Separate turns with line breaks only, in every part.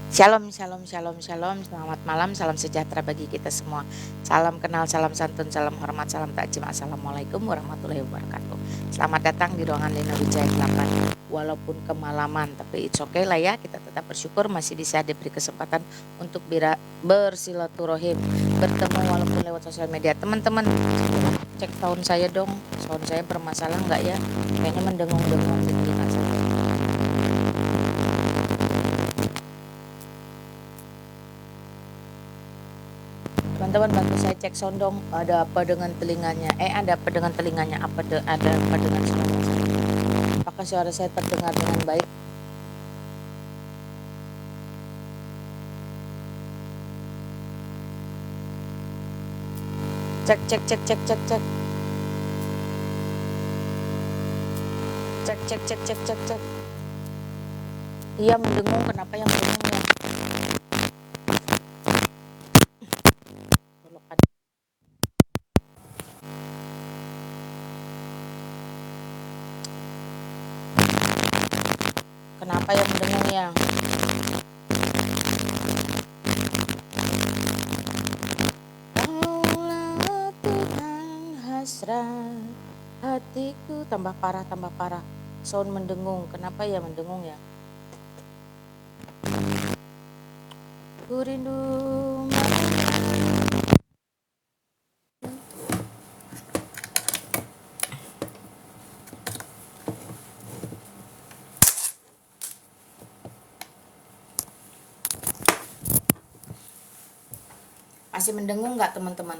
Shalom, shalom, shalom, shalom. Selamat malam, salam sejahtera bagi kita semua. Salam kenal, salam santun, salam hormat, salam takjim. Assalamualaikum warahmatullahi wabarakatuh. Selamat datang di ruangan Lina Wijaya 8. Walaupun kemalaman, tapi it's okay lah ya. Kita tetap bersyukur masih bisa diberi kesempatan untuk bersilaturahim, bertemu walaupun lewat sosial media. Teman-teman, cek sound saya dong. Sound saya bermasalah nggak ya? Kayaknya mendengung-dengung di telinga saya. Teman-teman bantu saya cek sound dong. Ada apa dengan telinganya? Ada apa dengan telinganya? Ada apa dengan suara saya? Apakah suara saya terdengar dengan baik? Cek, cek, cek, cek, cek, cek. Cek, cek, cek, cek, cek, cek. Iya, mendengung. Kenapa yang mendengung ya? Kenapa yang mendengung ya? Kaulah Tuhan hasrat hatiku. Tambah parah, tambah parah. Sound mendengung. Kenapa ya mendengung ya? Ku rindu masih mendengung nggak teman-teman?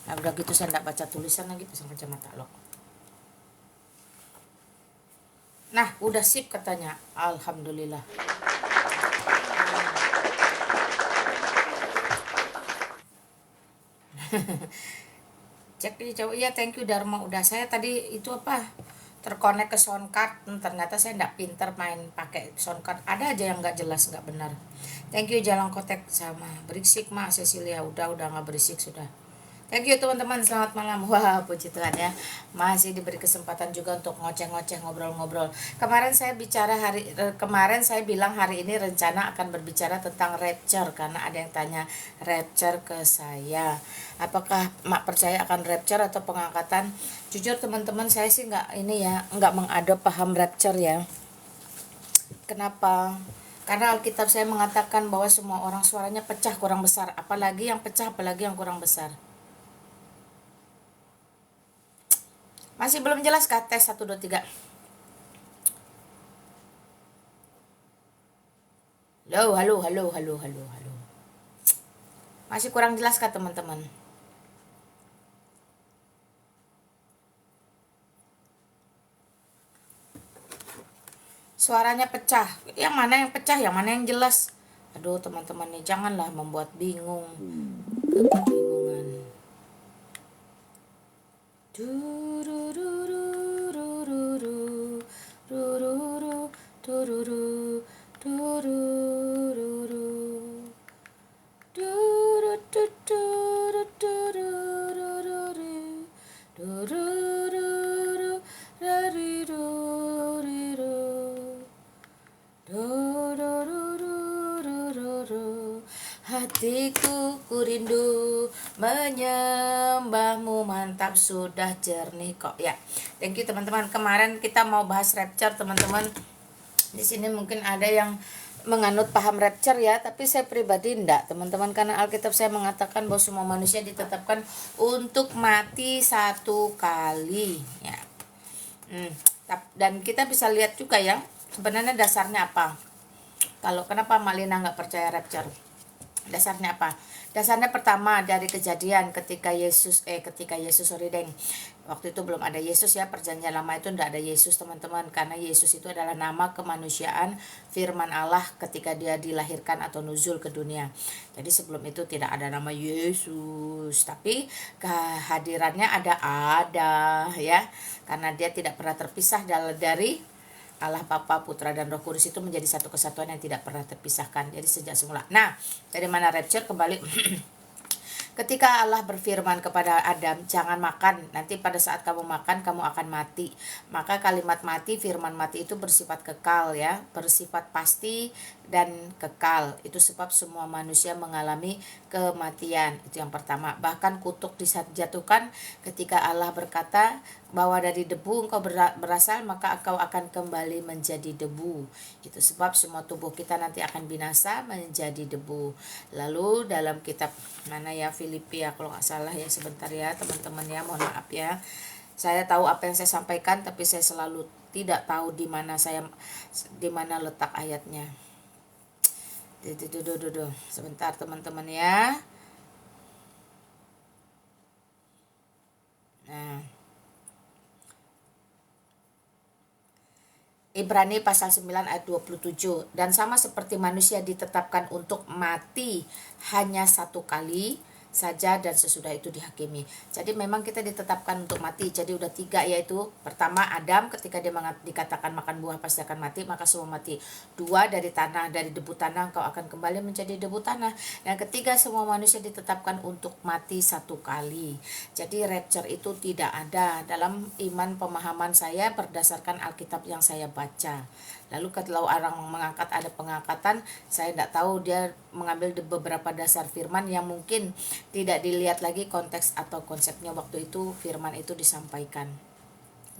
Nah, udah gitu saya nggak baca tulisan lagi pasang kacamata loh. Nah, udah sip katanya. Alhamdulillah. Cek di coba. Iya, thank you Dharma. Udah saya tadi itu apa? Terkonek ke soundcard. Ternyata saya nggak pinter main pakai soundcard. Ada aja yang nggak jelas, nggak benar. Thank you Jalan Kotek sama berisik Mak Cecilia. Udah nggak berisik sudah. Thank you teman-teman, selamat malam. Wah, puji Tuhan ya. Masih diberi kesempatan juga untuk ngoceh-ngoceh, ngobrol-ngobrol. Kemarin saya bilang hari ini rencana akan berbicara tentang rapture karena ada yang tanya rapture ke saya. Apakah Mak percaya akan rapture atau pengangkatan? Jujur teman-teman, saya sih nggak mengadop paham rapture ya. Kenapa? Karena Alkitab saya mengatakan bahwa semua orang suaranya pecah kurang besar, apalagi yang pecah, apalagi yang kurang besar. Masih belum jelas kah? Tes 1, 2, 3. Halo. Masih kurang jelas kah teman-teman? Suaranya pecah. Yang mana yang pecah, yang mana yang jelas? Aduh teman-teman nih, janganlah membuat bingung. Kebingungan. Hatiku kurindu menyembahmu, mantap, sudah jernih kok ya. Thank you teman-teman. Kemarin kita mau bahas rapture teman-teman. Di sini mungkin ada yang menganut paham rapture ya, tapi saya pribadi enggak teman-teman, karena Alkitab saya mengatakan bahwa semua manusia ditetapkan untuk mati satu kali ya. Dan kita bisa lihat juga ya sebenarnya dasarnya apa. Kalau kenapa Malina nggak percaya rapture? Dasarnya apa? Dasarnya pertama dari Kejadian ketika Yesus waktu itu belum ada Yesus ya, perjanjian lama itu tidak ada Yesus teman-teman, karena Yesus itu adalah nama kemanusiaan firman Allah ketika dia dilahirkan atau nuzul ke dunia. Jadi sebelum itu tidak ada nama Yesus, tapi kehadirannya ada ya, karena dia tidak pernah terpisah dari Allah Bapa, Putra, dan Roh Kudus itu menjadi satu kesatuan yang tidak pernah terpisahkan. Jadi sejak semula. Nah, dari mana rapture kembali? Ketika Allah berfirman kepada Adam, jangan makan, nanti pada saat kamu makan kamu akan mati. Maka kalimat mati, firman mati itu bersifat kekal ya, bersifat pasti dan kekal. Itu sebab semua manusia mengalami kematian. Itu yang pertama. Bahkan kutuk dijatuhkan ketika Allah berkata bahwa dari debu engkau berasal, maka engkau akan kembali menjadi debu. Itu sebab semua tubuh kita nanti akan binasa menjadi debu. Lalu dalam kitab mana ya, Filipi ya kalau nggak salah ya, sebentar ya teman-teman ya, mohon maaf ya. Saya tahu apa yang saya sampaikan, tapi saya selalu tidak tahu di mana letak ayatnya. Sebentar teman-teman ya. Nah, Ibrani pasal 9 ayat 27. Dan sama seperti manusia ditetapkan untuk mati hanya satu kali saja dan sesudah itu dihakimi. Jadi memang kita ditetapkan untuk mati. Jadi udah 3, yaitu pertama Adam ketika dia dikatakan makan buah pasti akan mati, maka semua mati. 2, dari tanah, dari debu tanah engkau akan kembali menjadi debu tanah. Dan ketiga, semua manusia ditetapkan untuk mati satu kali. Jadi rapture itu tidak ada dalam iman pemahaman saya berdasarkan Alkitab yang saya baca. Lalu kalau orang mengangkat ada pengangkatan, saya tidak tahu, dia mengambil beberapa dasar firman yang mungkin tidak dilihat lagi konteks atau konsepnya waktu itu firman itu disampaikan.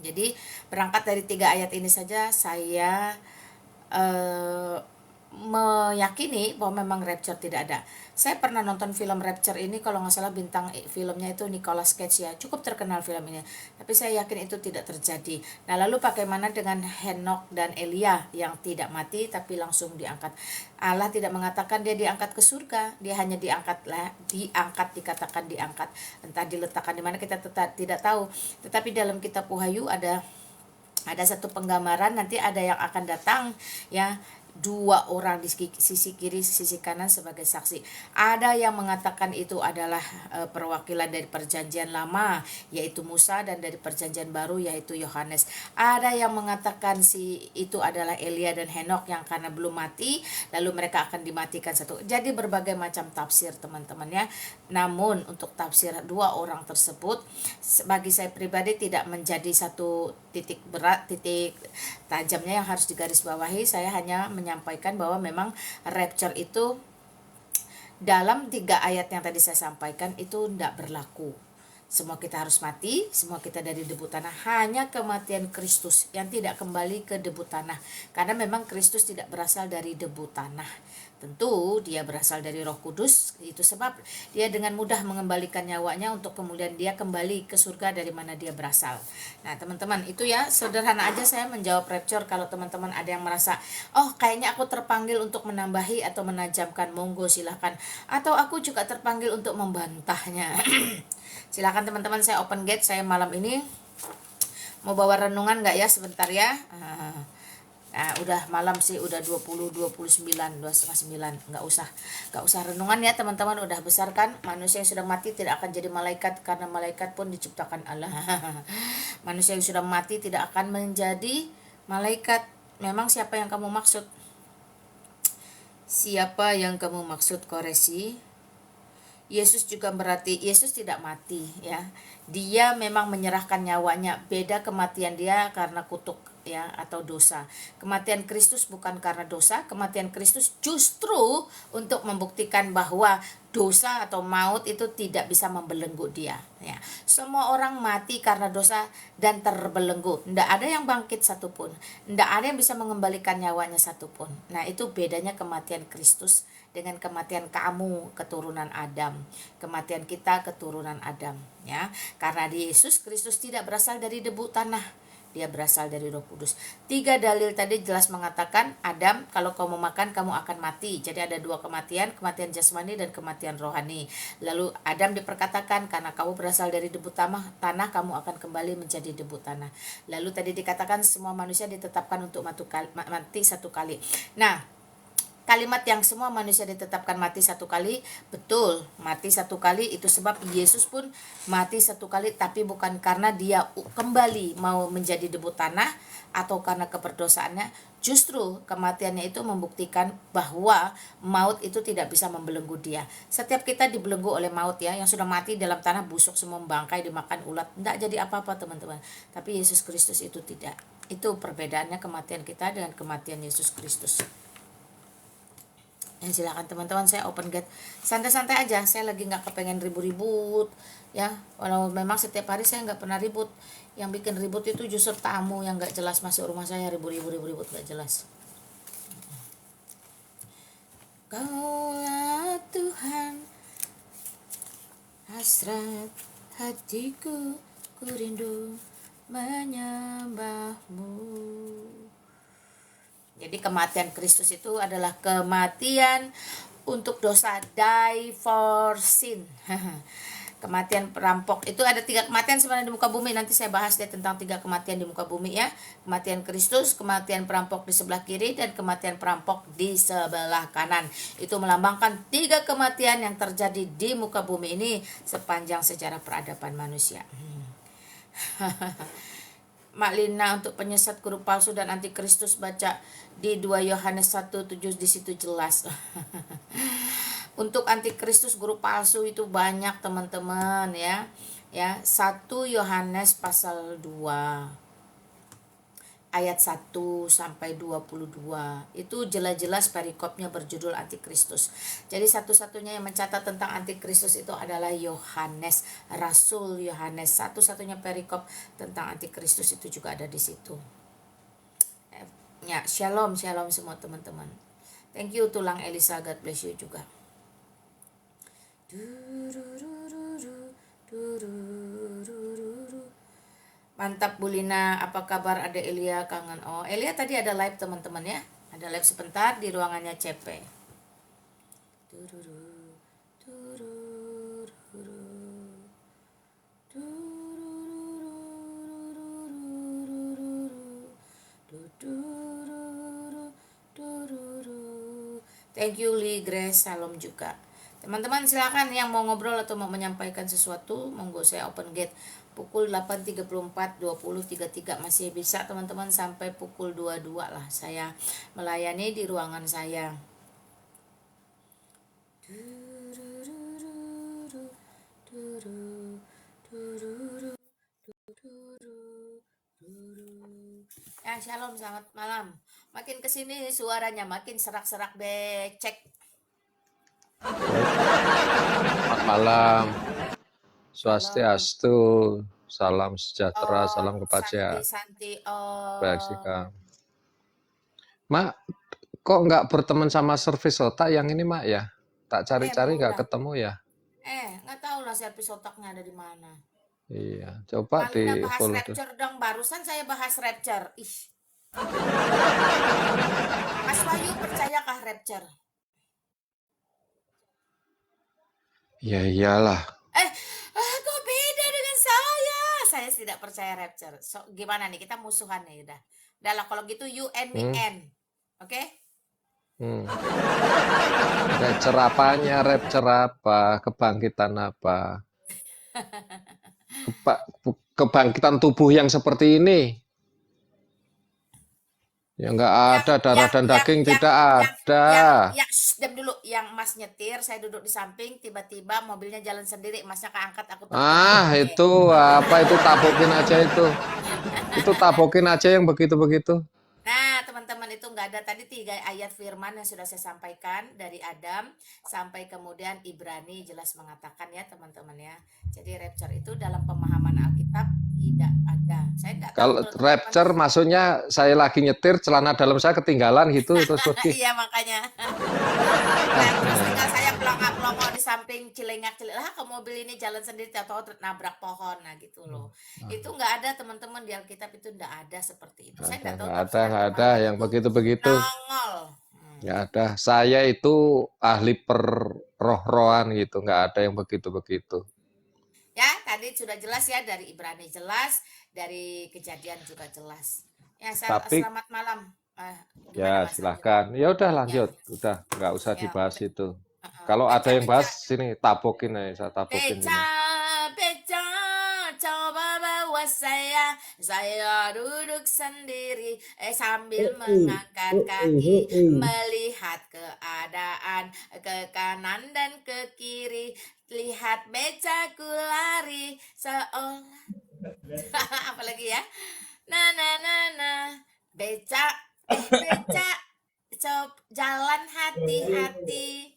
Jadi berangkat dari 3 ayat ini saja saya meyakini bahwa memang rapture tidak ada. Saya pernah nonton film rapture ini, kalau nggak salah bintang filmnya itu Nicolas Cage ya, cukup terkenal film ini, tapi saya yakin itu tidak terjadi. Nah lalu bagaimana dengan Henok dan Elia yang tidak mati tapi langsung diangkat? Allah tidak mengatakan dia diangkat ke surga, dia hanya dikatakan diangkat, entah diletakkan di mana kita tidak tahu. Tetapi dalam kitab Wahyu ada satu penggambaran, nanti ada yang akan datang ya, 2 orang di sisi kiri sisi kanan sebagai saksi. Ada yang mengatakan itu adalah perwakilan dari perjanjian lama yaitu Musa, dan dari perjanjian baru yaitu Yohanes. Ada yang mengatakan itu adalah Elia dan Henok yang karena belum mati lalu mereka akan dimatikan satu. Jadi berbagai macam tafsir teman-teman ya. Namun untuk tafsir 2 orang tersebut bagi saya pribadi tidak menjadi satu titik tajamnya yang harus digarisbawahi. Saya hanya menyampaikan bahwa memang rapture itu dalam 3 ayat yang tadi saya sampaikan itu tidak berlaku. Semua kita harus mati, semua kita dari debu tanah. Hanya kematian Kristus yang tidak kembali ke debu tanah, karena memang Kristus tidak berasal dari debu tanah. Tentu dia berasal dari Roh Kudus, itu sebab dia dengan mudah mengembalikan nyawanya untuk kemudian dia kembali ke surga dari mana dia berasal. Nah teman-teman, itu ya sederhana aja saya menjawab rapture. Kalau teman-teman ada yang merasa, oh kayaknya aku terpanggil untuk menambahi atau menajamkan, monggo silahkan. Atau aku juga terpanggil untuk membantahnya. Silakan teman-teman, saya open gate. Saya malam ini mau bawa renungan nggak ya, sebentar ya. Nah, udah malam sih, udah 29, 8:30. Nggak usah renungan ya teman-teman, udah besar kan. Manusia yang sudah mati tidak akan jadi malaikat, karena malaikat pun diciptakan Allah. Manusia yang sudah mati tidak akan menjadi malaikat. Memang siapa yang kamu maksud? Siapa yang kamu maksud? Koreksi. Yesus juga berarti Yesus tidak mati ya. Dia memang menyerahkan nyawanya. Beda kematian dia karena kutuk ya atau dosa. Kematian Kristus bukan karena dosa. Kematian Kristus justru untuk membuktikan bahwa dosa atau maut itu tidak bisa membelenggu dia ya. Semua orang mati karena dosa dan terbelenggu. Tidak ada yang bangkit satupun. Tidak ada yang bisa mengembalikan nyawanya satupun. Nah itu bedanya kematian Kristus dengan kematian kamu, keturunan Adam. Kematian kita keturunan Adam ya. Karena di Yesus Kristus tidak berasal dari debu tanah, dia berasal dari Roh Kudus. 3 dalil tadi jelas mengatakan, Adam kalau kamu makan kamu akan mati. Jadi ada 2 kematian, kematian jasmani dan kematian rohani. Lalu Adam diperkatakan karena kamu berasal dari debu tanah kamu akan kembali menjadi debu tanah. Lalu tadi dikatakan semua manusia ditetapkan untuk mati satu kali. Nah kalimat yang semua manusia ditetapkan mati satu kali, betul, mati satu kali. Itu sebab Yesus pun mati satu kali, tapi bukan karena dia kembali mau menjadi debu tanah atau karena keberdosaannya, justru kematiannya itu membuktikan bahwa maut itu tidak bisa membelenggu dia. Setiap kita dibelenggu oleh maut ya, yang sudah mati dalam tanah busuk semua bangkai dimakan ulat, tidak jadi apa-apa teman-teman. Tapi Yesus Kristus itu tidak. Itu perbedaannya kematian kita dengan kematian Yesus Kristus. Silakan teman-teman, saya open gate santai-santai aja, saya lagi nggak kepengen ribut-ribut ya, walau memang setiap hari saya nggak pernah ribut. Yang bikin ribut itu justru tamu yang nggak jelas masuk rumah saya, ribut nggak jelas. Kaulah Tuhan, hasrat hatiku, ku rindu menyembahmu. Jadi kematian Kristus itu adalah kematian untuk dosa, die for sin. Kematian perampok itu ada 3 kematian sebenarnya di muka bumi. Nanti saya bahas deh tentang 3 kematian di muka bumi ya. Kematian Kristus, kematian perampok di sebelah kiri, dan kematian perampok di sebelah kanan. Itu melambangkan 3 kematian yang terjadi di muka bumi ini sepanjang sejarah peradaban manusia. Mak Lina untuk penyesat, guru palsu dan antikristus, baca di 2 Yohanes 1:7, di situ jelas. Untuk antikristus, guru palsu itu banyak teman-teman ya. 1 Yohanes pasal 2 ayat 1 sampai 22 itu jelas-jelas perikopnya berjudul antikristus. Jadi satu-satunya yang mencatat tentang antikristus itu adalah Yohanes, Rasul Yohanes. Satu-satunya perikop tentang antikristus itu juga ada di situ. Ya, shalom semua teman-teman. Thank you Tulang Elisa, God bless you juga. Mantap Bu Lina, apa kabar Ade Elia, kangen. Oh, Elia tadi ada live teman-teman ya. Ada live sebentar di ruangannya CP. Thank you Lee Grace, salam juga. Teman-teman silakan yang mau ngobrol atau mau menyampaikan sesuatu, monggo, saya open gate pukul 8.34, 20.33 masih bisa teman-teman, sampai pukul 22 lah saya melayani di ruangan saya. Ya, shalom, selamat malam. Makin kesini suaranya makin serak-serak becek.
Selamat malam. Swastiastu, salam sejahtera, salam kebahagiaan.
Santi,
Baik sih Kang. Mak, kok nggak berteman sama servis otak yang ini Mak ya? Tak cari-cari nggak ketemu ya?
Nggak tahu lah servis otaknya ada di mana.
Iya, coba di
bahas
follow.
Rapture dong, barusan saya bahas Rapture. Mas Wahyu, percayakah Rapture?
Ya iyalah.
Kok beda dengan saya? Saya tidak percaya Rapture. So, gimana nih, kita musuhan nih udah. Udah lah kalau gitu you and me and. Oke?
Rapture apanya? Rapture apa? Kebangkitan apa? Kebangkitan tubuh yang seperti ini. Ya nggak ada, darah dan daging tidak ada.
Diam dulu, yang Mas nyetir, saya duduk di samping, tiba-tiba mobilnya jalan sendiri, Masnya keangkat, aku
itu apa, itu tabokin aja itu. Itu tabokin aja yang begitu-begitu.
Nah teman-teman, itu nggak ada. Tadi 3 ayat firman yang sudah saya sampaikan, dari Adam sampai kemudian Ibrani, jelas mengatakan ya teman-teman ya. Jadi rapture itu dalam pemahaman Alkitab tidak ada. Saya nggak tahu.
Kalau rapture maksudnya saya lagi nyetir, celana dalam saya ketinggalan gitu terus pergi.
Iya makanya. Terus tinggal saya pelongo di samping cilengak lah, ke mobil ini jalan sendiri, atau nabrak pohon, nah gitu loh. Itu nggak ada teman-teman, di Alkitab itu nggak ada seperti itu. Saya nggak tahu.
Nggak ada yang begitu-begitu.
Nongol.
Nggak ada. Saya itu ahli roh-rohan gitu, nggak ada yang begitu-begitu.
Ya, tadi sudah jelas ya, dari Ibrani jelas, dari Kejadian juga jelas. Ya, selamat malam.
Ya, silahkan. Ya udah lanjut, udah nggak usah dibahas itu. Kalau ada yang bahas sini tabokin aja, saya tabokin.
Beca, coba bawa saya duduk sendiri sambil mengangkat kaki melihat keadaan ke kanan dan ke kiri, lihat becaku lari seolah apalagi ya, nah nah nah nah, becak becak jalan hati-hati.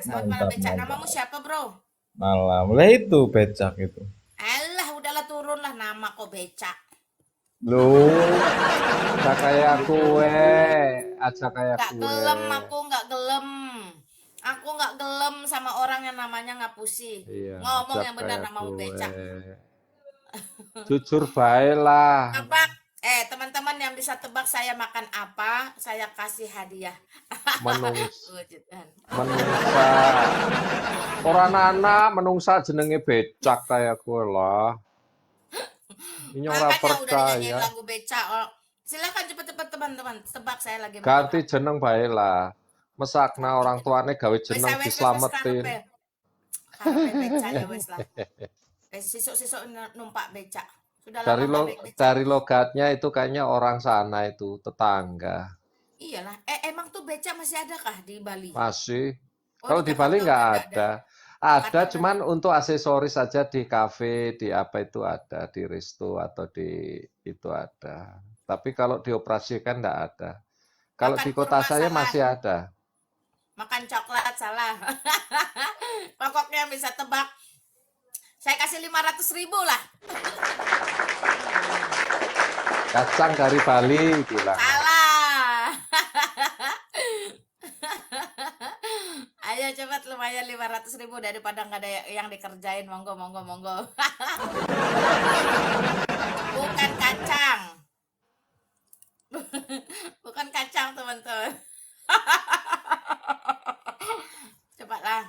Selamat malam
Mantap,
becak,
mantap.
namamu siapa bro?
Malam. Lah itu becak itu.
Alah udahlah turunlah, nama kok becak.
Loh,
Aja kayak kue, aja kayak
Gak
kue.
gelem, aku gak gelem. Aku gak gelem sama orang yang namanya ngapusi.
Iya,
Ngomong
aja
yang benar
kayak
namamu
kue.
becak.
Jujur baiklah.
Tebak, teman-teman yang bisa tebak saya makan apa, saya kasih hadiah.
Menungs,
Wujudan.
menungsa. Orang anak menungsa jenenge becak kayak kue lah. Ini ora
Makanya udah dinyanyiin
percaya.
lagu becak. Oh, silakan cepet-cepet teman-teman, tebak saya lagi makan
Ganti
apa.
jeneng baiklah. Mesakna orang tuane gawe jeneng
Wes
dislametin.
karepe becak ya wes lah. Sisuk-sisuk numpak becak. Sudah lama nggak naik becak.
Dari logatnya itu kayaknya orang sana itu, tetangga.
Iyalah, emang tuh becak masih ada kah di Bali?
Masih.
Oh,
Kalau
di
di Bali
Jakarta
nggak
udah nggak ada.
ada. Ada,
Jakarta udah
cuman
nggak.
untuk aksesoris saja di kafe, di apa itu ada, di resto atau di itu ada. Tapi kalau dioperasikan nggak ada. Kalau
Makan
di kota
kurma
saya
salah,
masih ada.
makan coklat salah. Pokoknya bisa tebak. Saya kasih 500.000 lah.
Kacang dari Bali bilang.
Salah. Ayo cepat, lumayan 500.000 daripada nggak ada yang dikerjain. Monggo, monggo, monggo. Bukan kacang. Bukan kacang teman-teman. Cepatlah.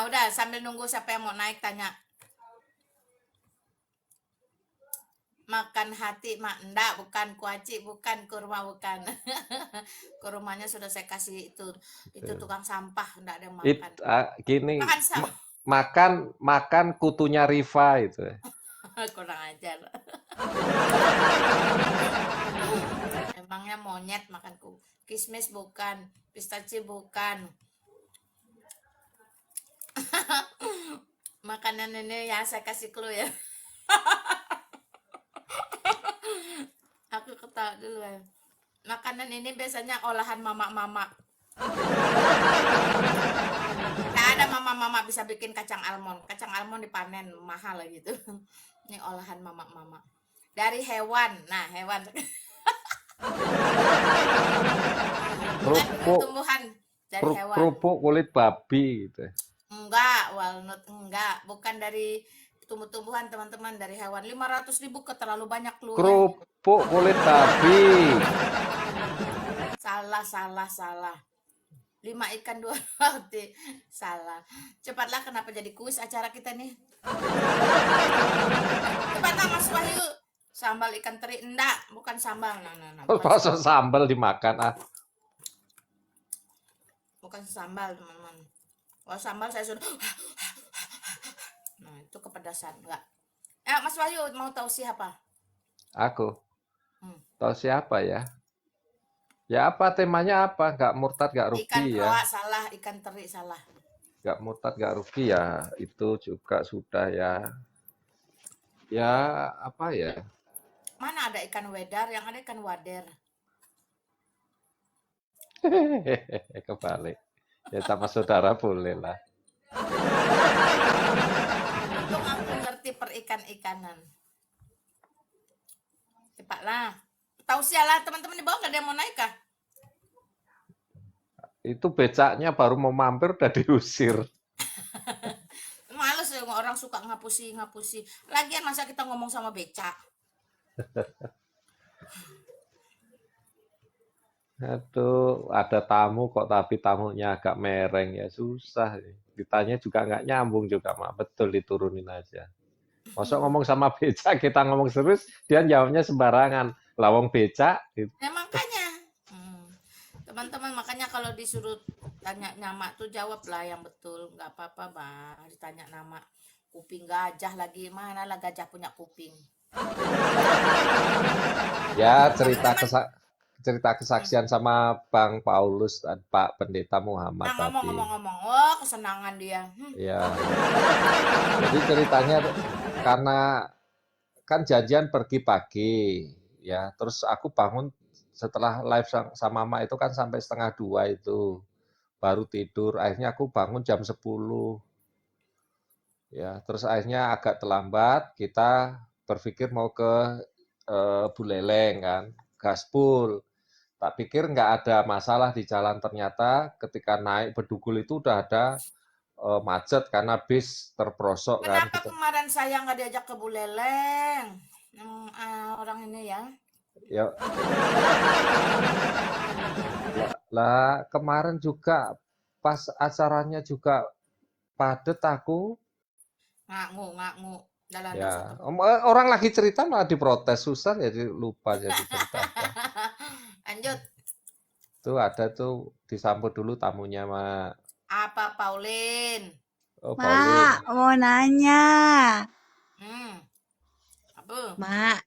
Udah sambil nunggu siapa yang mau naik tanya. Makan hati mak enggak, bukan kuaci, bukan kurma, bukan. Kurmanya sudah saya kasih itu tukang sampah, enggak ada yang makan.
Gini,
Makan sama.
makan kutunya Riva itu.
Kurang ajar. Emangnya monyet makanku. Kismis bukan, pistache bukan. Makanan ini ya saya kasih clue ya. Aku ketawa dulu ya. Makanan ini biasanya olahan mama-mama. Nggak ada mama-mama bisa bikin kacang almond. Kacang almond dipanen mahal lah gitu. Ini olahan mama-mama. Dari hewan. Nah, hewan.
Kerupuk,
Tumbuhan dari hewan.
kerupuk kulit babi gitu.
Enggak, walnut enggak. Bukan dari tumbuh-tumbuhan teman-teman, dari hewan. 500.000 ke terlalu banyak lu.
Kerupuk kulit babi.
Salah. 5 ikan 2 roti. Salah. Cepatlah, kenapa jadi kuis acara kita nih? Cepatlah Mas Wahyu. Sambal ikan teri enggak, bukan sambal. Nah.
Masa sambal dimakan
Bukan sambal, teman-teman. Kalau sambal saya sudah nah, itu kepedasan, enggak. Mas Wahyu mau tahu siapa?
Aku. Tahu siapa ya? Ya apa temanya apa? Nggak murtad, nggak rugi
Ikan
ya.
proa salah, ikan teri salah.
Nggak murtad, nggak rugi ya. Itu juga sudah ya. Ya apa ya?
Mana ada ikan wedar, yang ada ikan wader.
Kebalik. Ya sama saudara boleh lah.
Untung aku ngerti perikan-ikanan. Cepatlah. Tahu sialah teman-teman di bawah nggak ada yang mau naik kah?
Itu becaknya baru mau mampir udah diusir.
Males ya orang suka ngapusi. Lagian masa kita ngomong sama becak.
Aduh, ada tamu kok tapi tamunya agak mereng ya susah. Ditanya juga nggak nyambung juga mak. Betul diturunin aja. Masuk ngomong sama becak kita ngomong serius dia jawabnya sembarangan. Lawang becak. Gitu.
Ya makanya. Teman-teman makanya kalau disuruh tanya nama tuh jawablah yang betul, nggak apa-apa bah ditanya nama. Kuping gajah lagi, mana lah gajah punya kuping.
Ya,
Teman-teman,
cerita kesaksian sama Bang Paulus dan Pak Pendeta Muhammad
nah
tadi.
ngomong-ngomong, oh kesenangan dia.
Ya, jadi ceritanya karena kan janjian pergi pagi, ya. Terus aku bangun setelah live sama Mama itu kan sampai setengah 2 itu, baru tidur. Akhirnya aku bangun jam 10, ya. Terus akhirnya agak terlambat, kita berpikir mau ke Buleleng kan, gaspol. Tak pikir nggak ada masalah di jalan, ternyata ketika naik Bedugul itu udah ada macet karena bis terprosok kan.
Kenapa kemarin saya nggak diajak ke Buleleng? Orang ini ya.
Ya, lah kemarin juga pas acaranya juga padet aku.
Ngaku, dalam
Ya,
satu.
orang lagi cerita malah diprotes, susah jadi lupa jadi cerita apa.
Lanjut,
Tuh ada tuh disambut dulu tamunya, Mak.
apa Pauline?
Oh,
Mak,
Pauline.
mau nanya.
Hmm, apa?
Mak,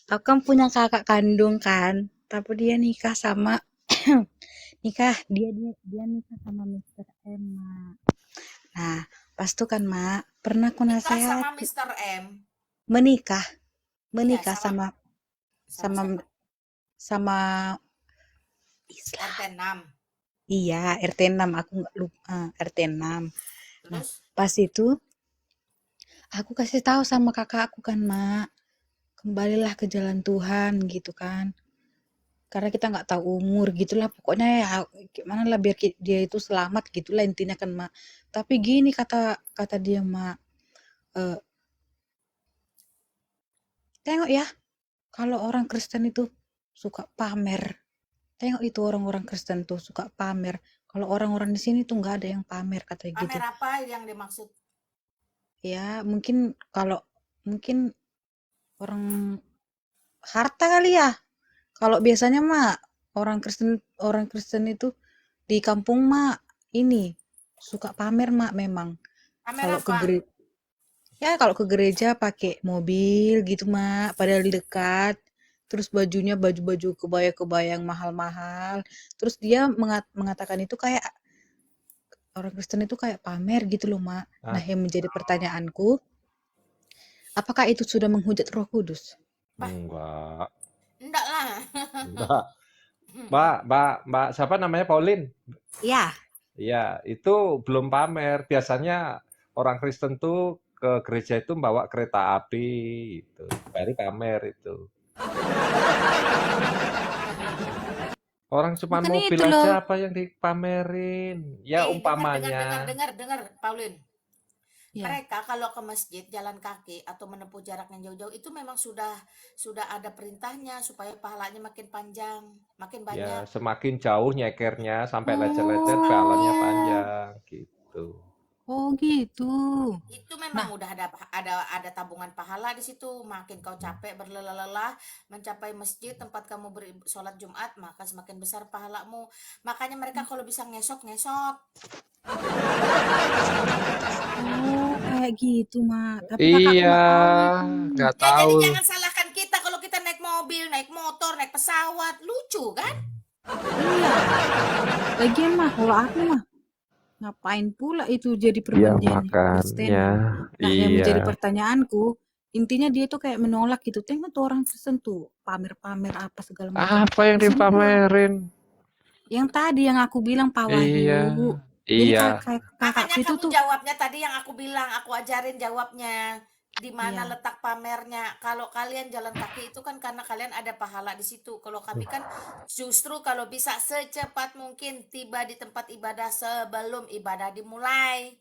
aku kan punya kakak kandung kan, tapi dia nikah sama dia nikah sama Mister M, Mak. Nah, pas itu kan, Mak, pernah aku
Nikah sama
nasehati
Mr. M.
menikah,
Iya,
menikah
sama
sama
siapa?
sama Islam.
RT 6.
Iya, RT 6 aku nggak lupa, RT 6. Nah,
Terus
pas itu aku kasih tahu sama kakak aku kan, Mak, kembalilah ke jalan Tuhan gitu kan. Karena kita nggak tahu umur gitulah, pokoknya ya gimana lah biar dia itu selamat gitulah intinya kan, Mak. Tapi gini kata kata dia, Mak, eh, tengok ya kalau orang Kristen itu suka pamer. Tengok itu orang-orang Kristen tuh suka pamer. Kalau orang-orang di sini tuh nggak ada yang pamer katanya gitu.
pamer apa yang dimaksud?
Ya mungkin orang harta kali ya. Kalau biasanya mah orang Kristen itu di kampung mah ini suka pamer mak memang.
Pamer
Kalau ke
apa?
gereja kalau ke gereja pakai mobil gitu mak, padahal dekat. Terus bajunya baju-baju kebaya-kebaya yang mahal-mahal. Terus dia mengatakan itu kayak orang Kristen itu kayak pamer gitu loh mak. Nah,
Ah,
yang menjadi pertanyaanku, apakah itu sudah menghujat Roh Kudus?
Bah,
enggak.
enggak lah.
Enggak. Mbak, siapa namanya Pauline?
Ya,
Iya, itu belum pamer. Biasanya orang Kristen tuh ke gereja itu bawa kereta api itu, baru pamer itu. Orang cuma
bukan
mobil
itu loh.
aja apa yang dipamerin? Ya
Dengar, Pauline.
Ya.
Mereka kalau ke masjid jalan kaki atau menempuh jarak yang jauh-jauh itu memang sudah ada perintahnya supaya pahalanya makin panjang, makin
ya
banyak.
semakin jauh nyekernya sampai lecet-lecet pahalanya
Oh,
panjang gitu.
oh gitu.
Itu memang
Nah,
udah ada tabungan pahala di situ. Makin kau capek berlelah-lelah mencapai masjid tempat kamu sholat Jumat, maka semakin besar pahalamu. Makanya mereka kalau bisa ngesok-ngesok.
oh kayak gitu, Mak. Tapi kakakku
Iya,
nggak tahu itu.
nggak
Ya jadi
tahu.
jangan salahkan kita kalau kita naik mobil, naik motor, naik pesawat. Lucu kan?
Iya. Lagian mah, kalau aku mah ngapain pula itu jadi
Iya
perjanjian Kristen.
makanya,
Nah, yang
iya.
menjadi pertanyaanku, intinya dia tuh kayak menolak gitu. Tengok tuh orang Kristen tuh pamer-pamer apa segala macam.
Apa yang
Di sini tuh
dipamerin?
yang tadi yang aku bilang Pak
Iya,
Wahyu. Jadi
iya.
kakakku
Makanya
itu
kamu
tuh,
jawabnya tadi yang aku bilang, aku ajarin jawabnya. Di mana
ya.
letak pamernya? Kalau kalian jalan kaki itu kan karena kalian ada pahala di situ. Kalau kami kan justru kalau bisa secepat mungkin tiba di tempat ibadah sebelum ibadah dimulai.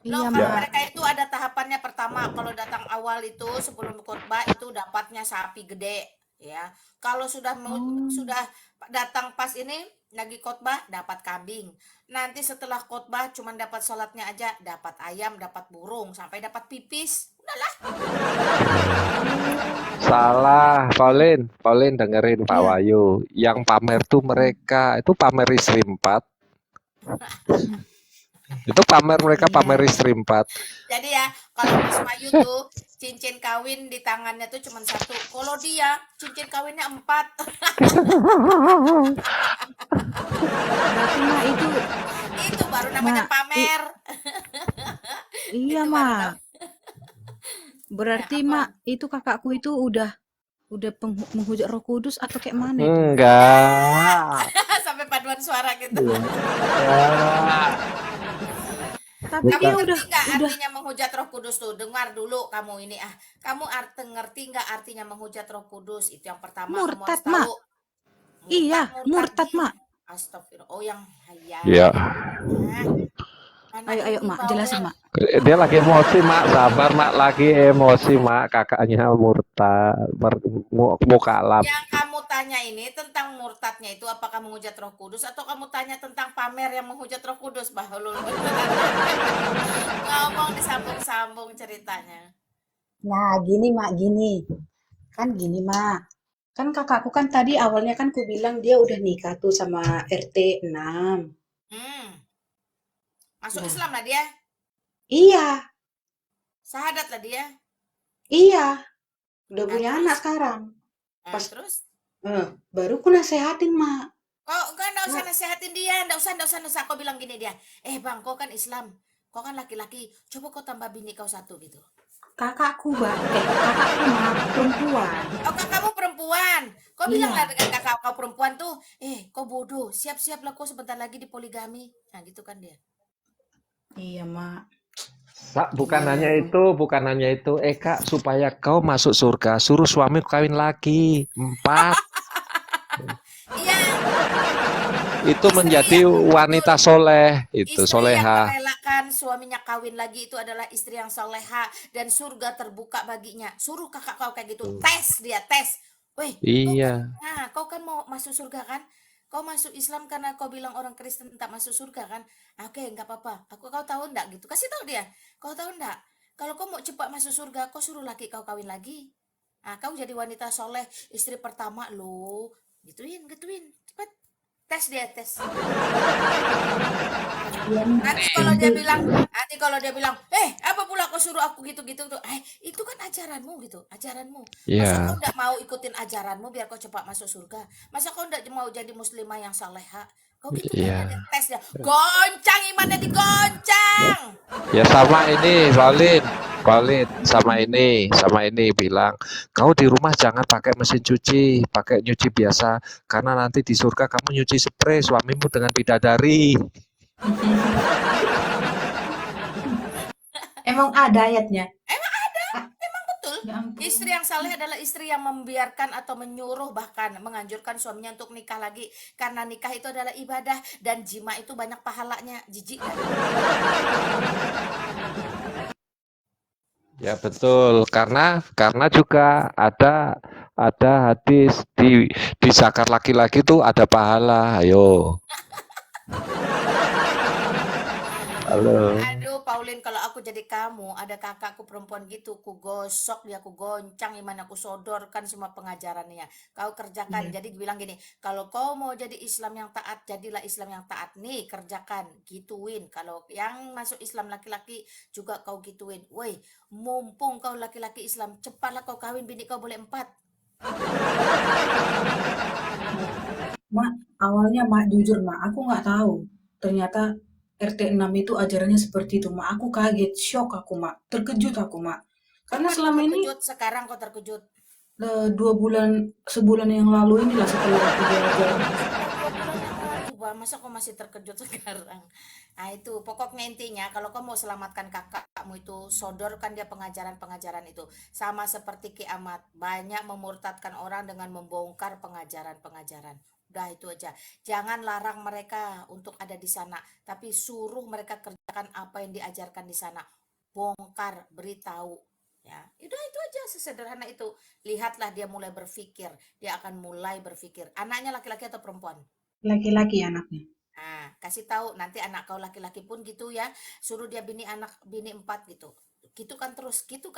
Loh,
Iya,
kalau
Ya,
Mak.
mereka itu ada tahapannya. Pertama, kalau datang awal itu sebelum khotbah itu dapatnya sapi gede, ya. Kalau
Oh.
sudah datang pas ini lagi khotbah dapat kambing. Nanti setelah khotbah cuma dapat sholatnya aja, dapat ayam, dapat burung, sampai dapat pipis. Udahlah.
salah, Pauline. Pauline dengerin Pak
Iya.
Wahyu. Yang pamer tuh mereka, itu pamer istri 4. Itu pamer mereka
Iya.
pamer istri 4.
Jadi ya, kalau Mas Wahyu tuh cincin kawin di tangannya tuh cuma satu. Kalau dia cincin kawinnya 4.
Berarti mak itu
Itu baru namanya
mak
pamer.
iya
Itu baru
mak. Berarti
apa?
mak itu kakakku itu udah menghujat Roh Kudus atau kayak mana itu mak?
Enggak.
Sampai paduan suara gitu.
Iya. Enggak.
Tapi
Kamu
dia
Bukan.
ngerti nggak
udah
artinya menghujat Roh Kudus tuh? Dengar dulu kamu ini ah. Kamu ngerti nggak artinya menghujat Roh Kudus? Itu yang pertama kamu harus
murtad mak.
tahu.
Iya,
Bukan murtad
murtad
dia.
mak.
Astagfirullah. Oh yang hayal.
Iya.
Anak
Ayo
ini
mak, jelasin
bawel.
mak.
Dia lagi emosi, Mak. Sabar, Mak. Lagi emosi, Mak. Kakaknya murtad, mau kalap.
Yang kamu tanya ini tentang murtadnya itu apakah menghujat Roh Kudus atau kamu tanya tentang pamer yang menghujat Roh Kudus, Bahlul? Ngomong disambung-sambung ceritanya.
Nah, gini mak, gini. Kan gini mak. Kan kakakku kan tadi awalnya kan ku bilang dia udah nikah tuh sama RT 6.
Masuk
Nah,
Islam lah dia.
iya,
Syahadat lah dia.
iya. Udah
Nah,
punya
terus?
anak sekarang.
Nah,
Pas
terus?
baru ku nasehatin mak.
Kok enggak usah
Mak,
nasehatin dia, enggak usah. Kau bilang gini dia. Bang, kau kan Islam. Kau kan laki-laki. Coba kau tambah bini kau satu gitu.
kakakku kakakku mak, perempuan.
Oh, kakakmu perempuan. Kau bilang lah
Iya,
dengan kakak kau perempuan tuh, kau bodoh. Siap-siap lah kau sebentar lagi di poligami. Nah, gitu kan dia.
iya mak.
Bukan
Gimana
hanya
emang?
itu, bukan hanya itu. Kak, supaya kau masuk surga, suruh suami kawin lagi. 4.
Iya,
Itu
istri
menjadi
yang betul.
wanita soleh. Itu,
Istri yang
soleha.
merelakan suaminya kawin lagi itu adalah istri yang soleha dan surga terbuka baginya. Suruh kakak kau kayak gitu, tes dia, tes. Weh,
Iya.
kau kan mau masuk surga kan? Kau masuk Islam karena kau bilang orang Kristen tak masuk surga kan? Oke, nggak apa-apa. Kau tahu ndak gitu? Kasih tahu dia. Kau tahu ndak? Kalau kau mau cepat masuk surga, kau suruh laki kau kawin lagi. Kau jadi wanita soleh, istri pertama lo. Gituin. Cepat. Tes dia, tes.
Iya mak.
Nanti kalau dia bilang, apa pula kau suruh aku gitu-gitu tuh? Itu kan ajaranmu gitu, ajaranmu. Masa kau
Iya.
ndak mau ikutin ajaranmu biar kau cepat masuk surga? Masa kau ndak mau jadi muslimah yang saleha? Kau gitu kan
Iya.
ada tes dia. Goncang imannya digoncang.
Ya sama ini, Valid, sama ini bilang, kau di rumah jangan pakai mesin cuci, pakai nyuci biasa, karena nanti di surga kamu nyuci spray suamimu dengan bidadari.
Emang ada ayatnya?
Emang ada,
Ah,
emang betul.
ya ampun.
Istri yang saleh adalah istri yang membiarkan atau menyuruh bahkan menganjurkan suaminya untuk nikah lagi karena nikah itu adalah ibadah dan jima itu banyak pahalanya. Jijik kan?
Ya betul, karena juga ada hadis di zakar laki-laki tuh ada pahala. Ayo. Halo.
Aduh, Pauline, kalau aku jadi kamu, ada kakakku perempuan gitu, ku gosok dia, ku goncang, gimana aku sodorkan semua pengajarannya. Kau kerjakan.
Iya.
Jadi bilang gini, kalau kau mau jadi Islam yang taat, jadilah Islam yang taat. Nih, kerjakan, gituin. Kalau yang masuk Islam laki-laki juga kau gituin. Woi, mumpung kau laki-laki Islam, cepatlah kau kawin, bini kau boleh 4.
Mak, awalnya mak jujur mak, aku nggak tahu. Ternyata RT 6 itu ajarannya seperti itu mak. Aku kaget, shock aku mak, terkejut aku mak. Karena
Kapan kau
selama ini
terkejut? Sekarang kau terkejut.
2 bulan, sebulan yang lalu inilah setelah aku belajar.
Sudah 2 bulan yang lalu, Bang. Masa kau masih terkejut sekarang? Nah itu, pokoknya intinya kalau kau mau selamatkan kakakmu itu, sodorkan dia pengajaran-pengajaran itu. Sama seperti kiamat, banyak memurtadkan orang dengan membongkar pengajaran-pengajaran. Udah itu aja. Jangan larang mereka untuk ada di sana, tapi suruh mereka kerjakan apa yang diajarkan di sana. Bongkar, beritahu. Ya, udah itu aja sesederhana itu. Lihatlah dia mulai berpikir, dia akan mulai berpikir. Anaknya laki-laki atau perempuan?
Laki-laki anaknya.
Nah, kasih tahu nanti anak kau laki-laki pun gitu ya. Suruh dia bini 4 gitu. Gitu kan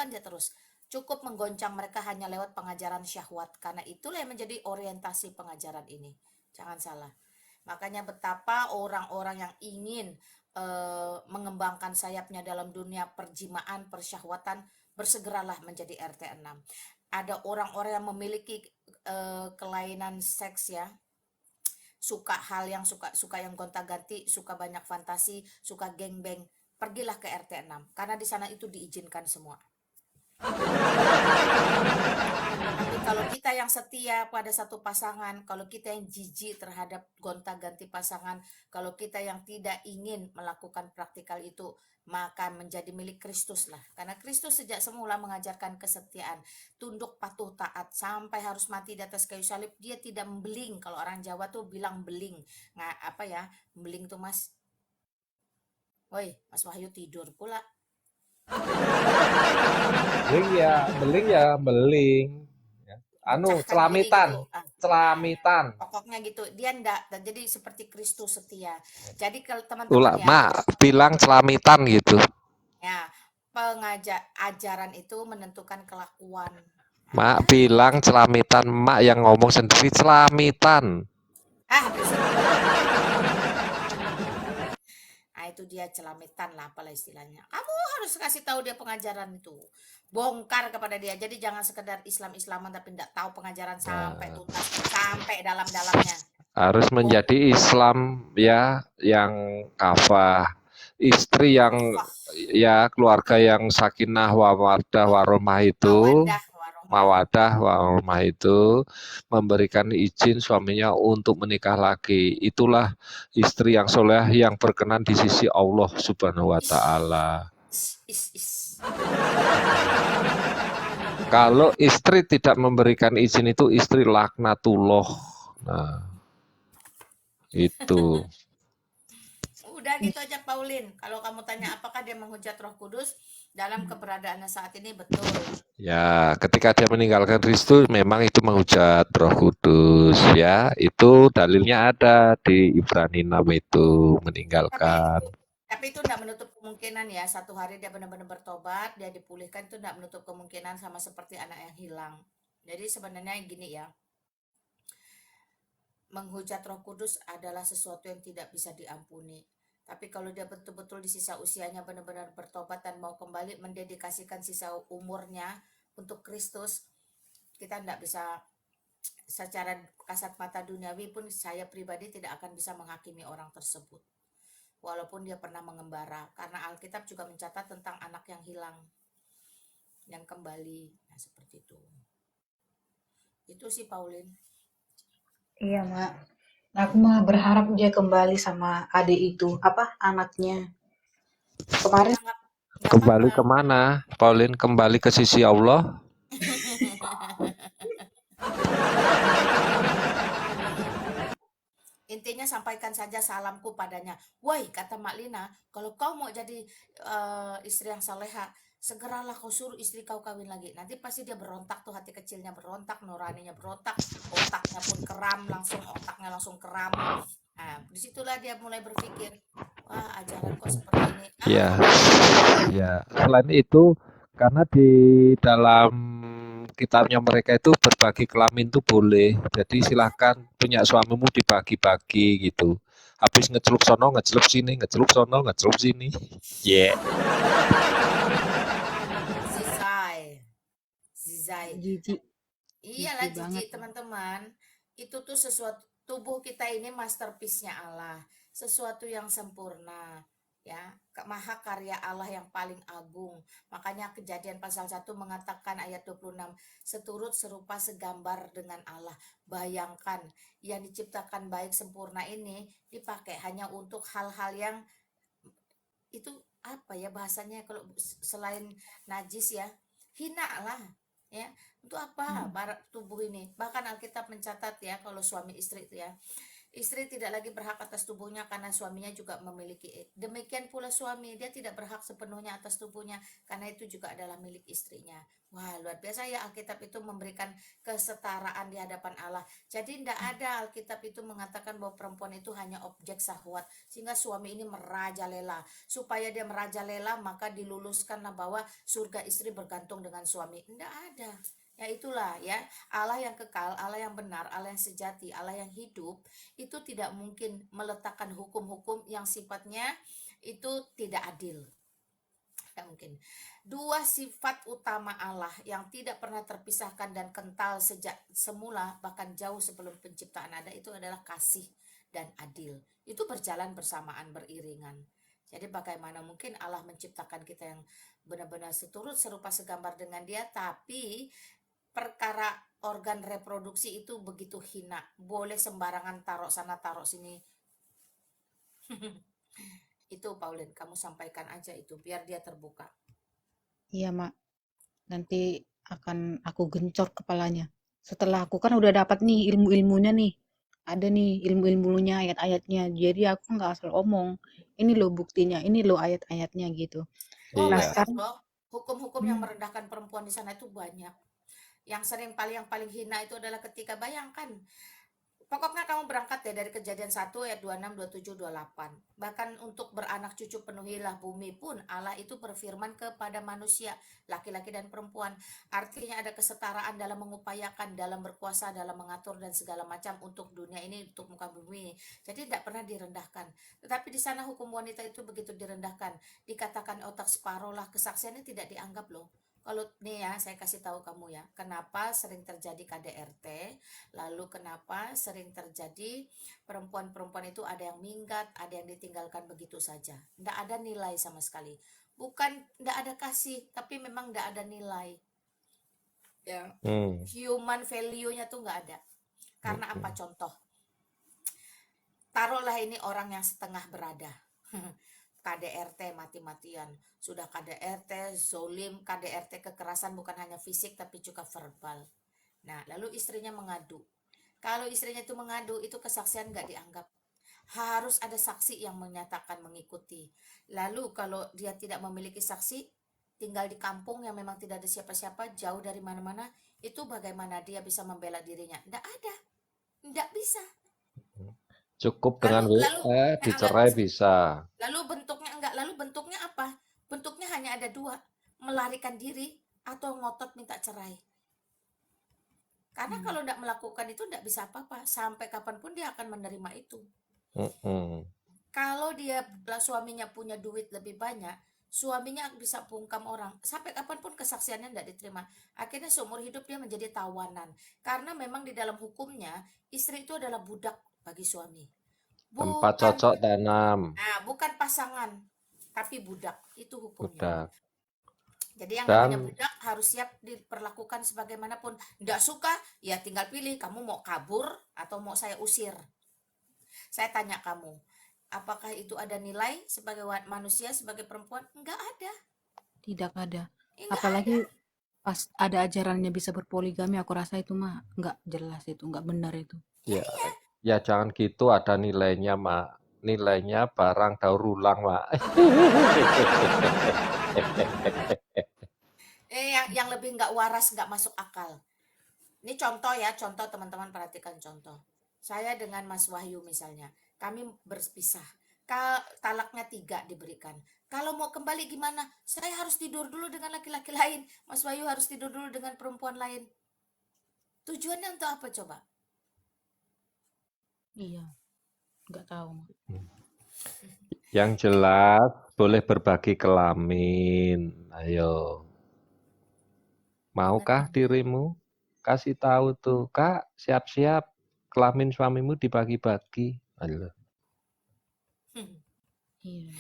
dia terus. Cukup menggoncang mereka hanya lewat pengajaran syahwat karena itulah yang menjadi orientasi pengajaran ini. Jangan salah. Makanya betapa orang-orang yang ingin mengembangkan sayapnya dalam dunia perjimaan, persyahwatan, bersegeralah menjadi RT 6. Ada orang-orang yang memiliki kelainan seks ya, suka hal yang suka yang gonta-ganti, suka banyak fantasi, suka gengbeng, pergilah ke RT 6 karena di sana itu diizinkan semua. Tapi kalau kita yang setia pada satu pasangan, kalau kita yang jijik terhadap gonta-ganti pasangan, kalau kita yang tidak ingin melakukan praktikal itu, maka menjadi milik Kristus lah. Karena Kristus sejak semula mengajarkan kesetiaan, tunduk, patuh, taat, sampai harus mati di atas kayu salib. Dia tidak membeling. Kalau orang Jawa tuh bilang beling. Nggak apa ya, beling tuh Mas. Woi, Mas Wahyu tidur pula.
Beling ya, beling. Ya. Anu,
Pecahkan diri
celamitan,
gitu.
celamitan.
Pokoknya gitu. Dia enggak. Dan jadi seperti Kristus setia. Jadi kalau teman-teman
Itulah,
ya,
Mak bilang celamitan gitu.
ya ajaran itu menentukan kelakuan.
Mak bilang celamitan, Mak yang ngomong sendiri celamitan.
Berisik. Nah, itu dia celamitan lah apalah istilahnya. Kamu harus kasih tahu dia pengajaran itu. Bongkar kepada dia. Jadi jangan sekedar Islam-Islaman tapi enggak tahu pengajaran sampai tuntas, sampai dalam-dalamnya.
Harus menjadi Islam ya yang kafah. Istri yang ya keluarga yang sakinah mawaddah warahmah itu, mawadah warahmah itu memberikan izin suaminya untuk menikah lagi. Itulah istri yang soleh yang berkenan di sisi Allah Subhanahu wa taala. Kalau istri tidak memberikan izin itu istri laknatullah. Nah, itu.
Udah gitu aja Pauline. Kalau kamu tanya apakah dia menghujat Roh Kudus dalam keberadaannya saat ini, betul.
Ya, ketika dia meninggalkan Kristus memang itu menghujat Roh Kudus ya. Itu dalilnya ada di Ibrani 6 itu meninggalkan.
Tapi itu tidak menutup kemungkinan ya, satu hari dia benar-benar bertobat, dia dipulihkan, itu tidak menutup kemungkinan sama seperti anak yang hilang. Jadi sebenarnya gini ya, menghujat Roh Kudus adalah sesuatu yang tidak bisa diampuni. Tapi kalau dia betul-betul di sisa usianya benar-benar bertobat dan mau kembali mendedikasikan sisa umurnya untuk Kristus, kita tidak bisa, secara kasat mata duniawi pun saya pribadi tidak akan bisa menghakimi orang tersebut. Walaupun dia pernah mengembara. Karena Alkitab juga mencatat tentang anak yang hilang, yang kembali. Nah, seperti itu. Itu sih Pauline.
Iya, Mak. Nah, aku mah berharap dia kembali sama adik itu, anaknya. Kemarin
Ya, nggak
Kembali
apa-apa.
kemana, Pauline? Kembali ke sisi Allah?
Intinya sampaikan saja salamku padanya. Woi, kata Mak Lina, kalau kau mau jadi istri yang saleha, segeralah kau suruh istri kau kawin lagi. Nanti pasti dia berontak tuh, hati kecilnya berontak, nuraninya berontak, otaknya pun otaknya langsung keram. Nah, disitulah dia mulai berpikir, wah ajaran kok seperti ini.
Ya, ya. Selain itu, karena di dalam kitabnya mereka itu berbagi kelamin itu boleh. Jadi silahkan punya suamimu dibagi-bagi gitu. Habis ngecelup sono, ngecelup sini, ngecelup sono, ngecelup sini. Yeah.
Zizai.
jijik.
Iyalah
Jijik banget.
jijik teman-teman. Itu tuh sesuatu, tubuh kita ini masterpiece-nya Allah, sesuatu yang sempurna ya, maha karya Allah yang paling agung. Makanya Kejadian pasal 1 mengatakan ayat 26, seturut serupa segambar dengan Allah. Bayangkan yang diciptakan baik sempurna ini dipakai hanya untuk hal-hal yang itu apa ya bahasanya, kalau selain najis ya, hina lah ya. Untuk apa tubuh ini? Bahkan Alkitab mencatat ya, kalau suami istri itu ya, istri tidak lagi berhak atas tubuhnya karena suaminya juga memiliki. Demikian pula suami, dia tidak berhak sepenuhnya atas tubuhnya karena itu juga adalah milik istrinya. Wah, luar biasa ya, Alkitab itu memberikan kesetaraan di hadapan Allah. Jadi tidak ada Alkitab itu mengatakan bahwa perempuan itu hanya objek syahwat, sehingga suami ini merajalela. Supaya dia merajalela, maka diluluskanlah bahwa surga istri bergantung dengan suami. Tidak ada. Ya itulah ya, Allah yang kekal, Allah yang benar, Allah yang sejati, Allah yang hidup, itu tidak mungkin meletakkan hukum-hukum yang sifatnya itu tidak adil. Nggak mungkin. Dua sifat utama Allah yang tidak pernah terpisahkan dan kental sejak semula, bahkan jauh sebelum penciptaan ada, itu adalah kasih dan adil. Itu berjalan bersamaan, beriringan. Jadi bagaimana mungkin Allah menciptakan kita yang benar-benar seturut serupa segambar dengan dia, tapi perkara organ reproduksi itu begitu hina. Boleh sembarangan taruh sana taruh sini. Itu Pauline, kamu sampaikan aja itu biar dia terbuka.
Iya, Mak. Nanti akan aku gencor kepalanya. Setelah aku kan udah dapat nih ilmu-ilmunya nih. Ada nih ilmu-ilmunya, ayat-ayatnya. Jadi aku nggak asal omong. Ini loh buktinya, ini loh ayat-ayatnya gitu.
Oh
Nah,
Iya.
banyak
sekarang
loh. Hukum-hukum yang merendahkan perempuan di sana itu banyak. Yang paling hina itu adalah ketika bayangkan. Pokoknya kamu berangkat ya dari Kejadian 1 ayat 26, 27, 28. Bahkan untuk beranak cucu penuhilah bumi pun Allah itu berfirman kepada manusia, laki-laki dan perempuan. Artinya ada kesetaraan dalam mengupayakan, dalam berkuasa, dalam mengatur dan segala macam untuk dunia ini, untuk muka bumi. Jadi tidak pernah direndahkan. Tetapi di sana hukum wanita itu begitu direndahkan. Dikatakan otak separuh lah, kesaksiannya tidak dianggap loh. Kalau nih ya, saya kasih tahu kamu ya, kenapa sering terjadi KDRT, lalu kenapa sering terjadi perempuan-perempuan itu ada yang minggat, ada yang ditinggalkan begitu saja. Tidak ada nilai sama sekali. Bukan tidak ada kasih, tapi memang tidak ada nilai. Ya, human value-nya tuh nggak ada. Karena apa contoh? Taruhlah ini orang yang setengah berada. KDRT mati-matian. Sudah KDRT, zolim, KDRT kekerasan bukan hanya fisik tapi juga verbal. Nah, lalu istrinya mengadu. Kalau istrinya itu mengadu, itu kesaksian nggak dianggap. Harus ada saksi yang menyatakan mengikuti. Lalu kalau dia tidak memiliki saksi, tinggal di kampung yang memang tidak ada siapa-siapa, jauh dari mana-mana, itu bagaimana dia bisa membela dirinya? Tidak ada. Tidak bisa.
Cukup
Lalu
dengan
lalu
WA
enggak,
dicerai bisa.
lalu bentuknya enggak, lalu bentuknya apa? Bentuknya hanya ada dua, melarikan diri atau ngotot minta cerai. Karena kalau tidak melakukan itu tidak bisa apa-apa, sampai kapanpun dia akan menerima itu.
Mm-mm.
Kalau dia suaminya punya duit lebih banyak, suaminya bisa bungkam orang. Sampai kapanpun kesaksiannya tidak diterima. Akhirnya seumur hidup dia menjadi tawanan. Karena memang di dalam hukumnya, istri itu adalah budak bagi suami.
Tempat
Bukan,
cocok tanam,
bukan pasangan, tapi budak. Itu hukumnya.
budak.
Jadi yang namanya
Dan
budak harus siap diperlakukan sebagaimanapun. Tidak suka, ya tinggal pilih. Kamu mau kabur atau mau saya usir. Saya tanya kamu, apakah itu ada nilai sebagai manusia, sebagai perempuan? Enggak ada.
tidak ada.
Enggak ada.
Apalagi pas ada ajarannya bisa berpoligami, aku rasa itu mah nggak jelas, itu nggak benar itu.
ya jangan gitu, ada nilainya, Mak. Nilainya barang daur ulang, Mak.
Yang lebih nggak waras, nggak masuk akal. Ini contoh ya, contoh teman-teman perhatikan contoh. Saya dengan Mas Wahyu misalnya, kami berpisah. Talaknya 3 diberikan. Kalau mau kembali gimana? Saya harus tidur dulu dengan laki-laki lain. Mas Wahyu harus tidur dulu dengan perempuan lain. Tujuannya untuk apa coba?
Iya, nggak tahu.
Yang jelas boleh berbagi kelamin. Ayo. Maukah dirimu? Kasih tahu tuh, Kak, siap-siap kelamin suamimu dibagi-bagi. Ayo.
Iya.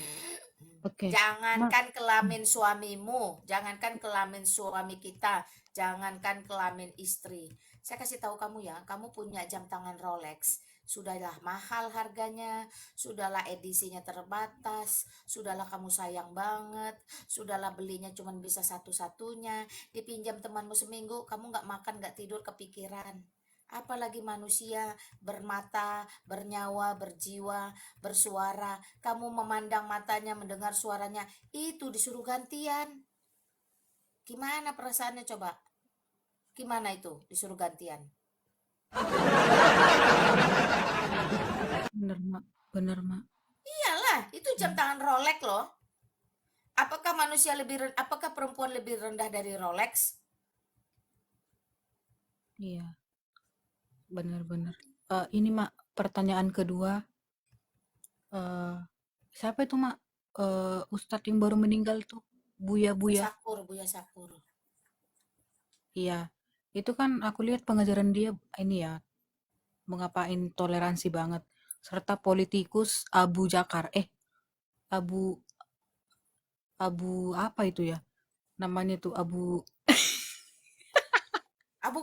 Oke.
Jangankan kelamin suamimu, jangankan kelamin suami kita, jangankan kelamin istri. Saya kasih tahu kamu ya, kamu punya jam tangan Rolex, sudahlah mahal harganya, sudahlah edisinya terbatas, sudahlah kamu sayang banget, sudahlah belinya cuma bisa satu-satunya, dipinjam temanmu seminggu, kamu nggak makan, nggak tidur, kepikiran. Apalagi manusia bermata, bernyawa, berjiwa, bersuara. Kamu memandang matanya, mendengar suaranya, itu disuruh gantian. Gimana perasaannya coba? Gimana itu disuruh gantian?
Bener, Mak. Bener, Mak.
Iyalah, itu jam tangan Rolex loh. Apakah apakah perempuan lebih rendah dari Rolex?
Iya. Bener-bener. Ini, Mak, pertanyaan kedua. Siapa itu, Mak? Ustadz yang baru meninggal tuh. Buya
Buya Sakur.
iya, itu kan aku lihat pengajaran dia ini ya, mengapain toleransi banget, serta politikus Abu Jakar, Abu Abu apa itu ya namanya tuh,
Abu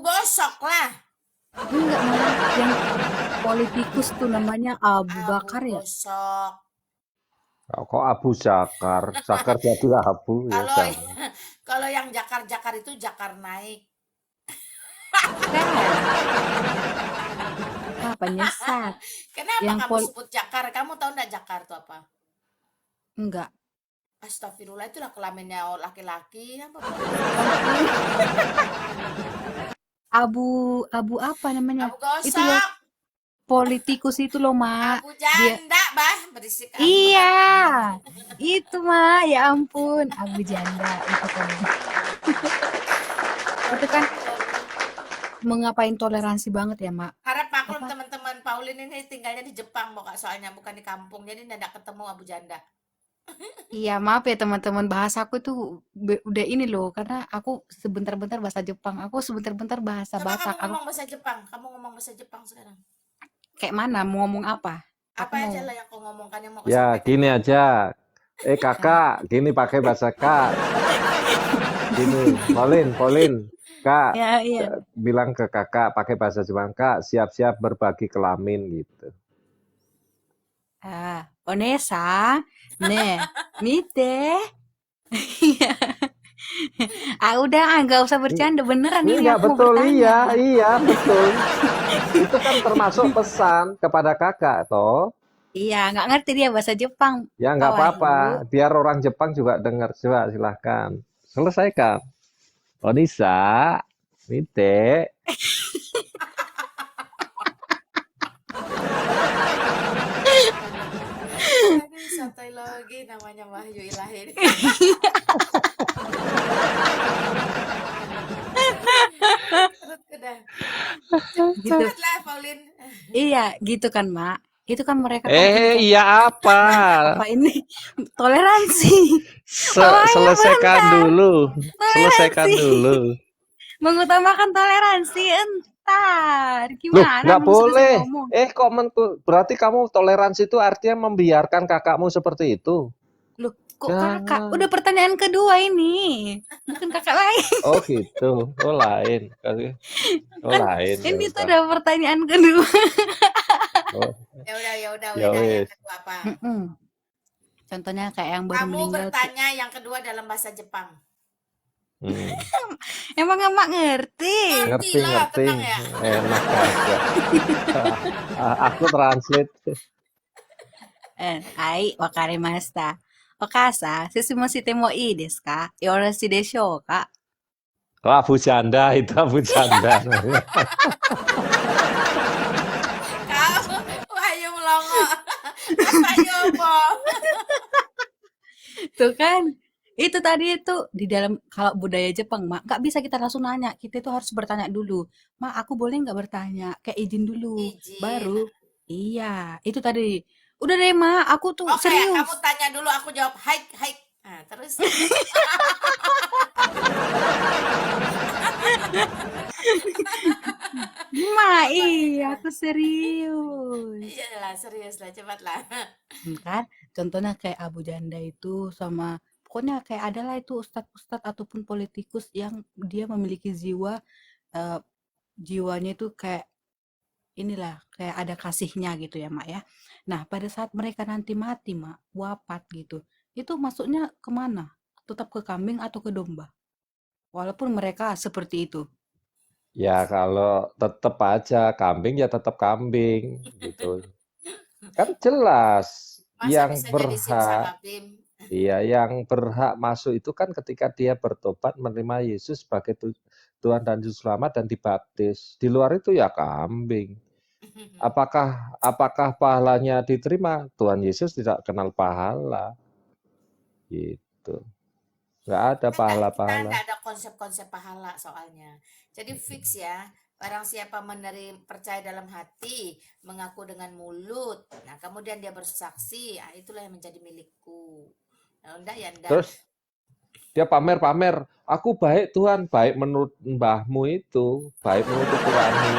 Gosok lah.
enggak mah, yang politikus tuh namanya Abu
Abu
Bakar ya.
Gosok.
Kok Abu Zakar? Zakar jadi Abu ya
Kalau
jangan.
kalau yang Jakar itu Jakar naik.
Kan apa nyesat
Kenapa
yang
kamu sebut Jakar? Kamu tahu enggak Jakar itu apa?
enggak,
Astagfirullah, itulah kelaminnya laki-laki apa?
Abu Abu apa namanya
Abu
itu loh,
Gosok.
politikus itu loh mak,
Abu
dia
Janda, bah, berisik amat.
iya itu mah, ya ampun, Abu Janda itu kan mengapain toleransi banget ya mak.
Harap maklum
Apa?
teman-teman, Pauline ini tinggalnya di Jepang, soalnya bukan di kampung, jadi tidak ketemu Abu Janda.
Iya maaf ya teman-teman, bahasa aku tuh udah ini loh, karena aku sebentar-bentar bahasa Jepang, aku sebentar-bentar bahasa
Coba kamu
Batak, aku
ngomong bahasa Jepang, sekarang.
kayak mana mau ngomong apa, aku
Apa
mau
aja lah yang kau ngomongkan yang mau kau
Ya
sampaikan.
gini aja. Kakak, gini pakai bahasa Kak. Gini, Polin, Kak,
ya iya
bilang ke kakak pakai bahasa Jepang, Kak, siap-siap berbagi kelamin gitu.
Onesa ne mite udah nggak usah bercanda, beneran ini
Enggak
aku mau
betul,
bertanya.
iya betul. Itu kan termasuk pesan kepada kakak, toh.
Iya nggak ngerti dia bahasa Jepang
Ya
Pak
nggak
Wahyu.
apa-apa, biar orang Jepang juga dengar. Coba silahkan. Selesaikan. Onisa, mite.
Aduh, santai lagi namanya Wahyu Ilahi. Perut udah.
Gitu,
Cepatlah, Pauline.
iya gitu kan mak, itu kan mereka kan ini kan
Iya apa?
apa ini toleransi. Pak Wahyu
Selesaikan
bentar,
dulu. Selesaikan
toleransi,
dulu.
mengutamakan toleransi, entar
Loh,
gimana
nggak
belum selesai
boleh.
ngomong.
Kok berarti kamu toleransi itu artinya membiarkan kakakmu seperti itu?
Loh, kok kakak?
Jangan.
Udah pertanyaan kedua ini. Bukan kakak lain.
Oh gitu. Oh lain. Oh
Kan
lain. Ya
ini tuh
udah.
udah pertanyaan kedua.
Oh,
Ya udah,
ya
Weda, yang
wis.
kedua apa?
Contohnya kayak yang baru
Kamu
meninggal tuh.
bertanya yang kedua dalam bahasa Jepang.
Hmm.
Emang emak ngerti?
Ngerti,
Lah,
ngerti.
tenang ya.
Enak aja. Aku translate.
Hai, wakarimashita. Okasa, susumoshite mo ii desu ka? Yoroshiku deshou ka?
Oh, Abu Janda itu Abu Janda.
Kamu Wahyu melongo. Mas Wahyu apa?
Tuh kan, itu tadi itu di dalam kalau budaya Jepang, Mak, nggak bisa kita langsung nanya. Kita itu harus bertanya dulu. Mak, aku boleh nggak bertanya? Kayak izin dulu.
Izin.
Baru, iya, itu tadi. Udah deh, Mak, aku tuh
Oke,
serius.
kamu tanya dulu, aku jawab hai. Nah, terus
Mak, iya, aku serius.
iya lah, serius lah, cepat lah.
Kan, contohnya kayak Abu Janda itu sama pokoknya kayak adalah itu ustadz-ustadz ataupun politikus yang dia memiliki eh, jiwanya itu kayak inilah kayak ada kasihnya gitu ya mak ya. Nah pada saat mereka nanti mati mak wafat gitu, itu masuknya kemana? Tetap ke kambing atau ke domba? Walaupun mereka seperti itu.
Ya kalau tetap aja kambing ya tetap kambing gitu. Kan jelas
Masa
yang
bisa jadi sim
berhak.
sama Bim?
Iya, yang berhak masuk itu kan ketika dia bertobat menerima Yesus sebagai Tuhan dan Juru Selamat dan dibaptis. Di luar itu ya kambing. Apakah pahalanya diterima? Tuhan Yesus tidak kenal pahala. Gitu. Nggak ada
Kita
pahala-pahala.
enggak ada konsep-konsep pahala soalnya. Jadi fix ya, barang siapa percaya dalam hati, mengaku dengan mulut, nah kemudian dia bersaksi, itulah yang menjadi milikku. Nah, enggak ya enggak.
Terus Dia pamer-pamer, aku baik Tuhan, baik menurut mbahmu itu, baik menurut ukuranmu.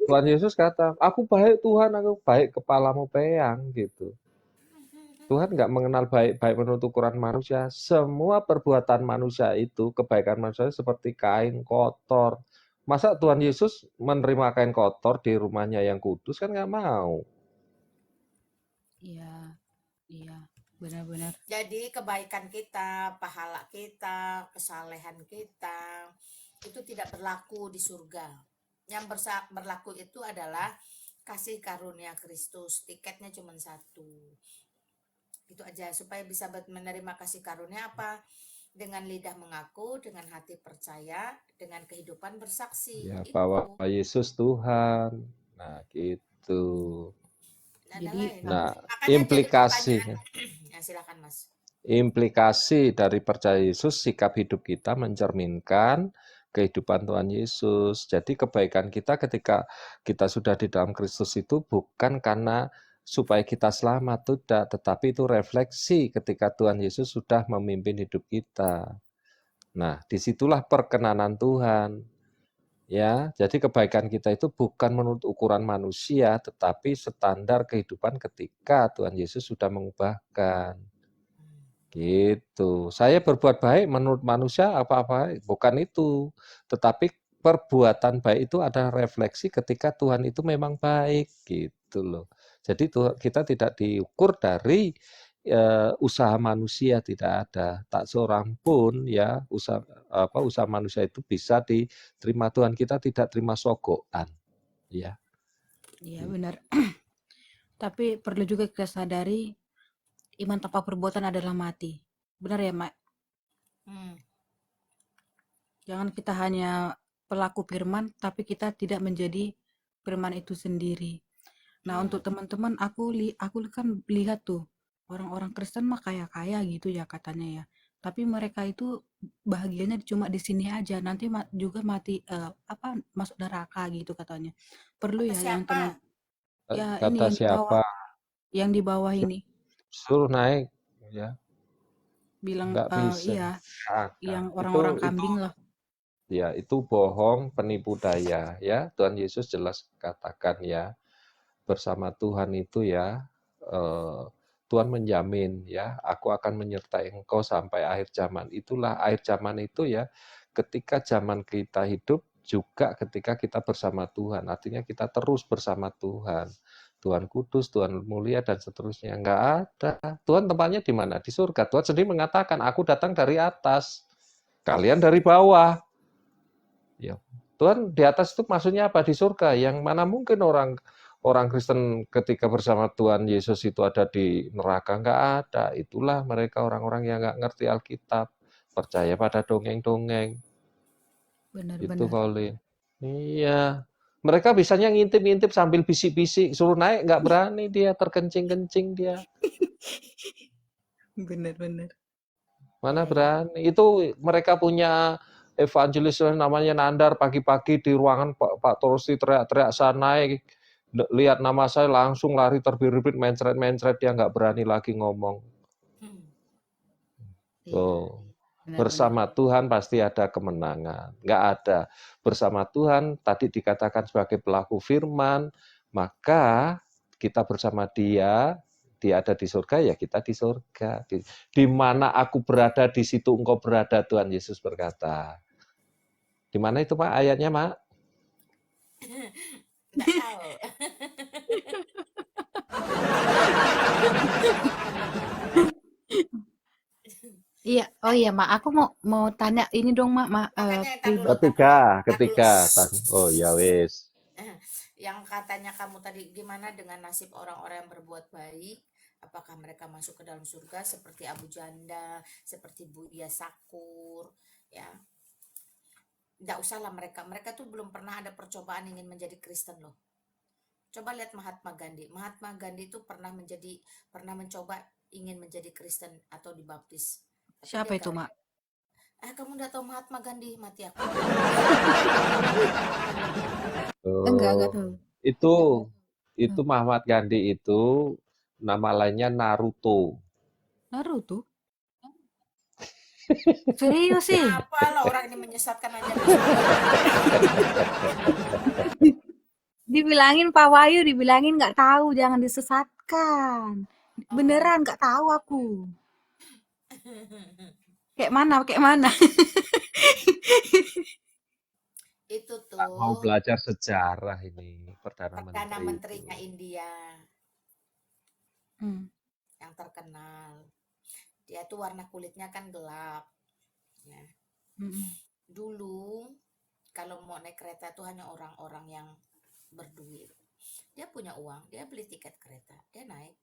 Tuhan Yesus kata, aku baik Tuhan, aku baik kepalamu peyang gitu. Tuhan nggak mengenal baik menurut ukuran manusia. Semua perbuatan manusia itu, kebaikan manusia seperti kain kotor. Masa Tuhan Yesus menerima kain kotor di rumahnya yang kudus kan nggak mau.
Iya, iya, benar-benar.
Jadi kebaikan kita, pahala kita, kesalehan kita itu tidak berlaku di surga. Yang berlaku itu adalah kasih karunia Kristus. Tiketnya cuma satu. Itu aja supaya bisa menerima kasih karunia apa? Dengan lidah mengaku, dengan hati percaya, dengan kehidupan bersaksi.
Ya,
Itu.
bahwa Yesus Tuhan. Nah, gitu.
Ada
Jadi,
lain.
Nah,
Makanya jadi
implikasi
pertanyaan. Ya, silakan Mas.
implikasi dari percaya Yesus, sikap hidup kita mencerminkan kehidupan Tuhan Yesus. Jadi kebaikan kita ketika kita sudah di dalam Kristus itu bukan karena supaya kita selamat, tidak, tetapi itu refleksi ketika Tuhan Yesus sudah memimpin hidup kita. Nah, disitulah perkenanan Tuhan. Ya, jadi kebaikan kita itu bukan menurut ukuran manusia, tetapi standar kehidupan ketika Tuhan Yesus sudah mengubahkan. Gitu. Saya berbuat baik menurut manusia apa-apa, bukan itu. Tetapi perbuatan baik itu adalah refleksi ketika Tuhan itu memang baik, gitu loh. Jadi kita tidak diukur dari usaha manusia, tidak ada. Tak seorang pun ya usaha manusia itu bisa diterima Tuhan. Kita tidak terima sogokan, ya.
iya benar. Tapi perlu juga kita sadari iman tanpa perbuatan adalah mati. Benar ya, Mak?
Hmm.
Jangan kita hanya pelaku firman, tapi kita tidak menjadi firman itu sendiri. Nah, untuk teman-teman, aku kan lihat tuh orang-orang Kristen mah kaya-kaya gitu ya katanya ya. Tapi mereka itu bahagianya cuma di sini aja. Nanti juga mati masuk neraka gitu katanya. Perlu
Kata
ya yang
siapa?
teman ya ini
Kata siapa?
yang di bawah ini
Suruh naik, ya.
bilang
Nggak bisa.
iya, yang
Itu
orang-orang kambing lah.
ya, itu bohong, penipu daya, ya. Tuhan Yesus jelas katakan ya, bersama Tuhan itu ya, Tuhan menjamin ya, aku akan menyertai engkau sampai akhir zaman. Itulah akhir zaman itu ya, ketika zaman kita hidup juga ketika kita bersama Tuhan. Artinya kita terus bersama Tuhan. Tuhan kudus, Tuhan mulia, dan seterusnya. Enggak ada. Tuhan tempatnya di mana? Di surga. Tuhan sendiri mengatakan, aku datang dari atas, kalian dari bawah. Ya. Tuhan di atas itu maksudnya apa? Di surga. Yang mana mungkin orang Kristen ketika bersama Tuhan Yesus itu ada di neraka? Enggak ada. Itulah mereka orang-orang yang enggak ngerti Alkitab. Percaya pada dongeng-dongeng. Itu
Benar-benar.
Colin. Iya. Mereka bisanya ngintip-ngintip sambil bisik-bisik. Suruh naik enggak berani dia. Terkencing-kencing dia.
Benar-benar.
Mana berani. Itu mereka punya evangelis namanya Nandar, pagi-pagi di ruangan Pak Torsi teriak-teriak, saya naik, lihat nama saya langsung lari terbirit-birit, mencret-mencret, dia nggak berani lagi ngomong. Tuh. Bersama Tuhan pasti ada kemenangan. Nggak ada. Bersama Tuhan tadi dikatakan sebagai pelaku firman, maka kita bersama dia ada di surga, ya kita di surga. Di mana aku berada, di situ engkau berada, Tuhan Yesus berkata. Di mana itu, Pak, ayatnya, Mak?
Nggak tahu.
Iya, oh iya Mak, aku mau tanya ini dong Mak,
Ketiga. Oh ya wis.
Yang katanya kamu tadi, gimana dengan nasib orang-orang yang berbuat baik? Apakah mereka masuk ke dalam surga seperti Abu Janda, seperti Buya Sakur, ya? Nggak usahlah mereka tuh belum pernah ada percobaan ingin menjadi Kristen loh. Coba lihat Mahatma Gandhi. Mahatma Gandhi itu pernah mencoba ingin menjadi Kristen atau dibaptis.
siapa itu Mak?
Kamu udah tahu Mahatma Gandhi? Mati aku.
Enggak tahu.
Itu Muhammad Gandhi itu nama lainnya Naruto.
Naruto? Serius sih.
Apalah orang ini menyesatkan aja.
Dibilangin Pak Wahyu, dibilangin nggak tahu, jangan disesatkan.
Oh.
Beneran nggak tahu aku. Kayak mana? Kayak mana?
Itu
Mau
tuh
belajar sejarah ini Perdana
Perdana
Menteri
Menterinya
itu.
India
Hmm.
yang terkenal. Dia tuh warna kulitnya kan gelap. Ya.
Mm-mm.
Dulu kalau mau naik kereta itu hanya orang-orang yang berduit. Dia punya uang, dia beli tiket kereta, dia naik.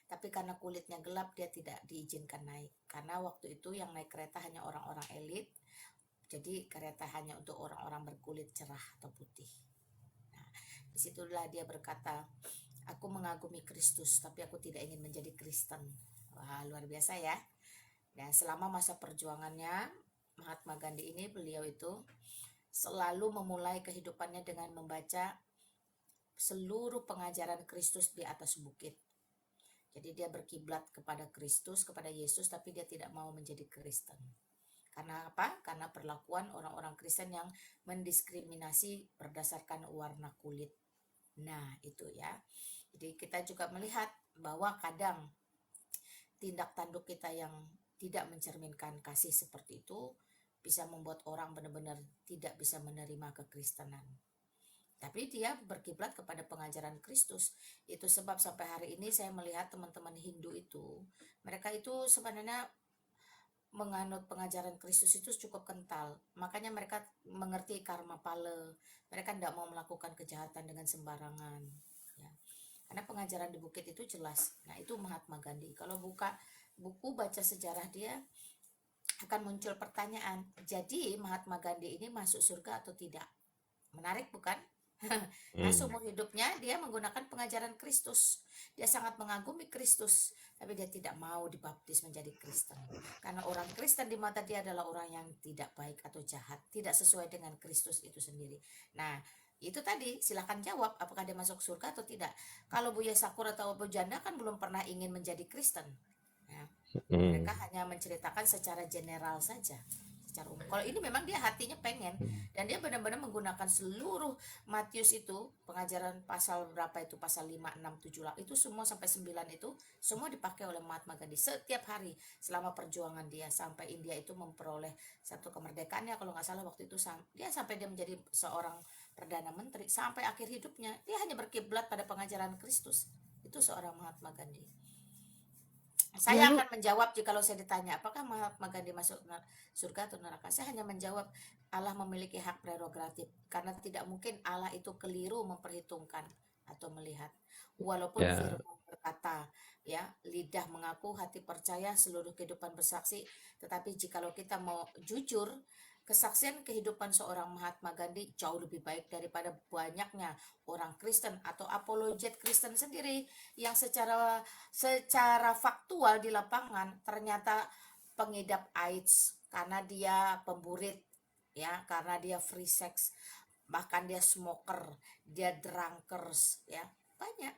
Tapi karena kulitnya gelap dia tidak diizinkan naik. Karena waktu itu yang naik kereta hanya orang-orang elit. Jadi kereta hanya untuk orang-orang berkulit cerah atau putih. Nah, disitulah dia berkata, aku mengagumi Kristus, tapi aku tidak ingin menjadi Kristen. Wah, luar biasa ya. Dan selama masa perjuangannya, Mahatma Gandhi ini, beliau itu selalu memulai kehidupannya dengan membaca seluruh pengajaran Kristus di atas bukit. Jadi dia berkiblat kepada Kristus, kepada Yesus, tapi dia tidak mau menjadi Kristen. Karena apa? Karena perlakuan orang-orang Kristen yang mendiskriminasi berdasarkan warna kulit. Nah, itu ya. Jadi kita juga melihat bahwa kadang tindak tanduk kita yang tidak mencerminkan kasih seperti itu bisa membuat orang benar-benar tidak bisa menerima kekristenan. Tapi dia berkiblat kepada pengajaran Kristus. Itu sebab sampai hari ini saya melihat teman-teman Hindu itu, mereka itu sebenarnya menganut pengajaran Kristus itu cukup kental. Makanya mereka mengerti karma pala. Mereka tidak mau melakukan kejahatan dengan sembarangan. Ya. Karena pengajaran di bukit itu jelas. Nah, itu Mahatma Gandhi. Kalau buka buku, baca sejarah dia, akan muncul pertanyaan. Jadi Mahatma Gandhi ini masuk surga atau tidak? Menarik bukan? Nah, seumur hidupnya dia menggunakan pengajaran Kristus. Dia sangat mengagumi Kristus, tapi dia tidak mau dibaptis menjadi Kristen. Karena orang Kristen di mata dia adalah orang yang tidak baik atau jahat, tidak sesuai dengan Kristus itu sendiri. Nah, itu tadi, silahkan jawab apakah dia masuk surga atau tidak. Kalau Buya Sakur atau Abu Janda kan belum pernah ingin menjadi Kristen. Nah, mereka hanya menceritakan secara general saja, secara umum. Kalau ini memang dia hatinya pengen, dan dia benar-benar menggunakan seluruh Matius itu, pengajaran pasal berapa itu, pasal 5, 6, 7, itu semua sampai 9 itu semua dipakai oleh Mahatma Gandhi setiap hari selama perjuangan dia sampai India itu memperoleh satu kemerdekaannya. Kalau nggak salah waktu itu dia sampai dia menjadi seorang Perdana Menteri sampai akhir hidupnya, dia hanya berkiblat pada pengajaran Kristus. Itu seorang Mahatma Gandhi. Saya
Dulu
akan menjawab jika saya ditanya apakah Mahatma Gandhi masuk surga atau neraka. Saya hanya menjawab Allah memiliki hak prerogatif, karena tidak mungkin Allah itu keliru memperhitungkan atau melihat. Walaupun
Ya,
firman berkata, ya, lidah mengaku, hati percaya, seluruh kehidupan bersaksi. Tetapi jikalau kita mau jujur, kesaksian kehidupan seorang Mahatma Gandhi jauh lebih baik daripada banyaknya orang Kristen atau apologet Kristen sendiri yang secara faktual di lapangan ternyata pengidap AIDS karena dia pemburit, ya, karena dia free sex, bahkan dia smoker, dia drunkers, ya, banyak.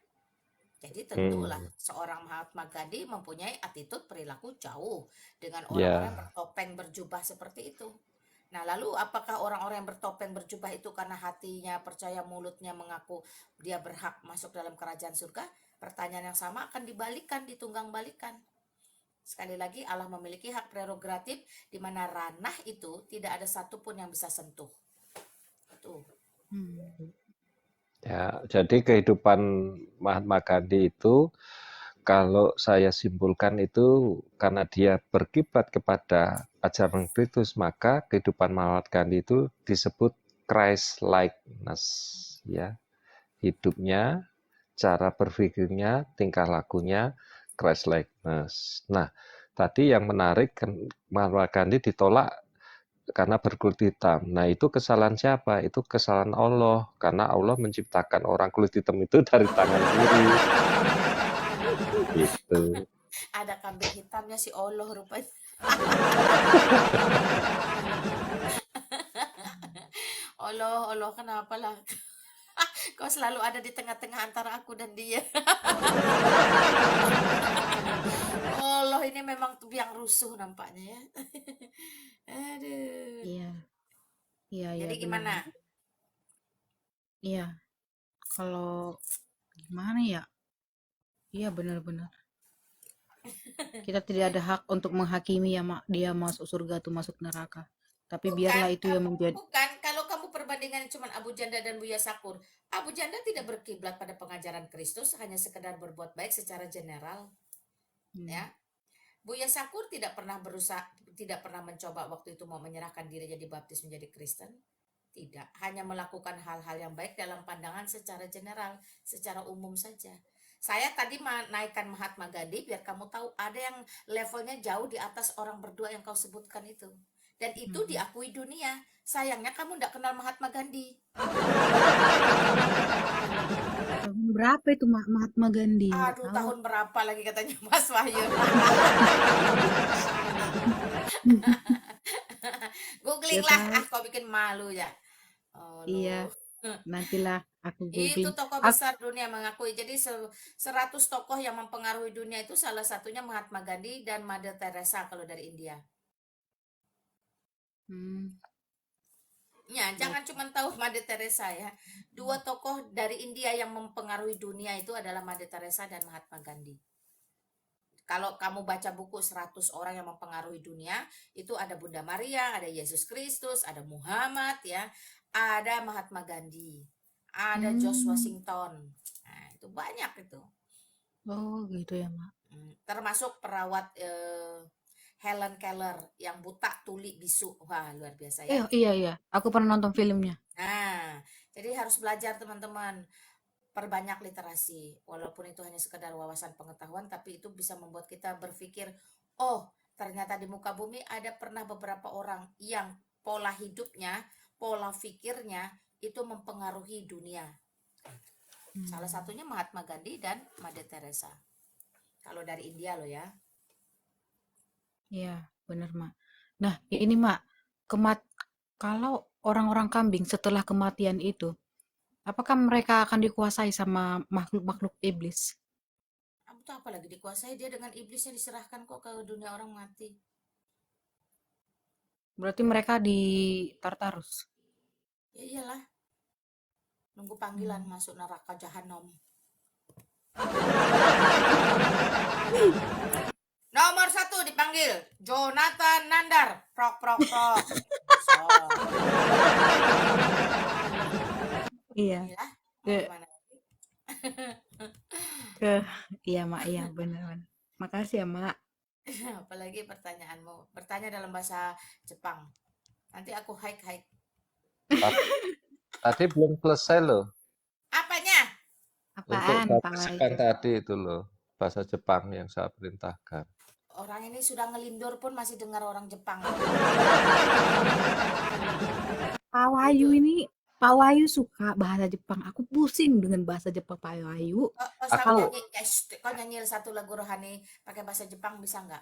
Jadi tentulah seorang Mahatma Gandhi mempunyai attitude perilaku jauh dengan orang-orang yang
ya,
bertopeng berjubah seperti itu. Nah, lalu apakah orang-orang yang bertopeng berjubah itu karena hatinya percaya, mulutnya mengaku dia berhak masuk dalam kerajaan surga? Pertanyaan yang sama akan dibalikan, ditunggang balikan. Sekali lagi, Allah memiliki hak prerogatif di mana ranah itu tidak ada satupun yang bisa sentuh. Itu.
ya. Jadi kehidupan Mahatma Gandhi itu kalau saya simpulkan itu karena dia berkiblat kepada ajaran Kristus, maka kehidupan Mahatma Gandhi itu disebut Christ-likeness, ya. Hidupnya, cara berpikirnya, tingkah lakunya Christ-likeness. Nah, tadi yang menarik kan Mahatma Gandhi ditolak karena berkulit hitam. Nah, itu kesalahan siapa? Itu kesalahan Allah, karena Allah menciptakan orang kulit hitam itu dari tangan kiri. Gitu.
Ada kambing hitamnya si Allah rupanya. Allah, Allah, kenapa lah? Kau selalu ada di tengah-tengah antara aku dan dia. Allah, ini memang biang rusuh nampaknya ya. Aduh.
Iya, iya, iya,
Jadi
benar.
gimana?
Iya, kalau gimana ya? Iya, benar-benar. Kita tidak ada hak untuk menghakimi ya, Mak, dia masuk surga atau masuk neraka. Tapi biarlah itu yang menjadi.
Bukan, kalau kamu perbandingan cuma Abu Janda dan Buya Sakur. Abu Janda tidak berkiblat pada pengajaran Kristus, hanya sekedar berbuat baik secara general, ya. Buya Sakur tidak pernah mencoba waktu itu mau menyerahkan diri jadi baptis menjadi Kristen. Tidak, hanya melakukan hal-hal yang baik dalam pandangan secara general, secara umum saja. Saya tadi menaikkan Mahatma Gandhi biar kamu tahu ada yang levelnya jauh di atas orang berdua yang kau sebutkan itu. Dan itu diakui dunia. Sayangnya kamu tidak kenal Mahatma Gandhi.
Tahun berapa itu Mahatma Gandhi? Nggak
Aduh,
tahu.
tahun berapa lagi katanya Mas Wahyu. Googling lah, kau bikin malu ya. Oh,
Iya, nantilah aku
itu
googling.
tokoh besar dunia mengakui. Jadi 100 tokoh yang mempengaruhi dunia itu salah satunya Mahatma Gandhi dan Mother Teresa kalau dari India. Ya, jangan cuma tahu Mother Teresa ya. 2 tokoh dari India yang mempengaruhi dunia itu adalah Mother Teresa dan Mahatma Gandhi. Kalau kamu baca buku 100 orang yang mempengaruhi dunia, itu ada Bunda Maria, ada Yesus Kristus, ada Muhammad ya, ada Mahatma Gandhi, ada George Washington. Nah, itu banyak itu.
Oh, gitu ya, Mak.
Termasuk perawat Helen Keller yang buta, tuli, bisu. Wah, luar biasa ya.
Iya. Aku pernah nonton filmnya.
Nah, jadi harus belajar teman-teman. Perbanyak literasi. Walaupun itu hanya sekedar wawasan pengetahuan, tapi itu bisa membuat kita berpikir, oh, ternyata di muka bumi ada pernah beberapa orang yang pola hidupnya, pola pikirnya itu mempengaruhi dunia. Salah satunya Mahatma Gandhi dan Mother Teresa. Kalau dari India loh ya.
Iya, benar, Mak. Nah, ini, Mak, kalau orang-orang kambing setelah kematian itu, apakah mereka akan dikuasai sama makhluk-makhluk iblis?
Kamu tuh apalagi dikuasai, dia dengan iblisnya diserahkan kok ke dunia orang mati.
Berarti mereka di Tartarus.
Ya iyalah, nunggu panggilan masuk neraka jahanam. Nomor 1 dipanggil Jonathan Nandar. Prok. So.
Iya.
Inilah, mau
Ke,
gimana lagi?
iya, Mak, iya, benar. Makasih ya, Mak.
Apalagi pertanyaanmu. Bertanya dalam bahasa Jepang. Nanti aku hike.
Tadi belum selesai loh.
Apanya?
Untuk
Apaan, Pak
berdasarkan
Wahyu?
tadi itu loh. Bahasa Jepang yang saya perintahkan.
Orang ini sudah ngelindur pun masih dengar orang Jepang.
Pak Wahyu ini, Pak Wahyu suka bahasa Jepang. Aku pusing dengan bahasa Jepang Pak Wahyu.
Kau nyanyi satu lagu rohani pakai bahasa Jepang bisa nggak?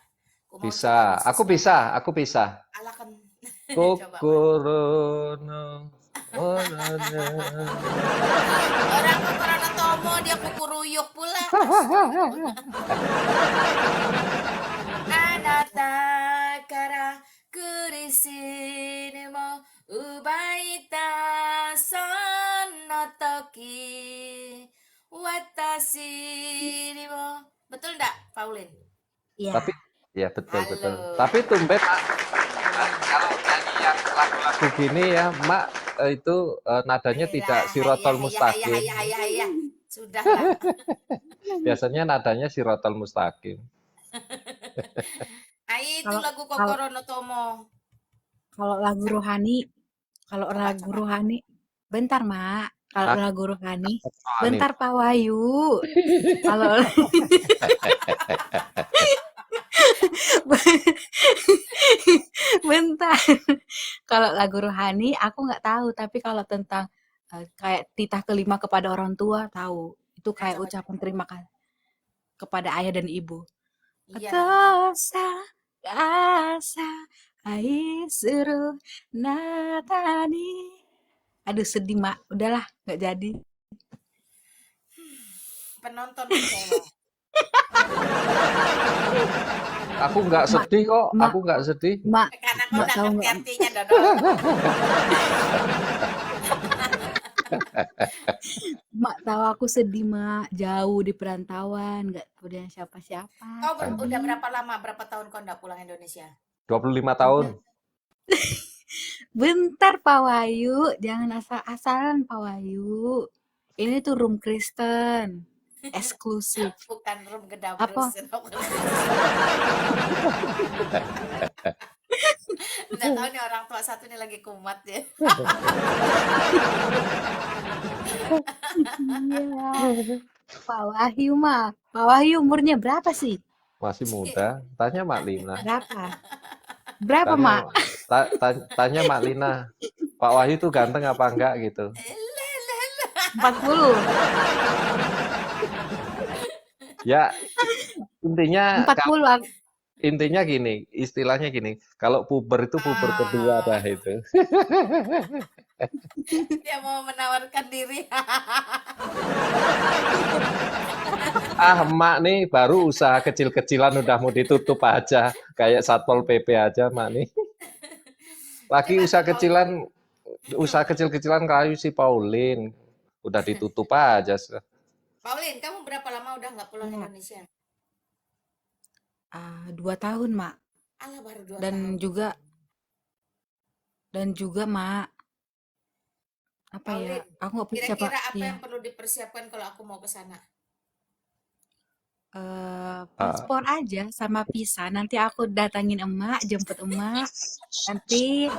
Bisa, aku bisa.
Ala kan. Coba.
Kokoro no onana.
Orang Kokorano Tomo dia kukuruyuk pula. Anata kara kurishi mo ubaita sono toki watashi ni mo. Betul enggak, Pauline?
Iya.
Tapi ya betul.
Halo.
Tapi tumben kalau nyanyi yang lagu-lagu gini ya, Mak, itu nadanya tidak sirotol mustaqim.
Iya. Sudahlah.
Biasanya nadanya sirotol mustaqim.
Itu lagu Kokoro no Tomo.
Kalau lagu rohani, bentar, Mak. Kalau lagu rohani, bentar Pak Wahyu. Kalau bentar. Kalau lagu rohani aku nggak tahu, tapi kalau tentang kayak titah kelima kepada orang tua tahu. Itu kayak ucapan terima kasih kepada ayah dan ibu. Tosa asa aisuru natani. Aduh sedih, Mak. Udahlah, nggak jadi.
penonton kecewa.
Aku nggak
Mak,
sedih kok,
mak,
aku nggak sedih.
mak,
Karena kau
mak
nggak
tahu
ngerti
nggak?
artinya, Dodol.
Mak tahu aku sedih, mak. Jauh di perantauan, nggak punya siapa-siapa.
Kau udah
Sedih.
berapa lama, berapa tahun kau nggak pulang Indonesia?
25 tahun.
Udah. Bentar, Pak Wahyu. Jangan asal-asalan, Pak Wahyu. Ini tuh room Kristen. Eksklusif.
Bukan room
Apa?
gedabrus. Nggak tahu nih orang tua satu nih lagi kumat ya.
Iya. Pak Wahyu mah. Pak Wahyu umurnya berapa sih?
Masih muda. Tanya Mak Lina.
Berapa? Berapa,
Tanya,
Mak?
tanya Mak Lina. Pak Wahyu tuh ganteng apa enggak gitu.
40.
Ya, intinya
40.
intinya gini, istilahnya gini. Kalau puber itu puber kedua dah itu.
Dia mau menawarkan diri.
Mak nih baru usaha kecil-kecilan udah mau ditutup aja. Kayak Satpol PP aja, Mak nih. Lagi
Coba
usaha
tuh,
kecilan, usaha kecil-kecilan kayu si Pauline. Udah ditutup aja.
Pauline, kamu berapa lama udah nggak pulang
Iya.
Indonesia?
2 tahun, Mak.
Alah, baru 2
Dan
tahun.
juga, Mak. Apa ya?
Pauline,
Aku nggak punya siapa.
kira-kira apa
Ya.
yang perlu dipersiapkan kalau aku mau ke sana?
Paspor aja sama visa. Nanti aku datangin emak, jemput emak. Nanti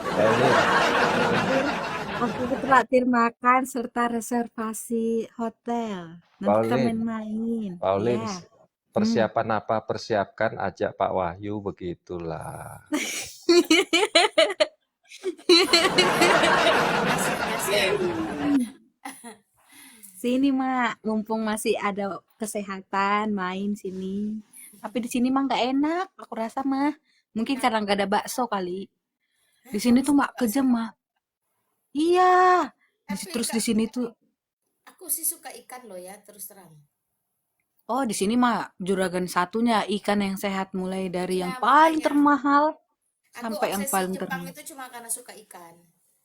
aku traktir makan serta reservasi hotel. Nanti kita
Pauline,
main-main.
Pauline,
Ya.
persiapan apa? Persiapkan ajak Pak Wahyu, begitulah.
Sini, Mak. Mumpung masih ada kesehatan, main sini. Tapi di sini mah nggak enak. Aku rasa mah. Mungkin karena nggak ada bakso kali. Di sini tuh, Mak, kejam, Mak. Iya.
Tapi
Terus di sini tuh,
aku sih suka ikan loh ya, terus terang.
oh di sini mah juragan satunya ikan yang sehat mulai dari yang
Iya,
paling
makanya
termahal
aku
sampai yang
obsesi
paling
Jepang
termahal.
itu cuma karena suka ikan.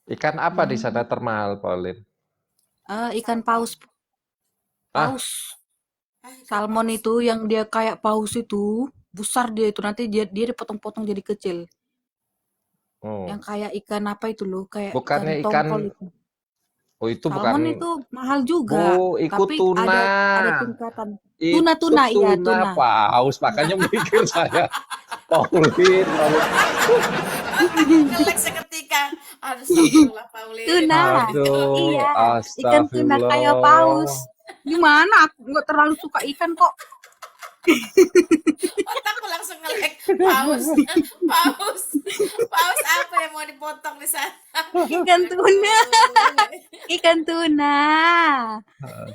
Ikan apa di sana termahal, Pauline?
Ikan
Salmon.
paus,
Ah,
Ikan
salmon
paus.
itu yang dia kayak paus itu, besar dia itu nanti dia dipotong-potong jadi kecil. Yang kayak ikan apa itu loh, kayak
bukannya
ikan tongkol itu.
oh itu
Salmon
bukan,
itu mahal juga,
itu
tapi
tuna.
ada tingkatan.
Itu
Tuna, iya
tuna
tuna.
paus, makanya mikir saya. Pauline.
Ngelek seketika. Astagfirullah, Pauline.
Tuna,
Aduh,
iya, ikan tuna kayak paus.
astagfirullah.
Gimana? Aku nggak terlalu suka ikan kok.
Otakku langsung ngelek. Paus. Paus. Paus apa yang mau dipotong di sana?
Ikan tuna, ikan tuna.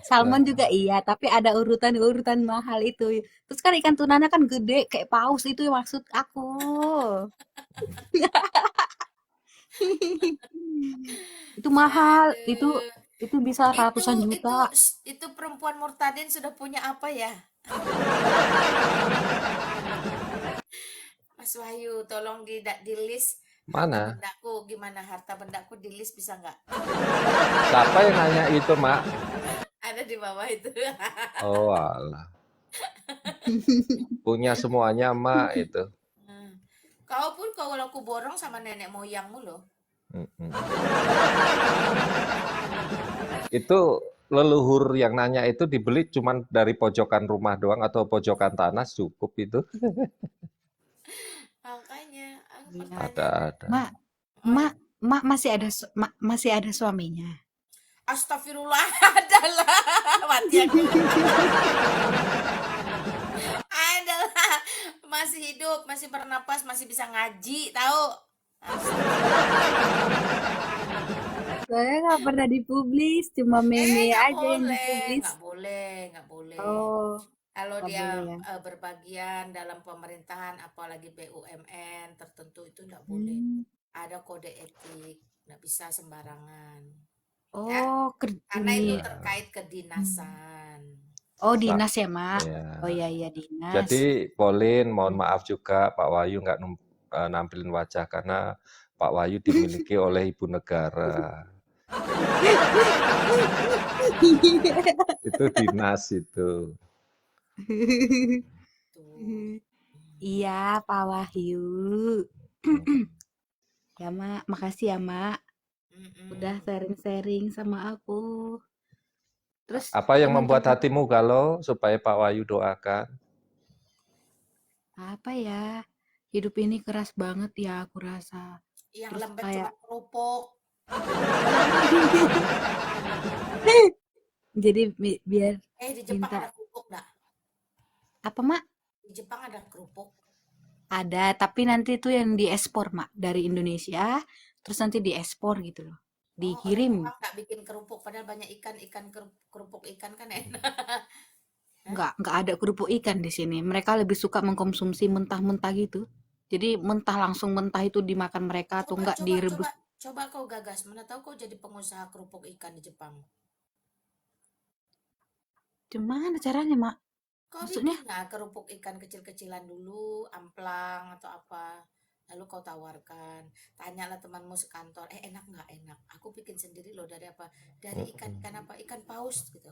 Salmon juga iya, tapi ada urutan-urutan mahal itu. Terus kan ikan tunanya kan gede kayak paus itu yang maksud aku. Itu mahal,
Aduh.
itu bisa ratusan juta.
Itu perempuan Murtadin sudah punya apa ya? Mas Wahyu, tolong di list harta
Mana?
bendaku. Gimana harta bendaku di list bisa nggak?
Siapa yang nanya itu, Mak?
Ada di bawah itu.
Oh, alah. Punya semuanya, Mak, itu.
Kau pun kalau aku borong sama nenek moyangmu loh.
Itu leluhur yang nanya itu dibeli cuman dari pojokan rumah doang atau pojokan tanah cukup itu.
Makanya aku
Iya.
pertanyaan.
Mak masih ada suaminya.
Astagfirullah, adalah mati aku. Adalah masih hidup, masih bernapas, masih bisa ngaji, tahu?
Saya nggak pernah dipublis, cuma meme
Nggak
aja yang
boleh,
dipublis.
nggak boleh.
Oh,
Kalau
nggak
dia
boleh ya.
berbagian dalam pemerintahan, apalagi BUMN tertentu itu nggak boleh. Ada kode etik, nggak bisa sembarangan.
Oh,
Karena itu
ini.
terkait kedinasan.
Oh,
Sa-
dinas ya, Mak.
ya.
Oh iya iya dinas.
Jadi Pauline, mohon maaf juga Pak Wahyu nggak nampilin wajah karena Pak Wahyu dimiliki oleh ibu negara. Itu dinas itu.
Tuh.
Iya, Pak Wahyu. Ya, Mak. Makasih ya, Mak. Udah
Mm-mm.
sharing-sharing sama aku. Terus
Apa yang membuat
teman-teman
hatimu galau supaya Pak Wahyu doakan?
apa ya? Hidup ini keras banget ya aku rasa.
Yang
Terus
lembek cuma
kayak
kerupuk.
jadi biar
Di Jepang
minta
ada kerupuk dah.
apa, Mak?
Di Jepang ada kerupuk.
Ada, tapi nanti tuh yang diekspor, Mak, dari Indonesia, terus nanti diekspor gitu loh.
Orang
Dikirim.
Jepang nggak bikin kerupuk, padahal banyak ikan kerupuk ikan kan enak. Hah?
Nggak ada kerupuk ikan di sini. Mereka lebih suka mengkonsumsi mentah-mentah gitu. Jadi mentah langsung mentah itu dimakan mereka atau
Coba,
enggak
coba,
direbus.
coba, coba kau gagas. Mana tahu kau jadi pengusaha kerupuk ikan di Jepang.
Gimana caranya, Mak?
Kau
Maksudnya?
bikin lah kerupuk ikan kecil-kecilan dulu, amplang atau apa. Lalu kau tawarkan. Tanyalah temanmu sekantor, enak nggak enak? Aku bikin sendiri loh dari apa? Dari ikan apa? Ikan paus gitu.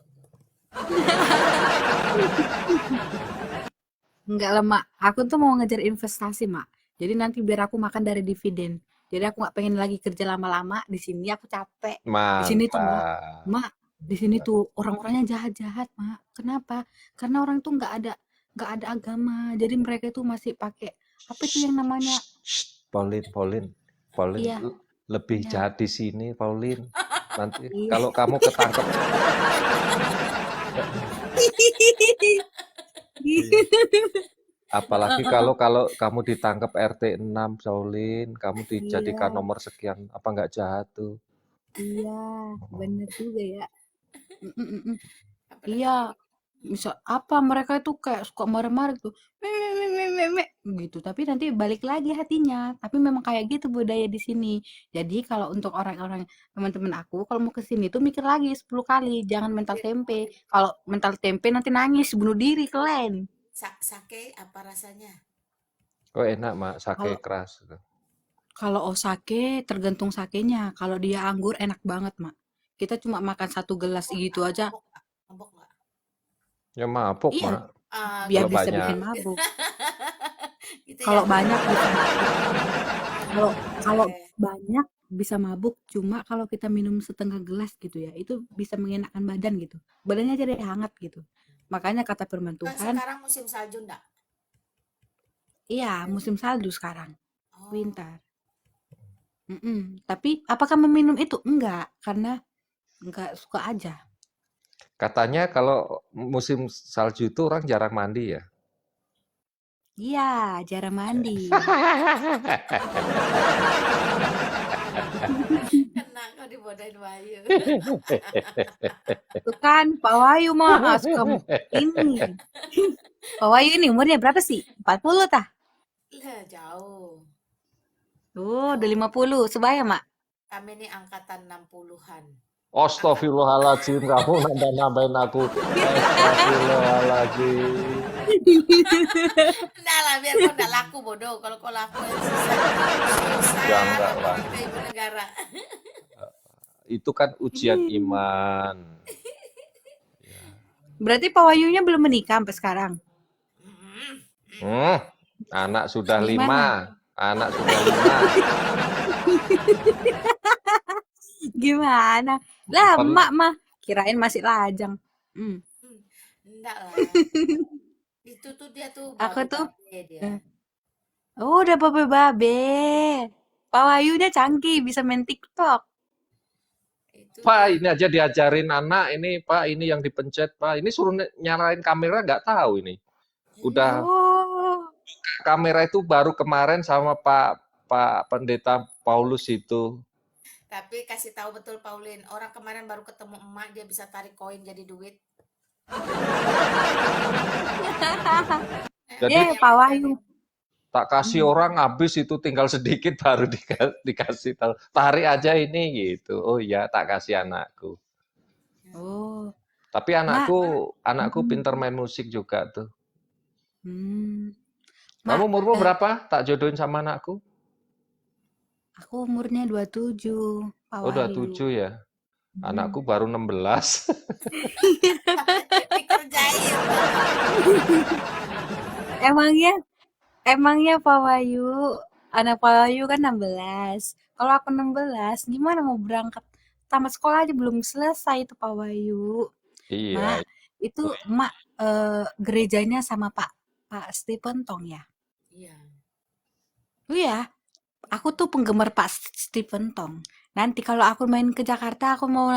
Enggak lah, Mak. Aku tuh mau ngejar investasi, Mak. Jadi nanti biar aku makan dari dividen. Jadi aku nggak pengen lagi kerja lama-lama di sini. Aku capek. Di sini tuh,
Mantap.
Mak, di sini tuh orang-orangnya jahat-jahat, Mak. Kenapa? Karena orang tuh nggak ada agama. Jadi mereka tuh masih pakai apa itu yang namanya?
Pauline,
Iya,
lebih
iya.
jahat di sini, Pauline. Nanti
Iya.
kalau kamu ketangkep, apalagi kalau kalau kamu ditangkap RT 6, Pauline, kamu dijadikan
Iya,
nomor sekian, apa nggak jahat tuh?
iya, bener juga ya. Mm, mm, mm, mm.
Apalagi
Iya, misal apa mereka itu kayak suka marah-marah tuh, "Me, me, me, me, me, me," gitu. Tapi nanti balik lagi hatinya. Tapi memang kayak gitu budaya di sini. Jadi kalau untuk orang-orang teman-teman aku, kalau mau ke sini tuh mikir lagi 10 kali, jangan mental tempe. Kalau mental tempe nanti nangis bunuh diri kalian.
sake apa rasanya?
Oh enak, Mak, sake
Kalau
keras.
kalau osake tergantung sakenya. Kalau dia anggur enak banget, Mak. Kita cuma makan satu gelas
Mabok
gitu
nggak?
aja.
Mabok nggak? Mabok nggak?
Ya mabuk,
Iya,
Mak,
biar
kalau
Gitu.
bisa
banyak.
bikin mabuk.
Gitu ya.
Kalau banyak bisa Kalau kalau
Oke.
banyak bisa mabuk, cuma kalau kita minum setengah gelas gitu ya, itu bisa mengenakkan badan gitu. Badannya jadi hangat gitu. Makanya kata firman Tuhan,
Sekarang musim salju enggak?
iya musim salju sekarang,
Oh,
winter. Tapi apakah meminum itu? Enggak, karena enggak suka aja.
Katanya kalau musim salju itu orang jarang mandi ya.
Iya, jarang mandi.
kena kau dibodain Bayu.
Tuh kan, Pak Wahyu mah suka ini. Pak Wahyu ini umurnya berapa sih? 40 tah?
Lah jauh.
Tuh, udah 50. Sebaya, Mak.
Kami ini angkatan 60-an.
Astagfirullahaladzim, kamu nambah-nambahin aku. Astagfirullahaladzim.
Enggak lah, biar kau enggak laku bodoh. Kalau kau laku yang susah.
Ya enggak lah.
Ke ibu negara.
Itu kan ujian iman.
Berarti Pak Wahyunya belum menikah sampai sekarang.
Hmm, anak sudah
Gimana?
5. Anak sudah 5.
Gimana? Lah,
Per-
emak mah kirain masih lajang.
Enggak lah. Itu tuh dia tuh
Aku tuh
babe dia.
oh, udah babe. Pak Wahyunya canggih, bisa main TikTok.
Itu
Pak,
dia.
ini aja diajarin anak ini, Pak, ini yang dipencet, Pak. Ini suruh nyalain kamera nggak tahu ini. Udah
Oh,
kamera itu baru kemarin sama Pak Pendeta Paulus itu.
Tapi kasih tahu betul Pauline, orang kemarin baru ketemu emak dia bisa tarik koin jadi duit.
Jadi
Pak Wahyu.
tak kasih orang habis itu tinggal sedikit baru dikasih tahu. Tarik aja ini gitu. Oh iya, tak kasih anakku.
Oh,
Tapi
Mak,
anakku pinter main musik juga tuh.
hmm,
Kamu
Mak,
umurmu berapa? Tak jodohin sama anakku?
aku umurnya 27, Pak
Oh,
Wahyu.
27 ya.
Hmm.
Anakku baru 16.
Dikerjain.
Emangnya Pak Wahyu, anak Pak Wahyu kan 16. Kalau aku 16, gimana mau berangkat? Tamat sekolah aja belum selesai itu Pak Wahyu.
Iya.
Mak, itu Mak gerejanya sama Pak Stephen Tong ya?
Iya.
Oh ya, aku tuh penggemar Pak Stephen Tong. Nanti kalau aku main ke Jakarta, aku mau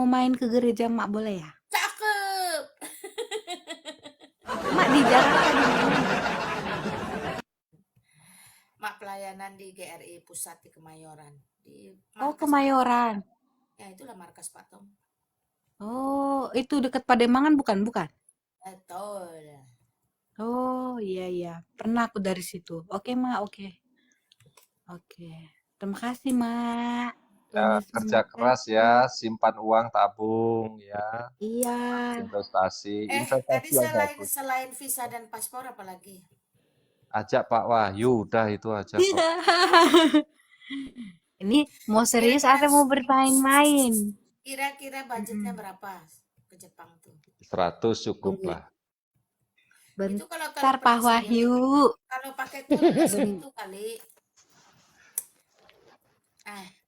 main ke gereja Mak, boleh ya?
Cakep.
Mak di Jakarta di mana?
Mak pelayanan di GRI Pusat di Kemayoran. Di
Oh,
markas
Kemayoran.
ya itulah markas Pak Tom.
Oh, itu dekat Pademangan bukan? Bukan.
Betul.
Oh, iya. Pernah aku dari situ. Oke, Mak, oke. Oke. Terima kasih, Mak.
Ya,
Ini
kerja
semua
keras ya, simpan uang, tabung ya,
Iya.
investasi.
Tadi
Investasi yang
selain
bagus.
selain visa dan paspor apa lagi?
Ajak Pak Wahyu, udah itu aja kok.
Ini mau serius
Kira-kira
atau mau bermain-main?
kira-kira budgetnya
Mm-mm.
berapa ke Jepang tuh?
100 cukup
Tunggu.
lah.
Itu kalau
Bentar, Pak
pergi sendiri,
Wahyu.
kalau pakai tour nggak segitu kali.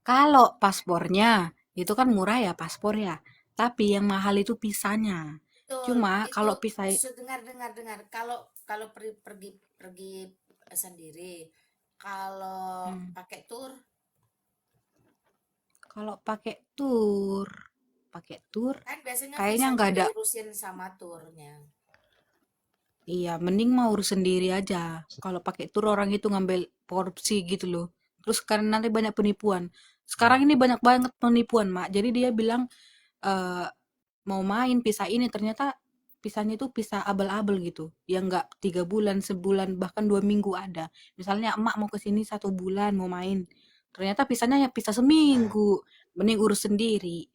Kalau paspornya, itu kan murah ya paspor ya. Tapi yang mahal itu visanya.
Betul,
Cuma
itu
kalau visa
dengar. Kalau kalau pergi sendiri, kalau
Hmm.
pakai tour,
Kalau pakai tour,
kan biasanya
kayaknya
visanya
nggak ada.
diurusin sama turnya.
Iya, mending mau urus sendiri aja. Kalau pakai tour orang itu ngambil korupsi gitu loh. Terus karena nanti banyak penipuan. Sekarang ini banyak banget penipuan, Mak. Jadi dia bilang eh, mau main pisah ini, ternyata pisahnya itu pisah abal-abal gitu. Yang nggak 3 bulan, sebulan, bahkan 2 minggu ada. Misalnya emak mau ke sini 1 bulan mau main. Ternyata pisahnya ya pisah seminggu. Mending urus sendiri.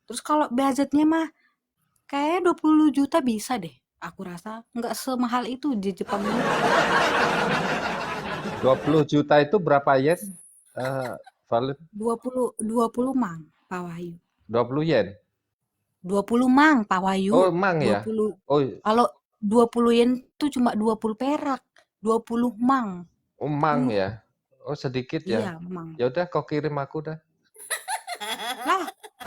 Terus kalau budgetnya mah kayaknya 20 juta bisa deh. Aku rasa nggak semahal itu di Jepang ini.
20 juta itu berapa yen? Valid
20 mang, Pak Wahyu.
20 yen.
20 mang, Pak Wahyu.
Oh, emang ya?
20.
Oh,
Kalau 20 yen tuh cuma 20 perak. 20 mang.
emang
Kan
ya. Oh, sedikit ya.
iya, mang.
Ya udah, kau kirim aku dah.
Lah,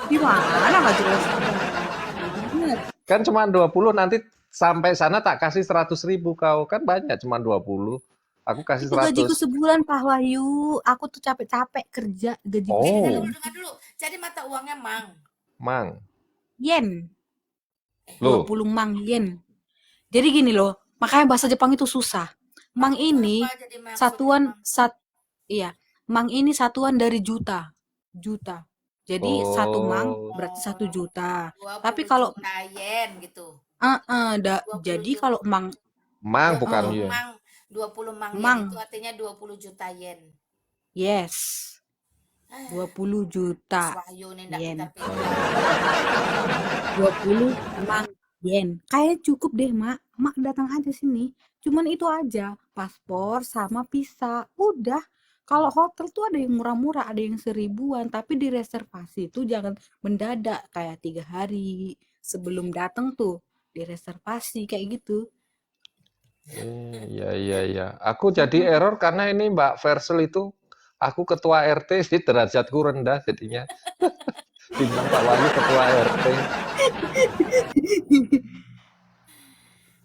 gimana nggak jelas banget.
Kan cuma 20, nanti sampai sana tak kasih 100.000 kau. Kan banyak cuma 20. Aku kasih
Itu gajiku
100.
sebulan, Pak Wahyu. Aku tuh capek-capek kerja, gajiku
Dengar
Oh,
dulu,
sebulan.
dengar dulu. Jadi mata uangnya mang.
mang.
Yen.
Loh,
20 mang yen. Jadi gini loh, makanya bahasa Jepang itu susah. Mang
Maksudnya
ini
apa? Jadi maksudnya
satuan
mang.
iya, mang ini satuan dari juta. Juta. Jadi 1 mang
oh,
berarti 1
Oh,
juta. Tapi
20
kalau
juta yen gitu. 20
jadi
juta.
kalau mang
mang bukan
20
yen.
mang, 20 mang yen itu
mang
artinya 20 juta yen.
yes,
Ah,
20
Mas
juta
Wahyu nih ndak
yen.
pintar-pintar.
20 mang yen. Kayak cukup deh, Mak. Mak datang aja sini. Cuman itu aja, paspor sama visa. Udah. Kalau hotel tuh ada yang murah-murah, ada yang 1.000-an, tapi direservasi tuh jangan mendadak kayak 3 hari sebelum datang tuh direservasi kayak gitu.
Iya. Aku jadi error karena ini Mbak Versel itu, aku ketua RT sih, derajatku rendah jadinya. Timbang Pak Wahyu ketua RT.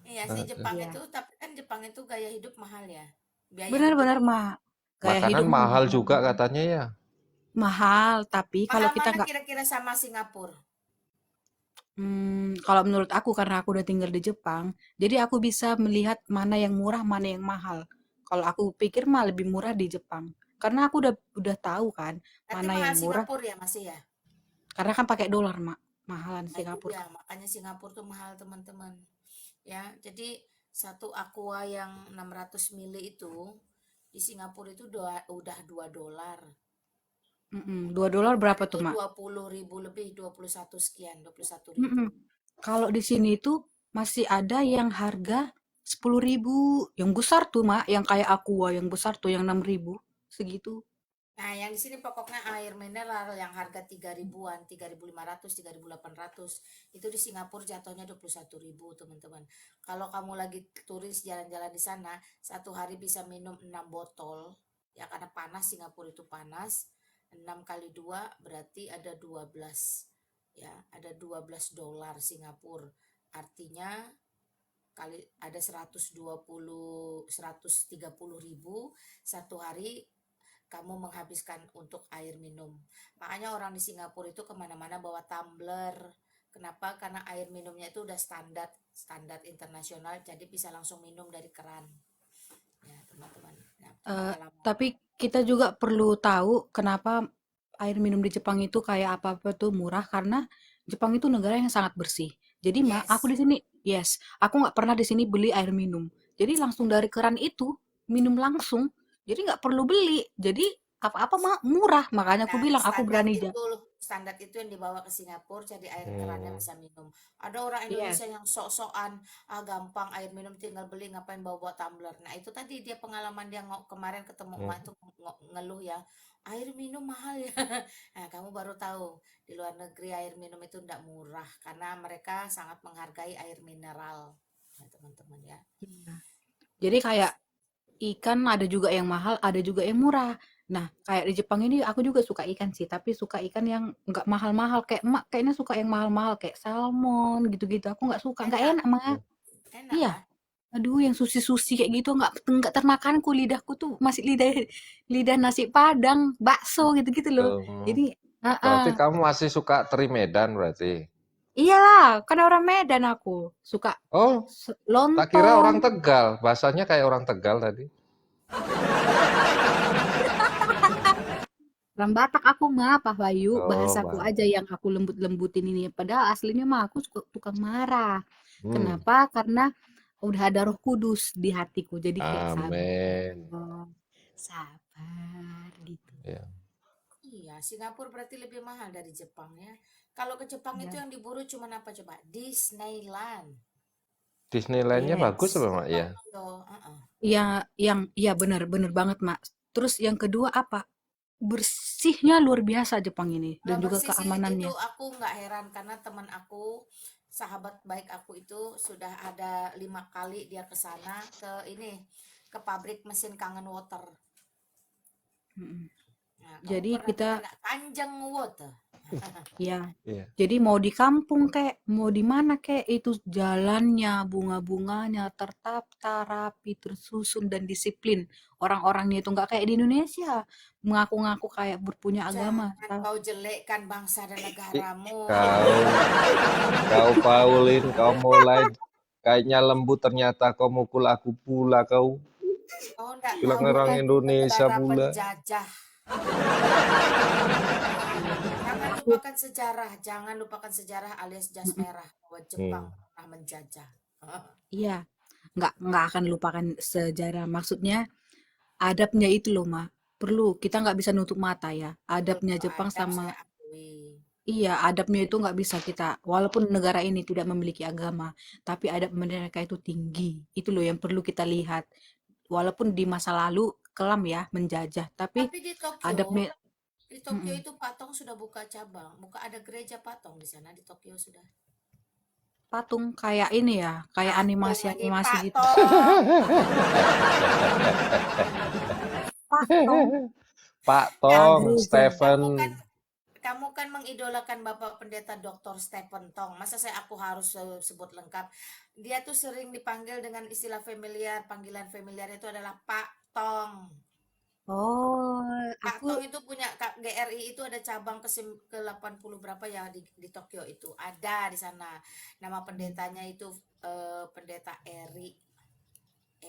Iya sih Jepang
Iya,
itu, tapi kan Jepang itu gaya hidup mahal ya. Biaya hidup
benar-benar Mak. Gaya
Makanan
hidup
mahal
mahal.
juga katanya ya.
Mahal, tapi kalau
mahal
kita
mana
nggak
kira-kira sama Singapura?
Kalau menurut aku karena aku udah tinggal di Jepang, jadi aku bisa melihat mana yang murah, mana yang mahal. Kalau aku pikir mah lebih murah di Jepang. Karena aku udah tahu kan
Berarti
mana yang
mahal
murah.
Singapura ya masih ya?
Karena kan pakai dolar, Mak. Mahalan
Nah itu
Singapura
dia,
kan.
makanya Singapura tuh mahal teman-teman. Ya, jadi satu aqua yang 600 mili itu di Singapura itu udah $2.
2 dolar
Jepang
berapa
itu
tuh, Mak?
20.000 lebih, 21 sekian, 21.000.
Mm-mm. Kalau di sini tuh masih ada yang harga 10.000. Yang besar tuh, Mak, yang kayak Aqua, yang besar tuh yang 6.000 segitu.
Nah, yang di sini pokoknya air mineral yang harga 3.000-an, 3.500, 3.800. Itu di Singapura jatuhnya 21.000, teman-teman. Kalau kamu lagi turis jalan-jalan di sana, satu hari bisa minum 6 botol. Ya karena panas, Singapura itu panas. 6 kali 2 berarti ada 12. Ya, ada 12 dolar Singapura. Artinya kali ada 130 satu hari kamu menghabiskan untuk air minum. Makanya orang di Singapura itu kemana-mana bawa tumbler. Kenapa? Karena air minumnya itu udah standar internasional, jadi bisa langsung minum dari keran. Ya, teman-teman. Nah,
Eh,
pengalaman.
tapi kita juga perlu tahu kenapa air minum di Jepang itu kayak apa-apa tuh murah, karena Jepang itu negara yang sangat bersih. Jadi aku
Yes.
di sini, yes, aku nggak pernah di sini beli air minum. Jadi langsung dari keran itu minum langsung. Jadi nggak perlu beli. Jadi apa-apa mah murah. Makanya aku
Nah,
bilang aku berani
standar itu yang dibawa ke Singapura, jadi air kerannya
Hmm.
bisa minum. Ada orang
Iya.
Indonesia yang sok-sokan, gampang air minum tinggal beli, ngapain bawa-bawa tumbler. Nah, itu tadi dia pengalaman dia kemarin ketemu
Hmm.
emak tuh ngeluh ya, air minum mahal ya. Nah, kamu baru tahu di luar negeri air minum itu tidak murah karena mereka sangat menghargai air mineral. Nah, teman-teman ya.
Iya. Jadi kayak ikan ada juga yang mahal, ada juga yang murah. Nah, kayak di Jepang ini aku juga suka ikan sih, tapi suka ikan yang nggak mahal-mahal. Kayak emak kayaknya suka yang mahal-mahal, kayak salmon gitu-gitu. Aku nggak suka, nggak
Enak,
enak mak.
enak
Iya,
lah.
aduh yang sushi-sushi kayak gitu nggak termakanku, lidahku tuh masih lidah lidah nasi Padang, bakso gitu-gitu loh.
Hmm.
Jadi,
Berarti
uh-uh.
kamu masih suka teri Medan berarti.
Iyalah, kan orang Medan aku suka
Oh, tak kira
lontong.
orang Tegal. Bahasanya kayak orang Tegal tadi.
Orang Batak aku mah, Pak Wahyu,
Oh,
bahasaku
Bang.
aja yang aku lembut-lembutin ini. Padahal aslinya mah aku suka tukang marah.
Hmm.
Kenapa? Karena udah ada Roh Kudus di hatiku. Jadi kayak
Amin.
sabar, sabar gitu.
Ya.
Iya, Singapura berarti lebih mahal dari Jepang ya. Kalau ke Jepang itu
Ya.
yang diburu cuma apa coba? Disneyland.
Disneyland-nya bagus
Yes.
apa,
Sama
Mak? Ya.
Tokyo. Heeh.
Iya bener banget, Mak. Terus yang kedua apa? Bersihnya luar biasa Jepang ini dan
Kalau
juga
bersih sih itu
keamanannya.
aku nggak heran karena teman aku, sahabat baik aku itu sudah ada 5 kali dia ke sana ke ini ke pabrik mesin Kangen Water.
Mm-mm.
Nah, kamu
Jadi
pernah dengar
kita
nggak Kanjeng Water?
ya,
Iya.
jadi mau di kampung kek, mau di mana kek, itu jalannya, bunga-bunganya tertata, rapi, tersusun dan disiplin. Orang-orangnya itu nggak kayak di Indonesia, mengaku-ngaku kayak berpunya agama.
Jangan kau jelekkan bangsa dan
I-
negaramu.
kau Paulin, kau mulai kayaknya lembut ternyata kau mukul aku pula kau.
Kau nggak
Bilang
tahu
orang
aku
Indonesia
negara
pula.
penjajah. Jangan
Aku
lupakan sejarah, jangan lupakan sejarah alias jas
mm,
merah bahwa Jepang
Hmm.
pernah menjajah.
iya, nggak akan lupakan sejarah. Maksudnya adabnya itu loh, Ma. Perlu, kita nggak bisa nutup mata ya.
Betul,
Adabnya
kalau
Jepang
adab
sama
saya akui.
iya, adabnya itu nggak bisa kita, walaupun negara ini tidak memiliki agama, tapi adab mereka itu tinggi. Itu loh yang perlu kita lihat. Walaupun di masa lalu kelam ya menjajah, tapi
Tapi
adabnya
di Tokyo
mm-mm.
itu Patong sudah buka cabang, buka ada gereja Patong di sana di Tokyo sudah.
Patung kayak ini ya, kayak
Patung lagi
animasi-animasi gitu.
Patong.
Patung,
Pak
Ya,
Tong,
gereja.
Stephen.
kamu kan mengidolakan Bapak Pendeta Dr. Stephen Tong. Masa aku harus sebut lengkap? Dia tuh sering dipanggil dengan istilah familiar, panggilan familiar itu adalah Pak Tong.
Oh,
Pak
aku
Tong itu punya GRI itu ada cabang ke 80 berapa ya di Tokyo itu. Ada di sana. Nama pendetanya itu pendeta Eri.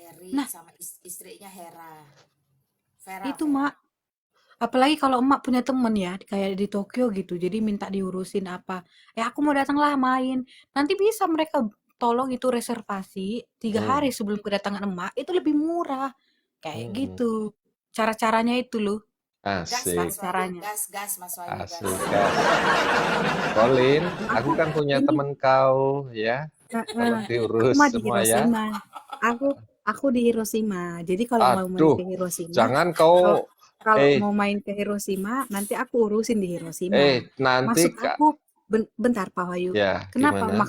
Eri
nah
sama istrinya Hera.
itu
Vera.
Mak. Apalagi kalau emak punya temen ya, kayak di Tokyo gitu, jadi minta diurusin apa. Aku mau datang lah main. Nanti bisa mereka tolong itu reservasi 3 hari
Hmm.
sebelum kedatangan emak, itu lebih murah. Kayak
Hmm.
gitu. Cara-caranya itu loh.
Gas
Asik,
Mas Wahyu,
caranya.
gas Mas Wahyu, gas.
asik, gas. Colin, aku kan punya
Ini
temen kau, ya. Tolong
aku
diurus
mah di
semua ya.
Hiroshima. Aku di Hiroshima. Jadi kalau mau main
Aduh,
ke Hiroshima,
jangan
kalau
kau,
kalau
eh,
mau main ke Hiroshima, nanti aku urusin di Hiroshima.
nanti
Maksud aku, bentar Pak Wahyu.
ya
Kenapa
gimana?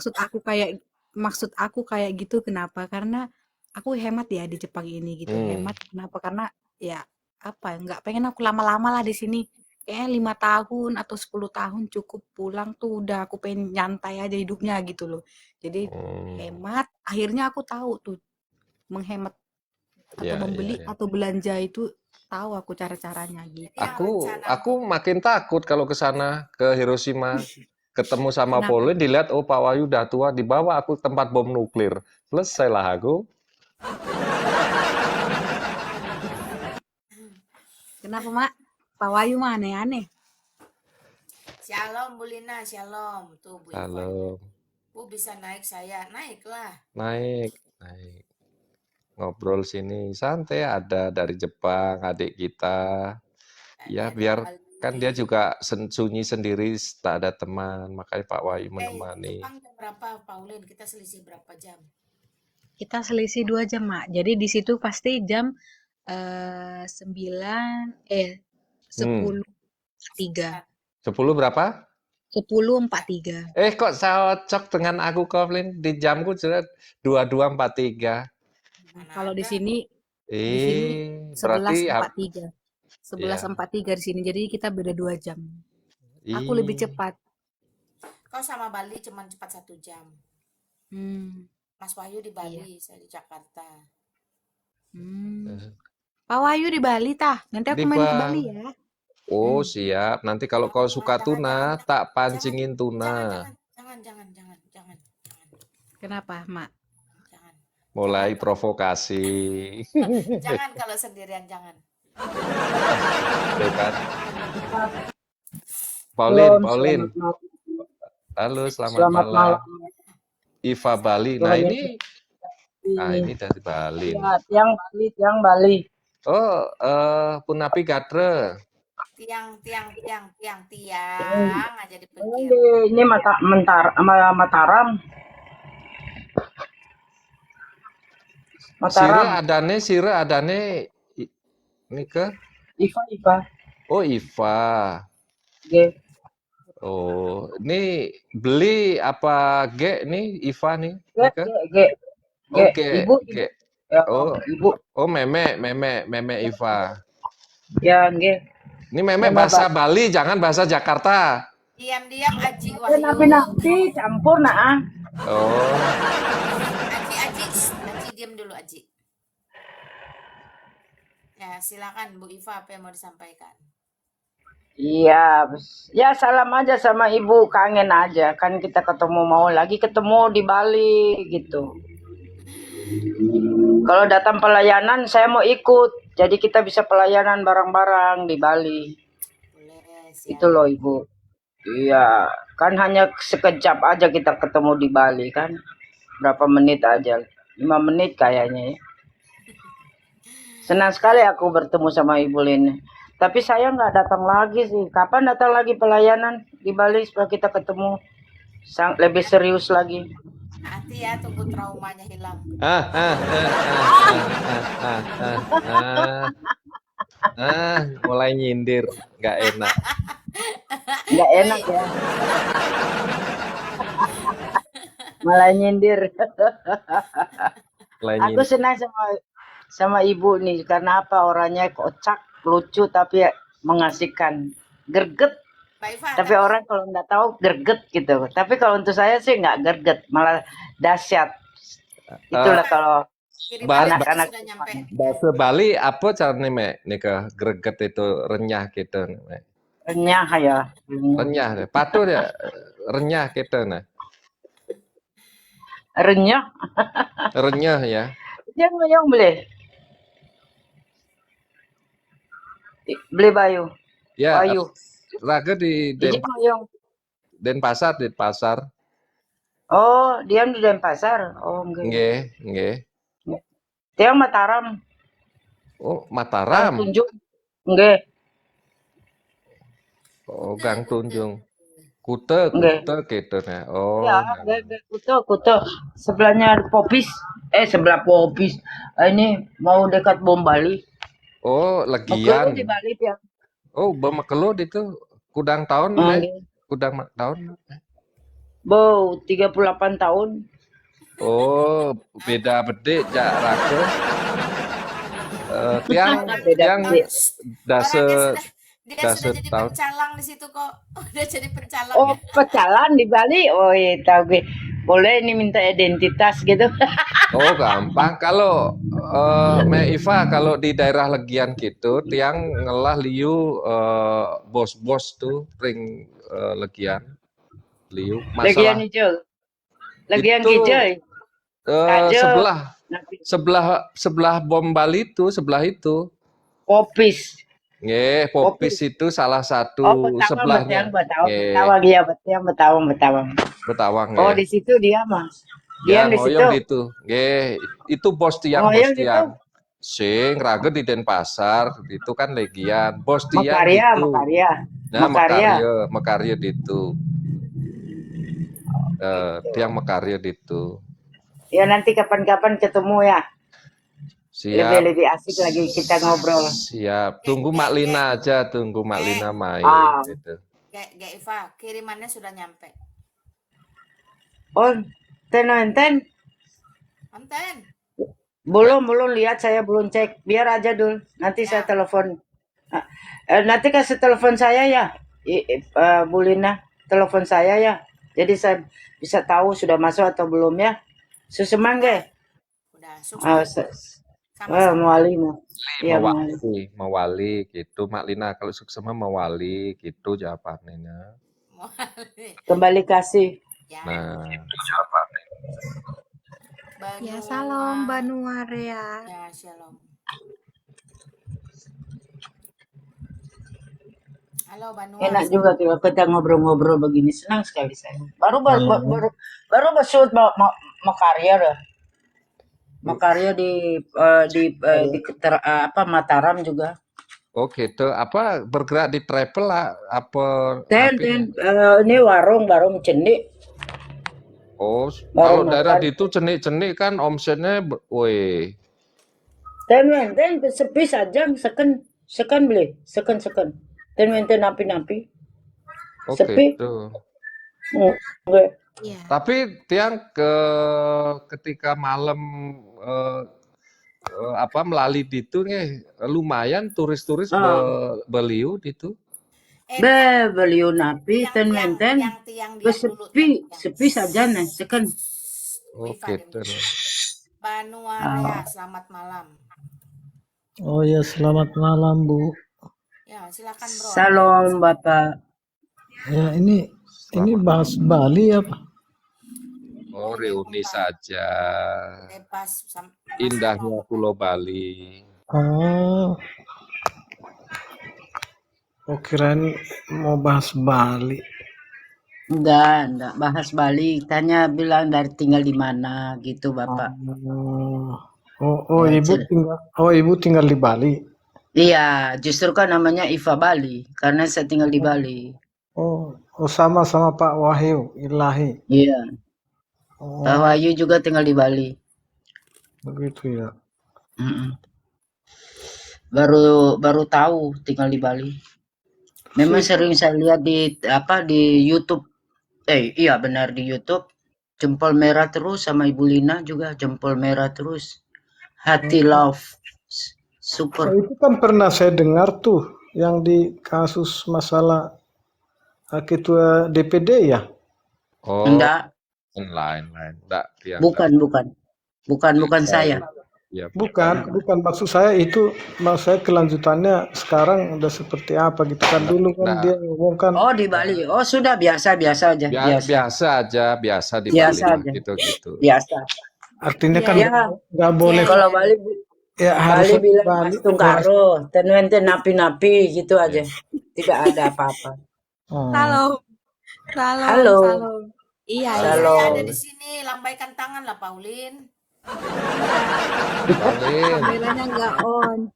maksud aku kayak gitu? Kenapa? Karena aku hemat ya di Jepang ini gitu.
Hmm,
Hemat kenapa? Karena ya apa? Nggak pengen aku lama-lama lah di sini. Kayaknya 5 tahun atau 10 tahun cukup, pulang tuh udah aku pengen nyantai aja hidupnya gitu loh. Jadi
hmm,
hemat. Akhirnya aku tahu tuh menghemat atau
ya, ya,
membeli
ya.
atau belanja itu, tahu aku cara-caranya gitu.
Yang rencana
Aku makin takut kalau ke sana, ke Hiroshima. Ketemu sama
Kenapa?
Pauline, dilihat, oh Pak Wahyu udah tua, dibawa aku ke tempat bom nuklir. Selesai lah aku.
Kenapa, Mak? Pak Wahyu mah aneh-aneh.
Shalom Bu Lina, shalom. Tuh Bu Iva.
Halo,
Bu bisa naik saya, naiklah.
naik. Ngobrol sini, santai, ada dari Jepang, adik kita. Ya,
Ada
biar
Bali.
kan dia juga sunyi sendiri, tak ada teman, makanya Pak Wahyu
Di
menemani.
Jepang jam berapa, Pauline? Kita selisih berapa jam?
Kita selisih 2 jam, Mak. Jadi di situ pasti jam 10:43.
10 berapa?
10:43.
Kok cocok dengan aku, Covelin? Di jamku sudah 22.43.
Mana
Kalau di
ada?
sini
Berarti
11:43.
ya.
11:43 di sini. Jadi kita beda 2 jam. Aku lebih cepat.
Kau sama Bali cuma cepat 1 jam.
Hmm.
Mas Wahyu di Bali, saya di Jakarta.
Pak Wahyu di Bali tah. Nanti aku
Di
main ke
Bali.
Bali ya.
Oh, siap. Nanti kalau kau suka tuna, tak pancingin tuna.
Jangan.
Kenapa, Mak?
Jangan.
Mulai provokasi.
Jangan kalau sendirian, jangan.
Tuh kan. Pauline. Halo, selamat malam. Iva Bali. Nah, ini dari Bali.
Tiang Bali.
Oh, Punapi Gatre.
Tiang aja
Ini
dipikir.
ini Mataram.
Sire adane ini ke?
Iva.
Oh, Iva.
G.
Oh, ini beli apa G nih Iva nih? Ini ke?
G.
Oke.
Ibu. Ya,
Oh,
Ibu.
oh meme Iva.
Ya, G.
Ini meme bahasa Bali, jangan bahasa Jakarta.
Diam Aji Wahyu.
Napi campur nah.
Oh,
Aji diam dulu Aji. Ya, silakan Bu Iva, apa yang mau disampaikan?
Iya, ya salam aja sama Ibu, kangen aja kan kita mau lagi ketemu di Bali gitu. Kalau datang pelayanan saya mau ikut, jadi kita bisa pelayanan bareng-bareng di Bali.
Boleh, siap.
Itu loh Ibu. Iya, kan hanya sekejap aja kita ketemu di Bali kan. Berapa menit aja, 5 menit kayaknya ya. Senang sekali aku bertemu sama Ibu Lin. Tapi saya nggak datang lagi sih. Kapan datang lagi pelayanan di Bali supaya kita ketemu lebih serius lagi?
Nanti ya, tunggu traumanya hilang.
mulai nyindir, nggak enak.
Nggak enak ya. Malah nyindir. Aku senang sama Ibu nih karena apa, orangnya kocak, lucu tapi mengasihkan, gerget. Tapi orang kalau nggak tahu gerget gitu. Tapi kalau untuk saya sih nggak gerget, malah dahsyat. Itulah kalau anak-anak
bahasa Bali apa caranya Mek? Nih ke greget itu renyah gitu. Mek.
Renyah ya.
Renyah deh. Patut ya renyah gitu nah.
Renyah.
Renyah ya.
Yang beli bayu.
Ya.
Bayu.
Raga di Denpasar.
Oh, dia di Denpasar. Oh, enggak.
Nggih.
Dia Mataram.
Oh, Mataram.
Tunjuk. Enggak.
Oh, Gang Tunjung. Kute
Nggih.
gitu nah.
Ya,
Oh,
nggih, Kuto. Sebelahnya ada Popis. Sebelah Popis. Ini mau dekat Bom Bali.
oh,
Mekelu di
Legian.
Bali dia.
Oh, Bemekelut itu kudang tahun,
Nggih.
kudang tahun.
Bo, 38 tahun.
Oh, beda bede jak rake. Tiang
Beda
tiang
beda.
dase
dia sudah jadi
tahun.
pencalang di situ kok. Udah jadi pencalang
Oh,
ya.
pecalan di Bali. Oh, iya tahu gue. Boleh ini minta identitas gitu.
Oh, gampang. Kalau Iva, kalau di daerah Legian gitu, tiang ngelah liu bos-bos tuh ring Legian. Liu.
Legian
Masalah
hijau. Legian
itu
hijau. Kajo.
sebelah Bom Bali itu, sebelah itu.
Popis.
Nggih, Popis itu salah satu
Oh, Betawang,
sebelahnya.
Betawang,
Nggih,
Betawang, iya, Betawang.
Betawang
Oh,
nggih.
di situ dia, Mas.
Ya,
Dia di situ.
ngoyong gitu. Nggih, itu bos tiang,
Ngoyong gitu.
Sing raget di Denpasar, itu kan Legian. Bos tiang
Mekarya,
gitu.
Mekarya.
Nah,
Mekarya.
Mekarya itu. Tiang Mekarya itu.
Ya nanti kapan-kapan ketemu ya.
Siap.
Lebih asik lagi kita ngobrol.
Siap. Tunggu Mak Lina aja, tunggu Mak Lina main gitu.
Kayak Eva, kirimannya sudah nyampe.
Oh, ten.
Konten.
Belum lihat, saya belum cek. Biar aja dulu. Nanti saya telepon. Nanti kasih telepon saya ya, Bu Lina. Telepon saya ya. Jadi saya bisa tahu sudah masuk atau belum ya. Susemangge.
Udah, sukses.
Mewali. Iya,
Mewali gitu. Mak Lina kalau sukses mewali gitu jawabannya.
Kembali kasih.
Ya.
Nah, jawabannya.
Ya, salam Banuarea.
Ya, shalom. Halo Banua.
Enak juga kalau kita ngobrol-ngobrol begini, senang sekali saya. Baru besut Mekarya dah. Mekarya di Mataram juga.
Oh gitu. Apa bergerak di travel lah?
Ini warung cenik.
Oh, kalau daerah itu cenik-cenik kan omsetnya, woi.
Ten sepi saja, seken beli, seken. Ten napi.
Oh
sepi.
gitu.
Enggak.
Iya.
Tapi tiang ketika malam melalui itu nih lumayan turis-turis beliau itu.
Beliau napi ten sepi saja nih, seken.
Oh gitu.
Banuarea, selamat malam.
Oh ya, selamat malam Bu.
Ya, silakan Bro.
Salam Bapak.
Ya, ini bahas Bali apa?
Oh, reuni saja.
Bebas.
Indahnya Pulau Bali.
Oh, kirain mau bahas Bali.
Enggak bahas Bali. Tanya bilang dari tinggal di mana gitu Bapak.
Ibu tinggal di Bali.
Iya, justru kan namanya Iva Bali karena saya tinggal di Bali.
Oh, sama Pak Wahyu Ilahi.
Iya. Pak Wahyu juga tinggal di Bali.
Begitu ya.
Baru tahu tinggal di Bali. Memang sering saya lihat di YouTube. Iya benar di YouTube. Jempol merah terus sama Ibu Lina juga jempol merah terus. Hati love. Super.
Itu kan pernah saya dengar tuh yang di kasus masalah ketua DPD ya?
Oh,
enggak.
Lain. Enggak,
Bukan saya.
Ya,
bukan maksud saya itu, kelanjutannya sekarang udah seperti apa gitu kan. Dulu kan dia ngomongkan.
Oh di Bali. Oh sudah biasa aja.
Biasa di Bali gitu.
Biasa.
Artinya kan nggak boleh.
Kalau Bali
harus
bilang tungkaro, ten napi gitu aja. Tidak ada apa-apa. Halo.
Iya.
Saya ada di sini, lambaikan tangan lah Paulin.
Kameranya nggak on.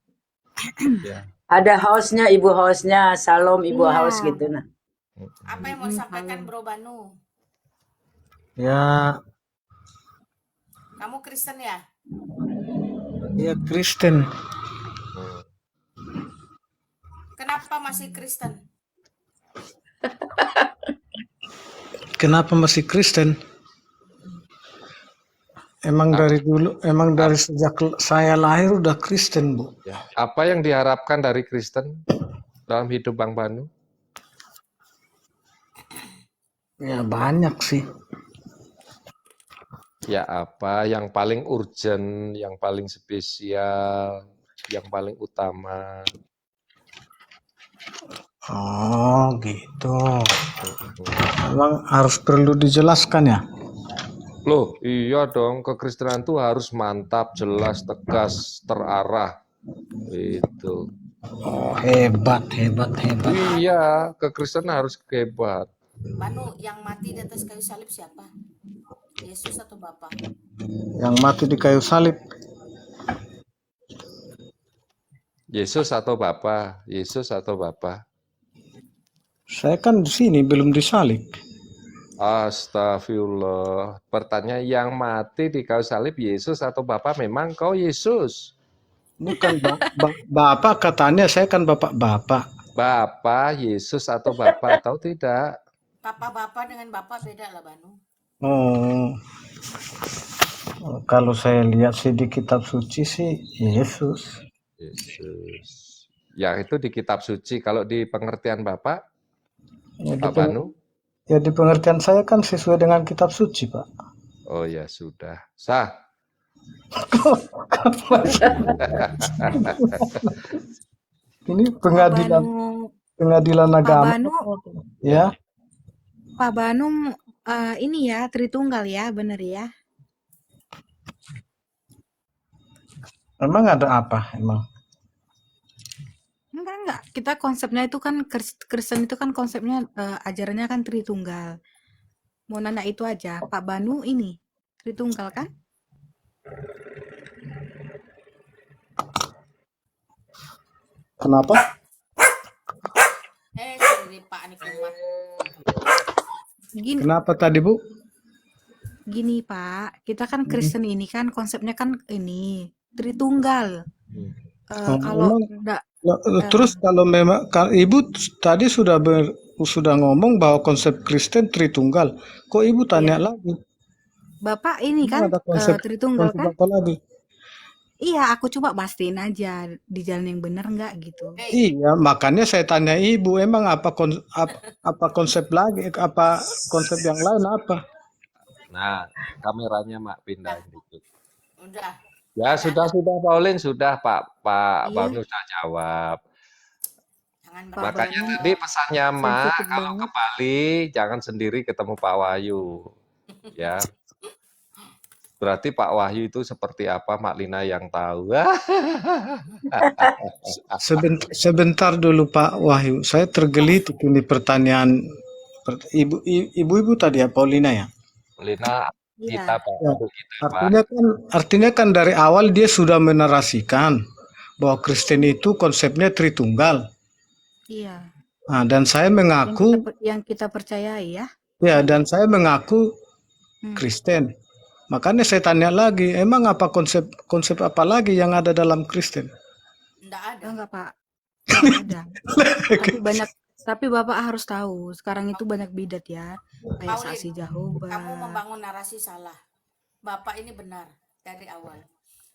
Ada hostnya, ibu hostnya, Salam ibu
Iya.
host gitu nah.
Apa yang mau disampaikan Bro Banu?
Ya,
Kamu Kristen ya?
ya Kristen.
Kenapa masih Kristen?
Kenapa masih Kristen? Emang dari dulu, emang dari sejak saya lahir udah Kristen, Bu.
Ya. Apa yang diharapkan dari Kristen dalam hidup Bang Banu?
Ya banyak sih.
Ya apa yang paling urgent, yang paling spesial, yang paling utama?
Oh gitu. Emang harus perlu dijelaskan ya?
Loh, iya dong, kekristenan itu harus mantap, jelas, tegas, terarah. Itu.
Oh hebat, hebat, hebat.
Iya, kekristenan harus hebat.
Banu, yang mati di atas kayu salib siapa? Yesus atau Bapa?
Yang mati di kayu salib.
Yesus atau Bapa? Yesus atau Bapa?
Saya kan di sini belum disalib.
Astagfirullah. Pertanyaan yang mati di kayu salib Yesus atau Bapa? Memang kau Yesus.
Bukan Bapak katanya, saya kan Bapak.
Bapa, Yesus atau Bapa atau tidak?
Bapak dengan Bapak beda lah Banu.
Oh. Kalau saya lihat sih di kitab suci sih Yesus.
Yesus. Ya itu di kitab suci. Kalau di pengertian Bapak,
Ya,
Pak Banu?
Ya di pengertian saya kan sesuai dengan kitab suci, Pak.
Oh ya sudah. Sah.
Ini pengadilan
Pak
agama.
Banu,
Ya.
Pak Banu ini ya Tritunggal ya, bener ya?
Emang ada apa emang?
Enggak. Kita konsepnya itu kan Kristen itu kan konsepnya ajarannya kan Tritunggal. Mau nanya itu aja. Pak Banu ini Tritunggal kan?
Kenapa?
Sorry Pak Nikumat.
Gini,
Kenapa tadi, Bu?
gini Pak, kita kan Kristen ini kan konsepnya kan ini Tritunggal. Kalau enggak
Terus kalau memang Ibu tadi sudah ngomong bahwa konsep Kristen Tritunggal. Kok Ibu tanya lagi?
Bapak ini kan
Ada konsep
Tritunggal kan?
apa lagi?
Iya, aku coba pastiin aja di jalan yang benar enggak gitu.
Iya, makanya saya tanya Ibu, emang apa konsep lagi? Apa konsep yang lain apa?
Nah, kameranya Mak pindah dikit.
Udah.
Ya sudah Pauline, sudah Pak
Iya.
Banu sudah jawab.
Jangan
Pak
Makanya
Banu
tadi pesannya Mak,
sensitif
kalau
banget.
ke Bali jangan sendiri ketemu Pak Wahyu. Ya. Berarti Pak Wahyu itu seperti apa Mak Lina yang tahu.
Sebentar dulu Pak Wahyu, saya tergelitik ini pertanyaan ibu tadi ya, Paulina ya.
Lina
Iya.
kita Pak.
Ya,
Kita, Pak.
artinya kan dari awal dia sudah menarasikan bahwa Kristen itu konsepnya Tritunggal.
Iya.
Nah, dan saya mengaku
Yang kita percayai ya.
ya, dan saya mengaku
Hmm.
Kristen. Makanya saya tanya lagi, emang apa konsep apa lagi yang ada dalam Kristen?
Enggak ada.
Enggak, Pak. Enggak ada. Tapi Bapak harus tahu, sekarang itu banyak bidat ya. Kayak
Pauline,
saksi Jehovah.
kamu membangun narasi salah. Bapak ini benar dari awal.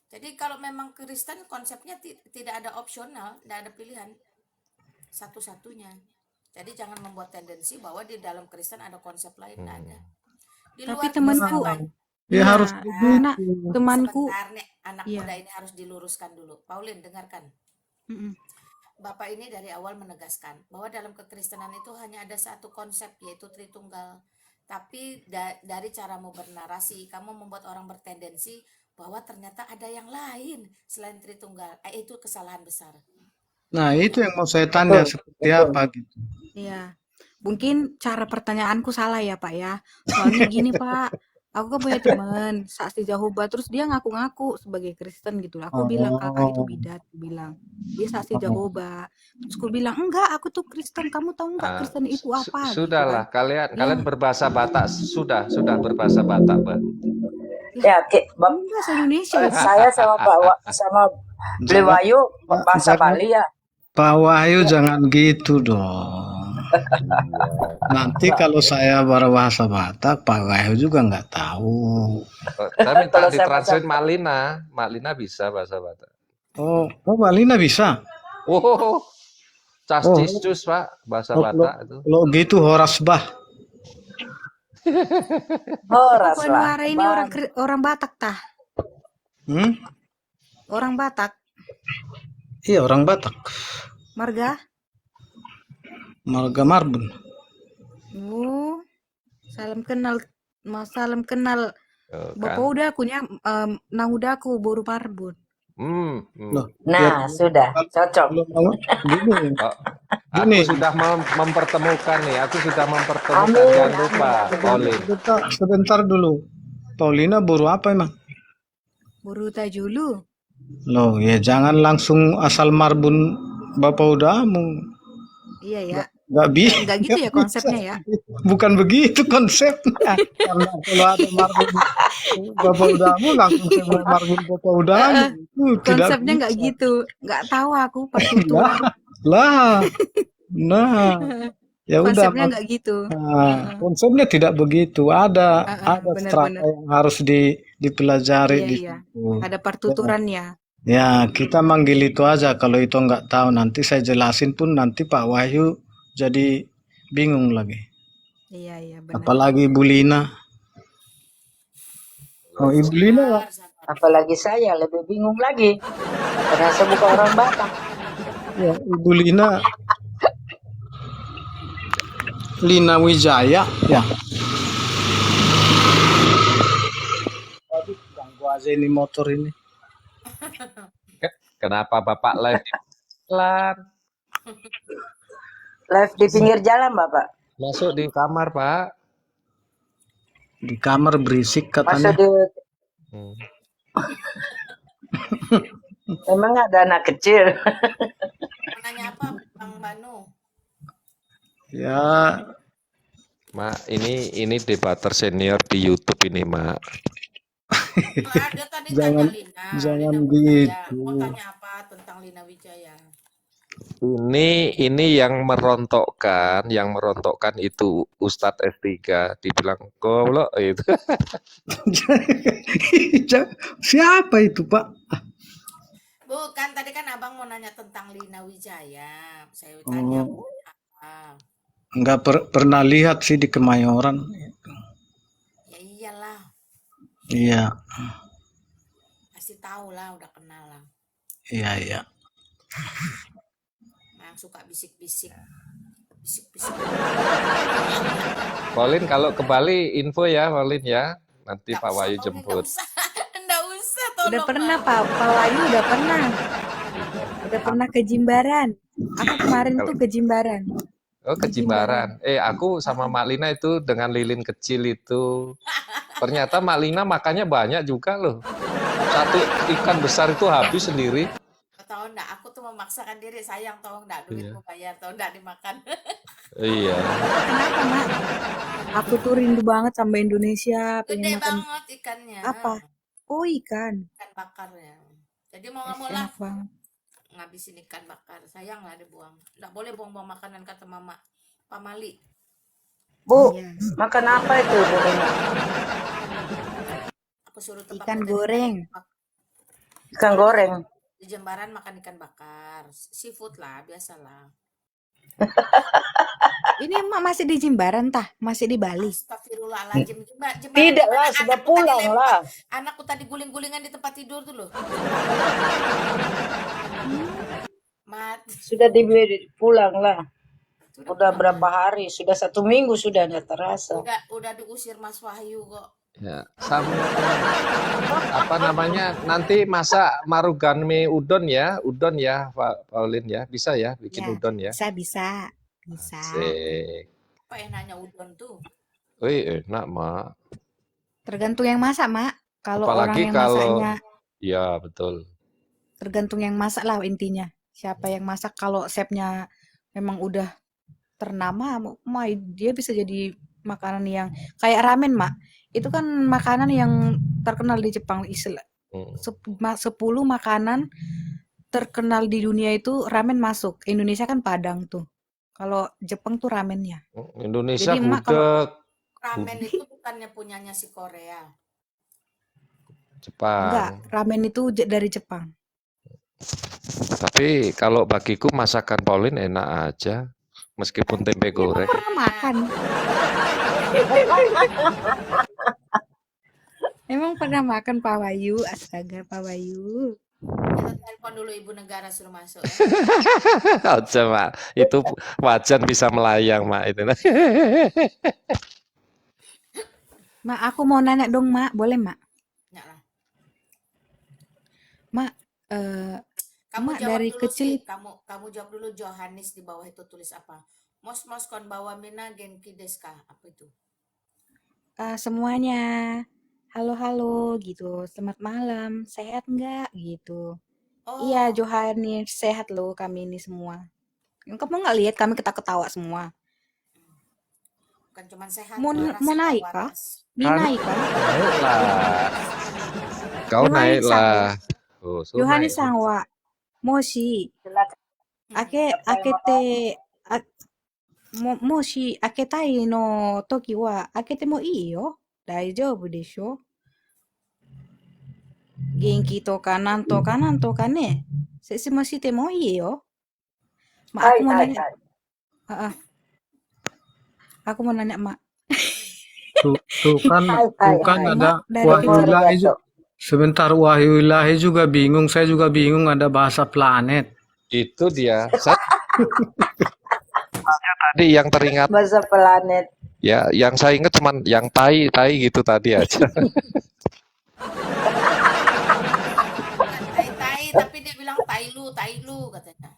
Jadi kalau memang Kristen konsepnya tidak ada opsional, tidak ada pilihan. Satu-satunya. Jadi jangan membuat tendensi bahwa di dalam Kristen ada konsep lain, tidak ada. Di
Tapi
luar
temanku,
Kristen,
Dia
iya,
harus
karena temanku,
sebentar nih, anak
iya.
muda ini harus diluruskan dulu. Pauline, dengarkan.
Mm-mm.
Bapak ini dari awal menegaskan bahwa dalam kekristenan itu hanya ada satu konsep, yaitu Tritunggal. Tapi dari caramu bernarasi, kamu membuat orang bertendensi bahwa ternyata ada yang lain selain Tritunggal. Itu kesalahan besar.
Nah, itu yang mau saya tanya, seperti apa gitu.
Iya. Mungkin cara pertanyaanku salah ya, Pak ya. Soalnya gini, Pak. Aku kan punya temen saksi Jehovah, terus dia ngaku-ngaku sebagai Kristen gitu lah. Aku bilang, kakak itu
Oh,
bidat, aku bilang. Dia saksi Jehovah. Terus aku bilang, enggak, aku tuh Kristen. Kamu tahu enggak
Ah,
Kristen itu apa gitu
sudahlah,
kan?
kalian
Dia,
berbahasa Batak sudah berbahasa Batak, Mbak.
lah,
Ya,
ini bahasa Indonesia itu.
saya sama sama Beli
jangan,
Wahyu bahasa
jangan
Bali ya.
Pak Wahyu jangan gitu dong.
Iya.
Nanti kalau saya berbahasa Batak, Pak Wahyu juga nggak tahu.
Saya minta
Kalau saya
ditranslate Malina. Malina bisa bahasa Batak.
Oh, Malina bisa.
Oh, cas
Oh,
ciscus, Pak, bahasa
kalau
Batak itu.
kalau gitu horas bah.
Horas
Pak
lah.
Nuara ini orang Batak tah.
Hmm?
Orang Batak.
Iya orang Batak.
Marga.
Marga Marbun.
Oh, salam kenal. Salam kenal. Bapak
Kan.
udah akunya nang udah aku baru Marbun.
Loh,
Nah, sudah cocok.
gini,
Oh,
gini.
aku sudah mempertemukan nih. Aku sudah mempertemukan.
Amin.
Jangan lupa, Pauline.
Sebentar dulu. Paulina baru apa emang?
Baru tajulu.
Loh, ya jangan langsung asal Marbun Bapak udamu.
Iya ya.
Nggak bisa.
Enggak gitu ya konsepnya ya.
Bukan begitu konsepnya. Karena kalau ada Marbun Bapak udamu langsung sama Marbun Bapak udamu. Itu tidak
Konsepnya enggak
bisa.
gitu. Enggak tahu aku partituran.
Lah. Nah, ya udah.
Konsepnya enggak gitu.
Nah, konsepnya tidak begitu. Ada strata
benar-benar.
yang harus dipelajari
Iya
di
iya.
situ.
Ada partiturannya.
Ya, kita manggil itu aja. Kalau itu nggak tahu, nanti saya jelasin pun nanti Pak Wahyu jadi bingung lagi.
Iya iya benar.
Apalagi Ibu Lina. Oh, Ibu Lina,
Apalagi saya lebih bingung lagi. Karena saya bukan orang Batak.
ya, Ibu Lina, Lina Wijaya, ya. Aduh, ganggu aja ini motor ini.
Kenapa Bapak live di jalan?
Live di pinggir jalan, Bapak.
Masuk di kamar, Pak.
Di kamar berisik
Masuk
katanya.
di
Hmm.
memang ada anak kecil.
Nanya apa, Bang Banu?
Ya,
Mak, ini debater senior di YouTube ini, Mak.
Ada tadi
Jangan-
tanya Lina.
jangan
Lina Wijaya.
gitu.
Mau tanya apa tentang Lina Wijaya?
Ini yang merontokkan itu Ustadz S3 dibilang goblok itu.
siapa itu Pak?
Bukan, tadi kan abang mau nanya tentang Lina Wijaya. Saya tanya
Oh.
apa?
Nggak pernah lihat sih di Kemayoran.
Ya iyalah,
Iya,
pasti tahu lah, udah kenal lah.
iya.
Yang suka bisik-bisik. Bisik-bisik.
Pauline kalau ke Bali info ya, Pauline ya. Nanti
Nggak
Pak
usah,
Wahyu
Pauline,
jemput.
nggak usah. Nggak usah, tolong.
Udah pernah Pak Wahyu udah pernah. Udah pernah ke Jimbaran. Aku kemarin tuh ke Jimbaran.
Oh, ke Jimbaran. Aku sama Mak Lina itu dengan lilin kecil itu. Ternyata Mak Lina makannya banyak juga loh. Satu ikan besar itu habis sendiri.
Tahu enggak, aku tuh memaksakan diri, sayang tahu enggak, duitku bayar, tahu enggak dimakan.
Iya.
Kenapa, Mak? Aku tuh rindu banget sama Indonesia,
Gede
pengen makan
banget ikannya.
apa? Oh, ikan.
Ikan bakarnya. Jadi mau nggak mau lah
Enak banget.
ngabisin ikan bakar. Sayang lah dibuang. Nggak boleh buang-buang makanan kata mama. Pak Mali.
Bu,
Iya.
makan apa itu, Bu?
Aku suruh tebak
Ikan
tadi.
goreng.
Ikan goreng.
Di Jembaran makan ikan bakar. Seafood lah, biasalah.
Ini Mak masih di Jimbaran tah? Masih di Bali?
Astagfirullahaladzim. Jembaran
Tidak
di
lah,
mana?
sudah
Anakku tadi
pulang
lempar.
lah.
Anakku tadi guling-gulingan di tempat tidur tuh loh. Mat.
Sudah pulang lah. Udah berapa hari? Sudah 1 minggu sudah ada terasa.
Udah diusir Mas Wahyu kok.
Ya, sama apa namanya? Nanti masak maruganme udon ya, Pak Pauline ya. Bisa ya bikin
Ya,
udon ya.
bisa. Bisa.
Asik.
Apa yang nanya udon tuh?
Wih, enak, Mak.
Tergantung yang masak, Mak. Kalau orang
Apalagi
yang
kalau
masaknya,
ya betul.
tergantung yang masak lah intinya. Siapa yang masak, kalau chefnya memang udah ternama, dia bisa jadi makanan yang kayak ramen, Mak. Itu kan makanan yang terkenal di Jepang. 10 makanan terkenal di dunia itu ramen masuk. Indonesia kan Padang tuh. Kalau Jepang tuh ramennya.
Indonesia
Jadi emak kalau
gudeg,
Ramen itu bukannya punyanya si Korea.
enggak,
Jepang.
ramen itu dari Jepang.
Tapi kalau bagiku masakan Pauline enak aja, meskipun tempe
Emang
goreng.
pernah makan? Emang pernah makan Pak Wayu? Astaga, Pak Wayu.
Kita telepon dulu ibu negara suruh masuk ya.
Aja mak, itu wajan bisa melayang mak itu.
Mak, aku mau nanya dong, Mak. Boleh, Mak?
Ya lah.
Mak,
Kamu
Mak
jawab
dari
dulu
kecil
sih. Kamu jawab dulu Johannes di bawah itu tulis apa? Mos kon bawa mina genki deska. Apa itu?
semuanya halo gitu. Selamat malam. Sehat nggak gitu? Iya,
Oh,
Johannes, sehat loh kami ini semua. Kamu nggak lihat kami ketawa semua.
bukan cuma sehat,
Mau
waras
mau
kok,
naik kah?
waras.
Kan
Naik kah?
naiklah, kau
Johannes
naiklah.
sangwa.
Oh, suruh
Johannes
naik.
sangwa. Moshi.
Silakan.
Akete, moshi aketai no toki wa akete mo ii yo. Daijoubu desho? Genki to ka nan to ka ne. Seshimashite mo ii yo. Mak, aku mau nanya. Ah, aku mau nanya, Mak.
Tuh kan ada
Mak dari
Wahyu
kecil.
Ilahi sebentar, Wahyu Ilahi juga bingung, saya juga bingung ada bahasa planet.
Itu dia. Saya tadi yang teringat
Bahasa planet.
ya, yang saya ingat cuman yang tai gitu tadi aja.
Tai tapi dia bilang tai lu katanya.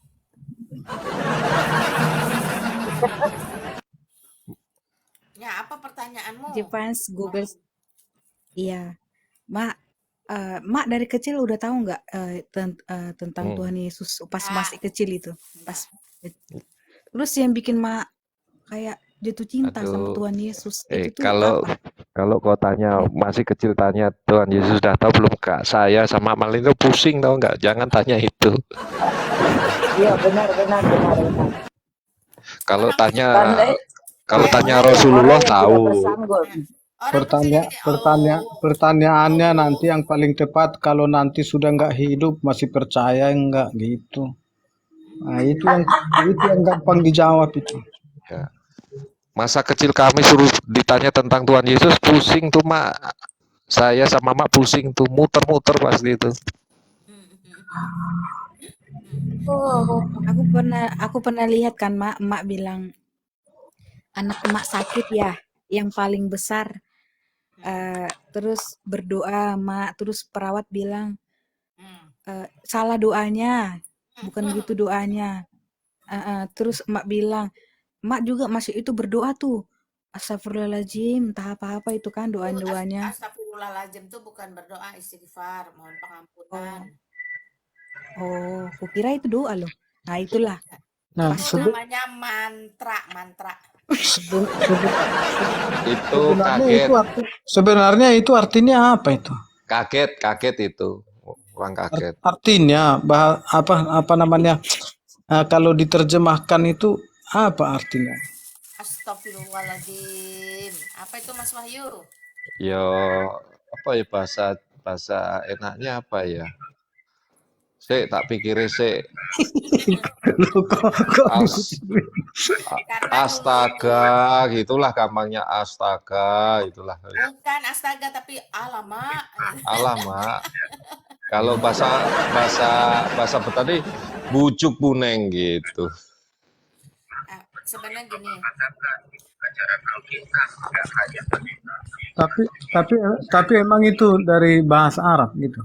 Ya, apa pertanyaanmu?
Japan's Google. Iya, Mak. Mak dari kecil udah tahu nggak tentang Tuhan Yesus pas masih kecil itu? Pas. Terus yang bikin Mak kayak jatuh cinta sama
Aduh.
Tuhan Yesus itu tuh
Kalau
apa?
kau tanya masih kecil tanya Tuhan Yesus sudah tahu belum kak? Saya sama Malin itu pusing tahu nggak? Jangan tanya itu.
Iya benar.
Kalau tanya
Pandai.
Rasulullah
Orang yang
tahu.
tidak bersanggul.
Pertanyaannya nanti yang paling tepat kalau nanti sudah nggak hidup masih percaya nggak gitu. Nah, itu yang gampang dijawab itu.
Ya. Masa kecil kami suruh ditanya tentang Tuhan Yesus pusing tuh mak. Saya sama mak pusing tuh muter-muter pasti itu.
Aku pernah lihat kan, Mak, Mak bilang anak emak sakit ya, yang paling besar. Terus berdoa, Mak, terus perawat bilang salah doanya, bukan gitu doanya. Terus Mak bilang, Mak juga masih itu berdoa tuh. Astagfirullahaladzim, entah apa-apa itu kan doanya.
Astagfirullahaladzim itu bukan berdoa, istighfar, mohon pengampunan.
Oh, kukira itu doa loh. Nah, itulah.
Nah,
Itu namanya mantra.
Itu kaget.
Sebenarnya itu artinya apa itu?
Kaget itu. Orang kaget.
Artinya apa namanya? Kalau diterjemahkan itu apa artinya?
Astagfirullahaladzim. Apa itu Mas Wahyu?
Yo, apa ya bahasa enaknya apa ya? Tak pikirin astaga, gitulah gampangnya astaga, itulah.
Bukan astaga tapi alamak.
Alamak. Kalau bahasa Betawi bujuk buneng gitu.
Sebenarnya gini.
Tapi emang itu dari bahasa Arab gitu.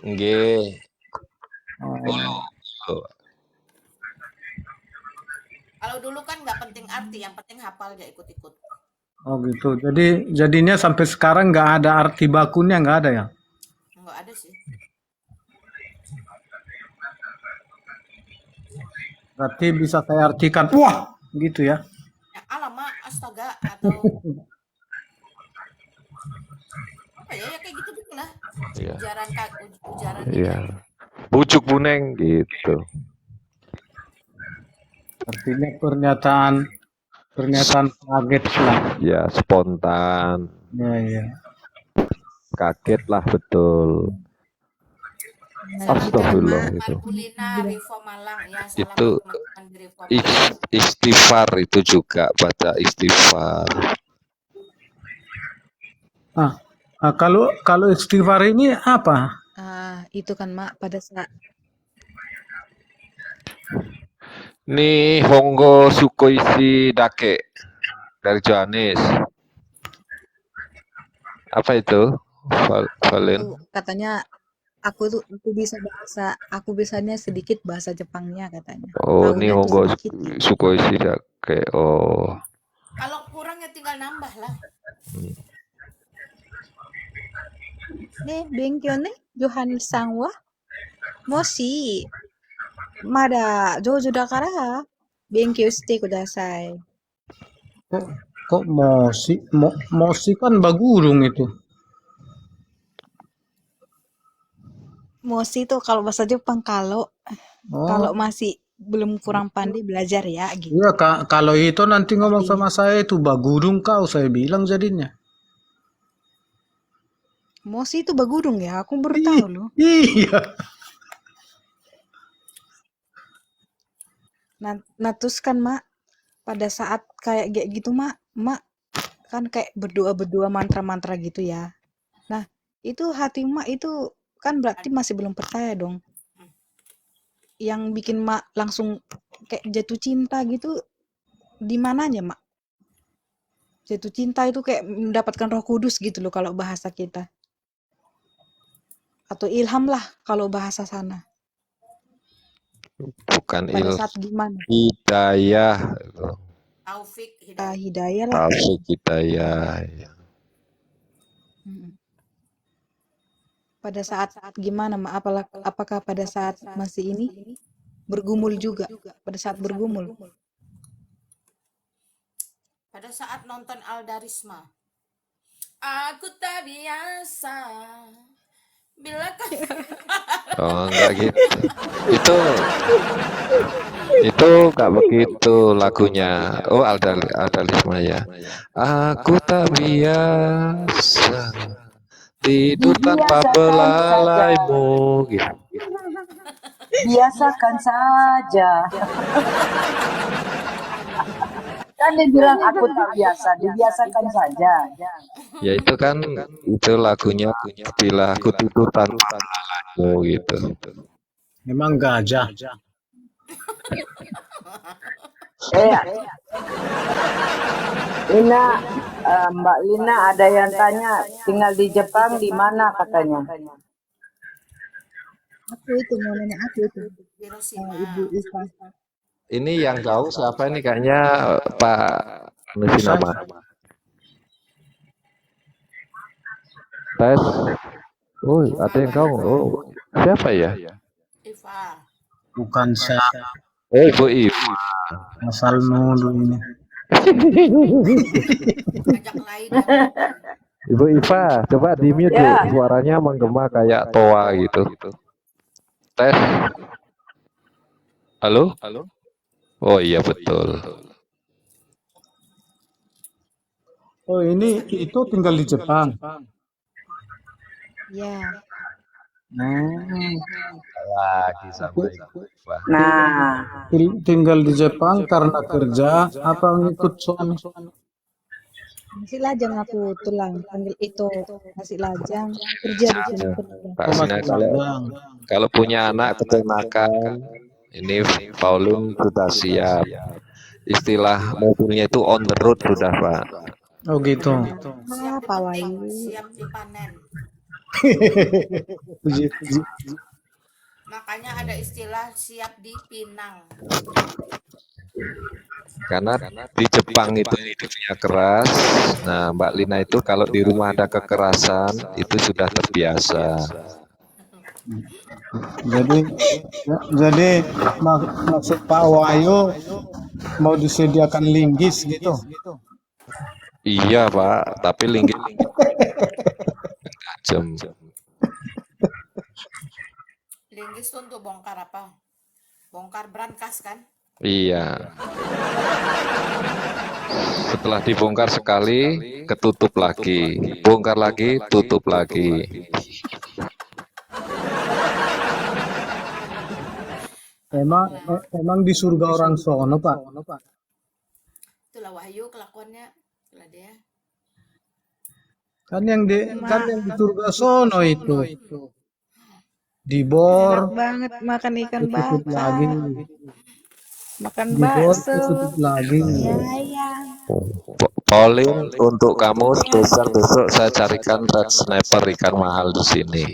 Nggih.
Kalau dulu kan nggak penting arti, yang penting hafal aja ikut-ikut.
Oh gitu. Jadi jadinya sampai sekarang nggak ada arti bakunya, nggak ada ya?
Enggak ada sih.
Berarti bisa saya artikan, wah, gitu ya.
Ya, alamak, astaga, atau apa ya, ya kayak gitu lah.
Iya.
Ujaran
Iya. Bujuk buneng gitu.
Artinya pernyataan kaget lah.
Ya, spontan.
Ya.
Kaget lah betul.
Nah,
Astagfirullah
Mak,
itu.
Markulina Rivo Malang ya, salam
Itu
buat teman-teman di Rivo Malang.
istighfar itu juga baca istighfar.
Kalau istighfar ini apa?
itu kan Mak pada saat
Nih Honggo Sukoisi Dake dari Johannes. Apa itu? Valen.
itu katanya aku bisanya sedikit bahasa Jepangnya katanya.
Oh,
Tahunya
nih
tuh
Honggo
sedikit gitu.
Sukoisi Dake. Oh.
Kalau kurang ya tinggal nambah lah.
Ne, benkyou ne, Johannes-san wa moshi mada jouju dakara benkyou shite kudasai.
Kok mosi kan bagurung itu.
Moshi itu kalau bahasa Jepang kalau
Oh,
masih belum kurang pandai belajar ya gitu.
iya kalau itu nanti ngomong sama saya itu bagurung kau, saya bilang jadinya.
Moshi itu bagudung ya, aku baru tahu loh.
Iya.
Nah terus kan Mak, pada saat kayak gitu Mak kan kayak berdoa mantra-mantra gitu ya. Nah itu hati Mak itu kan berarti masih belum percaya dong. Yang bikin Mak langsung kayak jatuh cinta gitu di mananya Mak? Jatuh cinta itu kayak mendapatkan Roh Kudus gitu loh kalau bahasa kita. Atau ilham lah kalau bahasa sana.
Bukan
Pada saat gimana?
hidayah.
Taufik Hidayat.
Hidayah lah.
Taufik hidayah. Ya.
Pada saat gimana Mak? Apakah pada saat masih ini bergumul juga? Pada saat bergumul.
Pada saat nonton Aldarisma. Aku tak biasa. Bila kan
Oh, enggak gitu. Itu enggak begitu lagunya. Oh, Aldalisma ya. Aku tak biasa tidur tanpa belalaimu gitu.
Biasakan saja. Kan dia bilang aku tak biasa, dibiasakan saja.
Ya itu kan itu lagunya bila aku tidur tanpa belalaimu gitu.
Memang gajah.
Mbak Lina ada yang tanya tinggal di Jepang di mana katanya.
Aku itu mau nanya aku itu.
Hiroshima.
Ibu Iva.
Ini yang tahu siapa ini kayaknya Pak Nusi nama. Tes. Oh, ada yang tahu. Oh, siapa ya?
Iva.
Bukan saya.
Oh, Ibu Iva.
Asal nuduh ini.
Ajak lain.
Ibu Iva, coba di mute
Ya.
suaranya menggema kayak toa gitu. Tes. Halo? Oh iya betul.
Oh itu tinggal di Jepang.
Ya.
Lagi sama Ibu Iva.
Nah,
Tinggal di Jepang karena kerja apa ngikut suami?
Masih lajang aku tulang panggil itu masih lajang kerja di sini.
Pak Sina, kalau punya anak ketenakan, ini Paulun sudah siap. Istilah mobilnya itu on the road sudah Pak.
Oh gitu.
Apa wae?
Siap dipanen. Makanya ada istilah siap dipinang.
Karena di Jepang itu hidupnya keras. Nah, Mbak Lina itu kalau di rumah ada kekerasan itu sudah terbiasa.
Jadi maksud Pak Wahyu mau disediakan linggis gitu.
Iya Pak, tapi linggis jam.
Linggis tuh untuk bongkar apa? Bongkar brankas kan?
Iya. Setelah dibongkar sekali, ketutup lagi. Bongkar lagi, tutup lagi.
Emang di surga orang sono, Pak.
Itulah Wahyu kelakuannya. Itulah dia.
Kan yang di surga sono itu. Dibor,
Enak banget makan ikan
tutup lagi.
bakar, makan
Dibor,
bakso.
tutup lagi.
Sayang.
Pauline, untuk kamu spesial besok saya carikan red snapper ikan mahal di sini.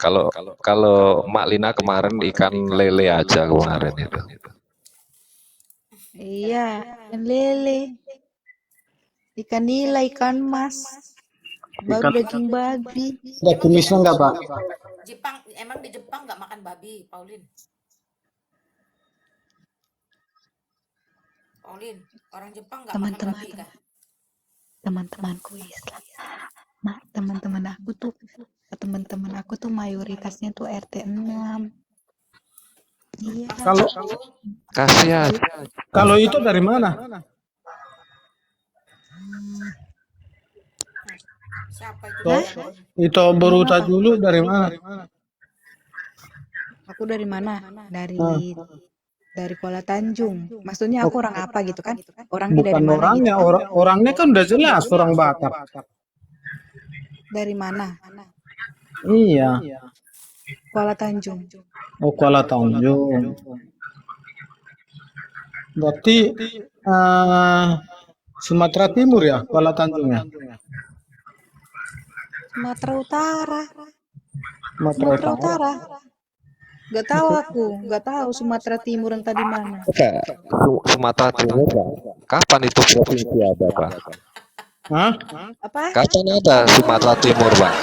Kalau Mak Lina kemarin ikan lele aja kemarin itu.
Iya, ikan lele, ikan nila, ikan mas, baru daging babi.
Ada kumisnya nggak, Pak?
Emang di Jepang nggak makan babi, Pauline? Pauline, orang Jepang nggak makan
Teman-teman,
babi kah?
teman-temanku Islam. Teman-teman aku tuh mayoritasnya tuh RT 6. Iya.
Kasihan.
Kalau itu dari mana?
Siapa itu?
Itu beruta dulu dari mana?
Aku dari mana? Dari Kuala Tanjung. Maksudnya aku orang apa gitu kan? Orangnya dari
Bukan
mana
orangnya,
gitu kan?
orangnya kan udah jelas orang Batak.
Dari mana?
Iya.
Kuala Tanjung.
Oh, Kuala Tanjung. Berarti Sumatera Timur ya, Kuala Tanjung ya?
Sumatera Utara.
Sumatera
Utara. Gak tahu aku, gak tahu Sumatera Timur entah di mana.
Sumatera Timur, Pak. Kapan itu provinsi ada, Pak?
Hah?
Apa?
Kapan ada Sumatera Timur, Pak?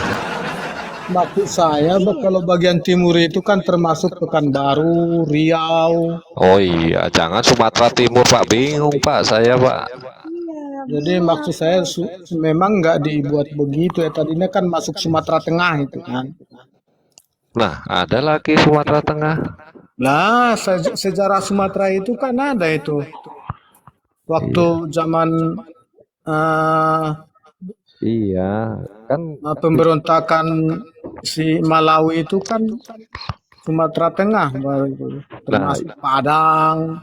Maksud saya, kalau bagian timur itu kan termasuk Pekanbaru, Riau.
Oh iya, jangan Sumatera Timur, Pak. Bingung, Pak, saya, Pak.
Jadi maksud saya memang nggak dibuat begitu ya. Tadinya kan masuk Sumatera Tengah itu kan.
Nah, ada lagi Sumatera Tengah.
Lah, sejarah Sumatera itu kan ada itu. Waktu zaman
Iya, kan
pemberontakan si Malawi itu kan Sumatera Tengah baru itu. Termasuk Padang.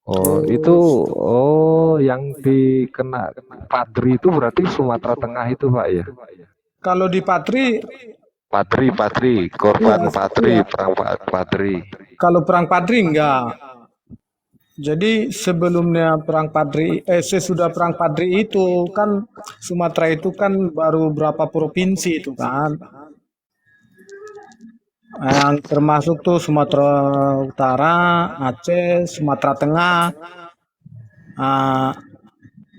oh, itu yang dikena Padri itu berarti Sumatera Tengah itu, Pak ya?
Kalau di Padri,
korban
iya,
Padri,
iya.
perang Padri.
Kalau perang Padri enggak. Jadi sebelumnya perang Padri, sesudah perang Padri itu kan Sumatera itu kan baru berapa provinsi itu kan. Yang termasuk tuh Sumatera Utara, Aceh, Sumatera Tengah,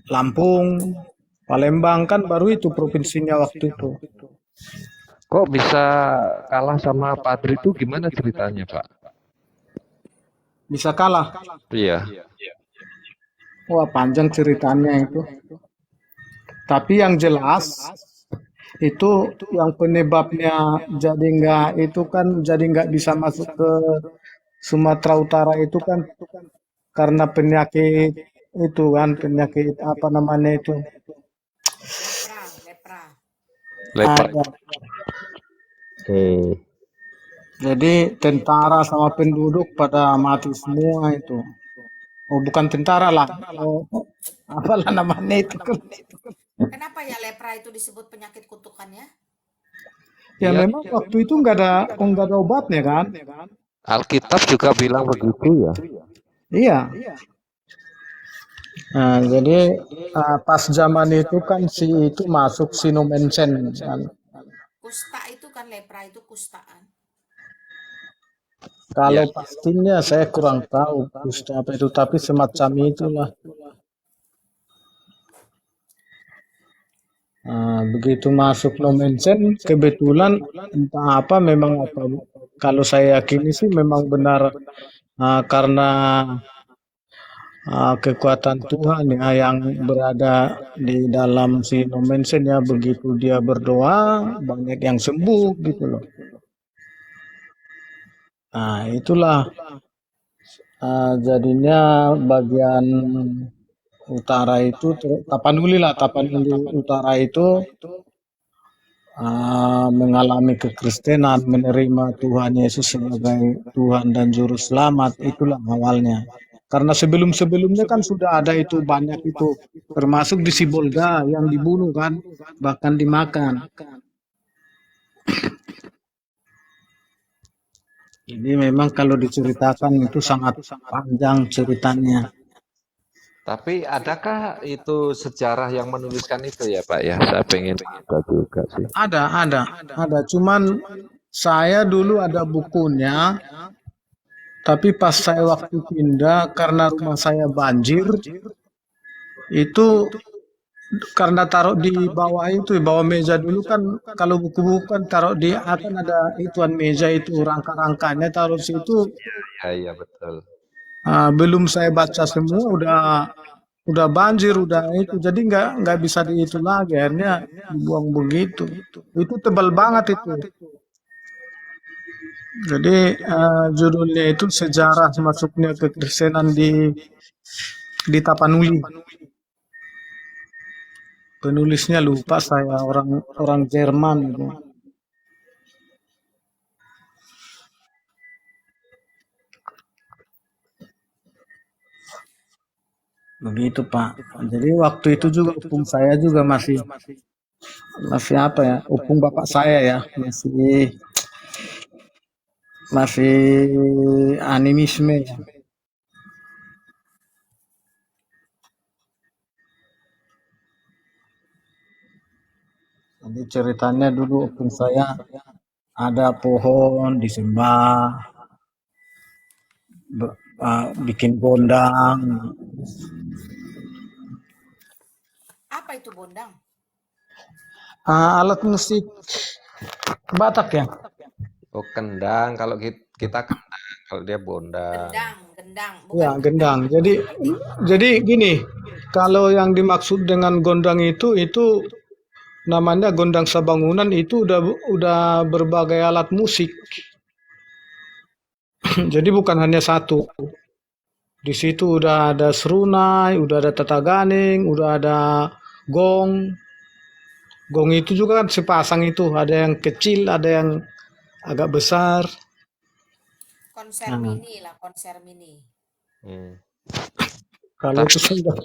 Lampung, Palembang kan baru itu provinsinya waktu itu.
Kok bisa kalah sama Padri itu gimana ceritanya, Pak?
Bisa kalah.
Iya.
Wah, panjang ceritanya itu. Tapi yang jelas itu yang penyebabnya jadi nggak bisa masuk ke Sumatera Utara itu kan karena penyakit itu kan, penyakit apa namanya itu?
Lepra.
Jadi tentara sama penduduk pada mati semua itu. Oh, bukan tentara lah. Oh, apalah namanya itu.
Kenapa ya lepra itu disebut penyakit kutukannya?
Ya memang waktu itu nggak ada obatnya kan.
Alkitab juga bilang begitu ya.
Iya. Nah, jadi pas zaman itu kan si itu masuk Sinomensen kan.
Kusta itu kan lepra itu kustaan.
Kalau
Ya,
pastinya saya kurang tahu Gusti apa itu, tapi semacam itulah. Begitu masuk No Man's Land, kebetulan entah apa memang apa. Kalau saya yakini sih memang benar karena kekuatan Tuhan ya yang berada di dalam si No Man's Land ya, begitu dia berdoa banyak yang sembuh gitu loh. Itulah jadinya bagian utara itu Tapanuli lah, Tapanuli utara itu mengalami kekristenan, menerima Tuhan Yesus sebagai Tuhan dan Juru Selamat, itulah awalnya. Karena sebelum-sebelumnya kan sudah ada itu banyak itu, termasuk di Sibolga yang dibunuh kan, bahkan dimakan. Jadi memang kalau diceritakan itu sangat panjang ceritanya.
tapi adakah itu sejarah yang menuliskan itu ya Pak ya? Saya pengen tahu juga sih.
Ada. Cuman saya dulu ada bukunya, tapi pas saya waktu pindah karena rumah saya banjir, itu karena taruh di bawah itu, di bawah meja dulu kan, kalau buku-buku kan taruh di akan ada ituan meja itu rangka-rangkanya taruh situ.
Ya, betul.
Belum saya baca semua udah banjir udah itu, jadi nggak bisa diitu lagi, akhirnya dibuang begitu. Itu tebal banget itu. Jadi judulnya itu sejarah masuknya kekristenan di Tapanuli. Penulisnya lupa saya, orang Jerman itu. Begitu Pak. Jadi waktu itu juga opung saya juga masih apa ya? Opung bapak saya ya masih animisme ya. Jadi ceritanya dulu opung saya ada pohon disembah, bikin gondang.
Apa itu bondang?
Alat musik Batak ya.
Oh, kendang. Kalau kita kendang, kalau dia bondang.
Gendang,
Ya,
bukan
gendang. Jadi gini, kalau yang dimaksud dengan gondang itu namanya gondang sabangunan, itu udah berbagai alat musik. Jadi bukan hanya satu. Di situ udah ada serunai, udah ada tataganing, udah ada gong. Gong itu juga kan sepasang itu, ada yang kecil, ada yang agak besar.
konser
Nah,
mini lah, konser mini.
Hmm.
kalau itu
Tapi
sudah